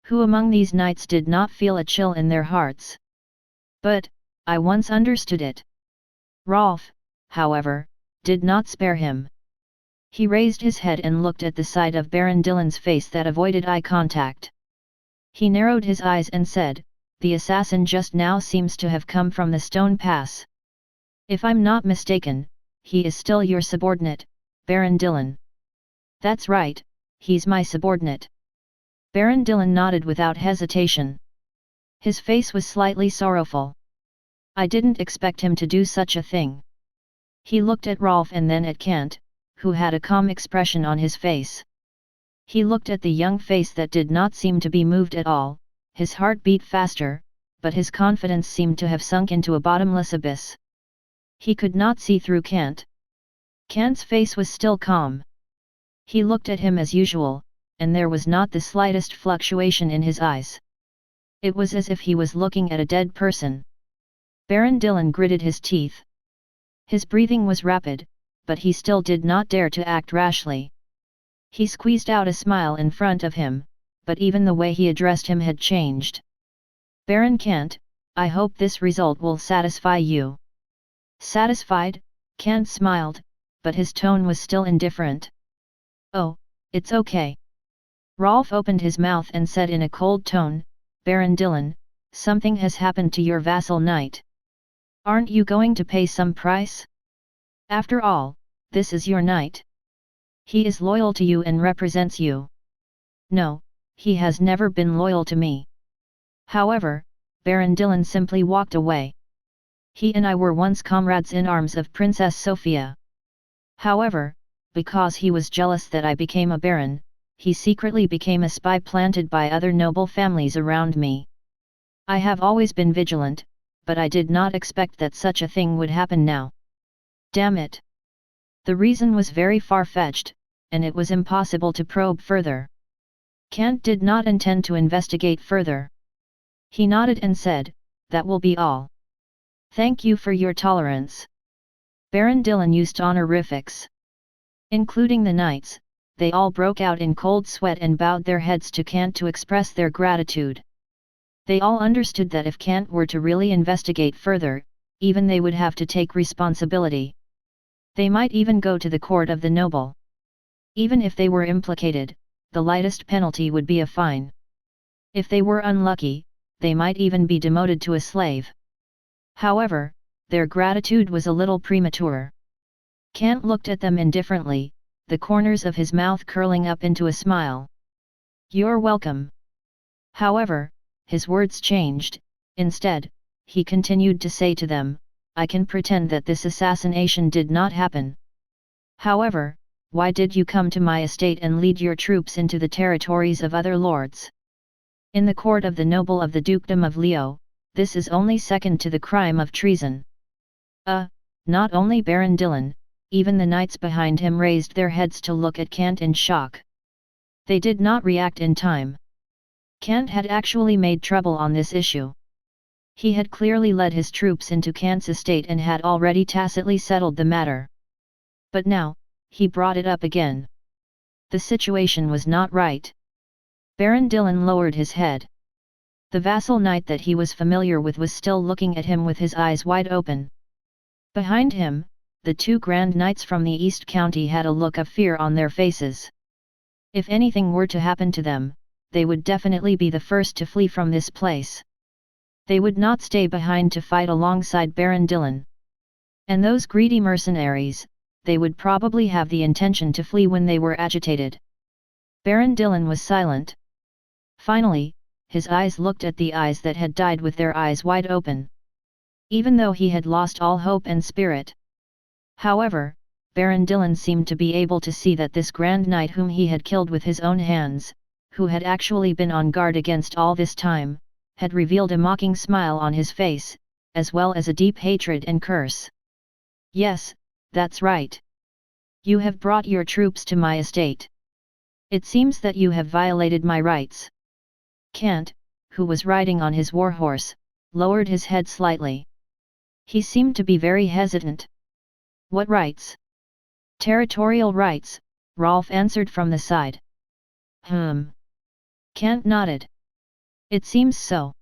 Who among these knights did not feel a chill in their hearts? But, I once understood it. Rolf, however, did not spare him. He raised his head and looked at the side of Baron Dillon's face that avoided eye contact. He narrowed his eyes and said, "The assassin just now seems to have come from the Stone Pass. If I'm not mistaken, he is still your subordinate, Baron Dillon." "That's right, he's my subordinate." Baron Dillon nodded without hesitation. His face was slightly sorrowful. "I didn't expect him to do such a thing." He looked at Rolf and then at Kant, who had a calm expression on his face. He looked at the young face that did not seem to be moved at all. His heart beat faster, but his confidence seemed to have sunk into a bottomless abyss. He could not see through Kant. Kant's face was still calm. He looked at him as usual, and there was not the slightest fluctuation in his eyes. It was as if he was looking at a dead person. Baron Dillon gritted his teeth. His breathing was rapid, but he still did not dare to act rashly. He squeezed out a smile in front of him, but even the way he addressed him had changed. "Baron Kant, I hope this result will satisfy you." Satisfied, Kant smiled, but his tone was still indifferent. "Oh, it's okay." Rolf opened his mouth and said in a cold tone, "Baron Dillon, something has happened to your vassal knight. Aren't you going to pay some price? After all, this is your knight. He is loyal to you and represents you." "No, he has never been loyal to me." However, Baron Dillon simply walked away. "He and I were once comrades in arms of Princess Sophia." However, because he was jealous that I became a baron, he secretly became a spy planted by other noble families around me. I have always been vigilant, but I did not expect that such a thing would happen now. Damn it! The reason was very far-fetched, and it was impossible to probe further. Kant did not intend to investigate further. He nodded and said, "That will be all. Thank you for your tolerance." Baron Dillon used honorifics. Including the knights, they all broke out in cold sweat and bowed their heads to Kant to express their gratitude. They all understood that if Kant were to really investigate further, even they would have to take responsibility. They might even go to the court of the noble. Even if they were implicated, the lightest penalty would be a fine. If they were unlucky, they might even be demoted to a slave. However, their gratitude was a little premature. Kant looked at them indifferently, the corners of his mouth curling up into a smile. "You're welcome." However, his words changed. Instead, he continued to say to them, "I can pretend that this assassination did not happen. However, why did you come to my estate and lead your troops into the territories of other lords? In the court of the noble of the dukedom of Leo, this is only second to the crime of treason." Not only Baron Dillon, even the knights behind him raised their heads to look at Kant in shock. They did not react in time. Kant had actually made trouble on this issue. He had clearly led his troops into Kant's estate and had already tacitly settled the matter. But now, he brought it up again. The situation was not right. Baron Dillon lowered his head. The vassal knight that he was familiar with was still looking at him with his eyes wide open. Behind him, the two grand knights from the East County had a look of fear on their faces. If anything were to happen to them, they would definitely be the first to flee from this place. They would not stay behind to fight alongside Baron Dillon. And those greedy mercenaries, they would probably have the intention to flee when they were agitated. Baron Dillon was silent. Finally, his eyes looked at the eyes that had died with their eyes wide open. Even though he had lost all hope and spirit. However, Baron Dillon seemed to be able to see that this grand knight whom he had killed with his own hands, who had actually been on guard against all this time, had revealed a mocking smile on his face, as well as a deep hatred and curse. "Yes, that's right. You have brought your troops to my estate. It seems that you have violated my rights." Kant, who was riding on his warhorse, lowered his head slightly. He seemed to be very hesitant. "What rights?" "Territorial rights," Rolf answered from the side. Kant nodded. "It seems so."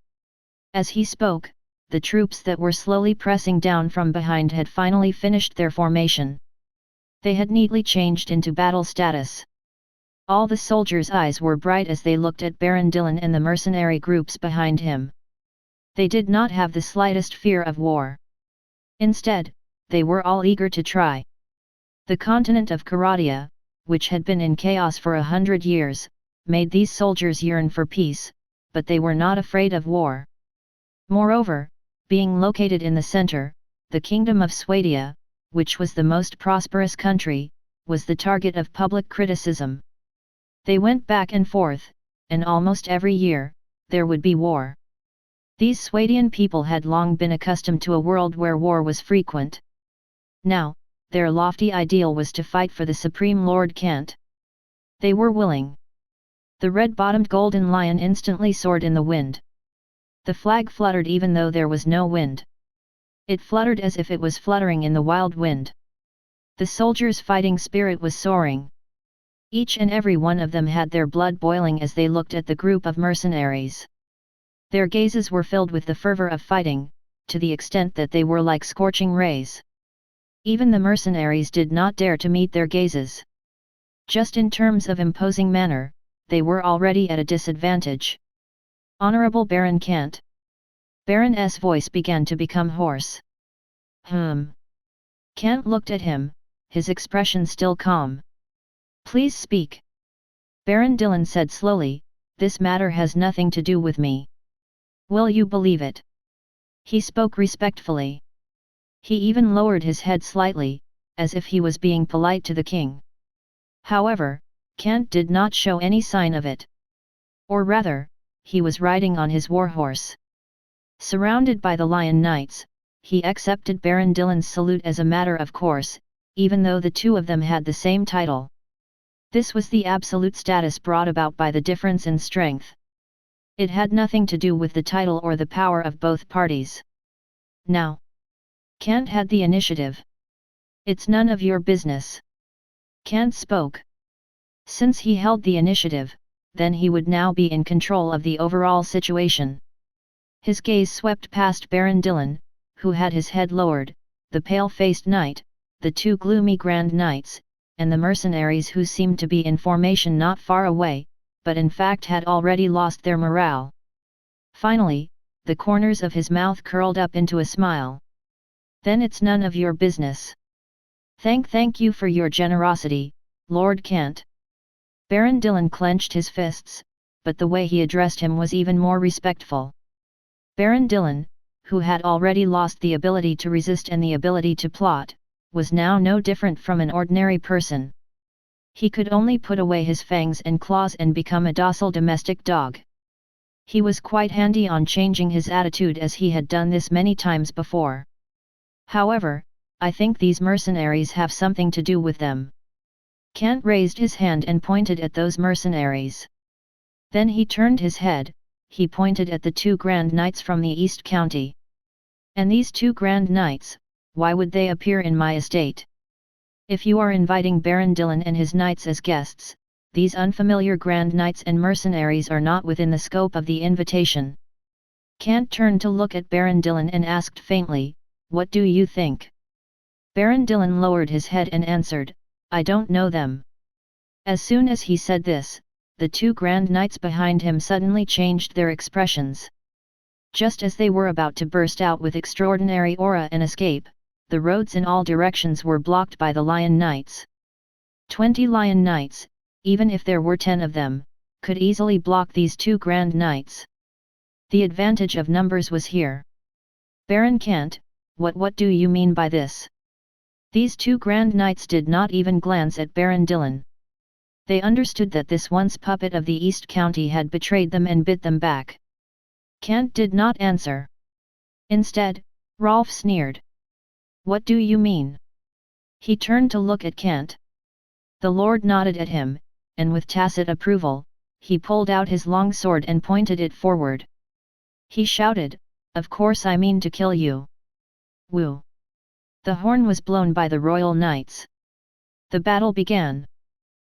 As he spoke, the troops that were slowly pressing down from behind had finally finished their formation. They had neatly changed into battle status. All the soldiers' eyes were bright as they looked at Baron Dillon and the mercenary groups behind him. They did not have the slightest fear of war. Instead, they were all eager to try. The continent of Karadia, which had been in chaos for 100 years, made these soldiers yearn for peace, but they were not afraid of war. Moreover, being located in the center, the kingdom of Swadia, which was the most prosperous country, was the target of public criticism. They went back and forth, and almost every year, there would be war. These Swadian people had long been accustomed to a world where war was frequent. Now, their lofty ideal was to fight for the Supreme Lord Kant. They were willing. The red-bottomed golden lion instantly soared in the wind. The flag fluttered even though there was no wind. It fluttered as if it was fluttering in the wild wind. The soldiers' fighting spirit was soaring. Each and every one of them had their blood boiling as they looked at the group of mercenaries. Their gazes were filled with the fervor of fighting, to the extent that they were like scorching rays. Even the mercenaries did not dare to meet their gazes. Just in terms of imposing manner, they were already at a disadvantage. "Honorable Baron Kant." Baron's voice began to become hoarse. Kant looked at him, his expression still calm. "Please speak." Baron Dillon said slowly, "This matter has nothing to do with me. Will you believe it?" He spoke respectfully. He even lowered his head slightly, as if he was being polite to the king. However, Kant did not show any sign of it. Or rather, he was riding on his warhorse. Surrounded by the Lion Knights, he accepted Baron Dillon's salute as a matter of course, even though the two of them had the same title. This was the absolute status brought about by the difference in strength. It had nothing to do with the title or the power of both parties. Now, Kant had the initiative. "It's none of your business." Kant spoke. Since he held the initiative, then he would now be in control of the overall situation. His gaze swept past Baron Dillon, who had his head lowered, the pale-faced knight, the two gloomy Grand Knights, and the mercenaries who seemed to be in formation not far away, but in fact had already lost their morale. Finally, the corners of his mouth curled up into a smile. "Then it's none of your business. Thank you for your generosity, Lord Kant." Baron Dillon clenched his fists, but the way he addressed him was even more respectful. Baron Dillon, who had already lost the ability to resist and the ability to plot, was now no different from an ordinary person. He could only put away his fangs and claws and become a docile domestic dog. He was quite handy on changing his attitude as he had done this many times before. "However, I think these mercenaries have something to do with them." Kant raised his hand and pointed at those mercenaries. Then he turned his head, he pointed at the two Grand Knights from the East County. "And these two Grand Knights, why would they appear in my estate? If you are inviting Baron Dillon and his knights as guests, these unfamiliar Grand Knights and mercenaries are not within the scope of the invitation." Kant turned to look at Baron Dillon and asked faintly, "What do you think?" Baron Dillon lowered his head and answered, "I don't know them." As soon as he said this, the two Grand Knights behind him suddenly changed their expressions. Just as they were about to burst out with extraordinary aura and escape, the roads in all directions were blocked by the Lion Knights. 20 Lion Knights, even if there were 10 of them, could easily block these two Grand Knights. The advantage of numbers was here. "Baron Kant, what do you mean by this?" These two Grand Knights did not even glance at Baron Dillon. They understood that this once puppet of the East County had betrayed them and bit them back. Kant did not answer. Instead, Rolf sneered. "What do you mean?" He turned to look at Kant. The Lord nodded at him, and with tacit approval, he pulled out his long sword and pointed it forward. He shouted, "Of course I mean to kill you." Woo! The horn was blown by the royal knights. The battle began.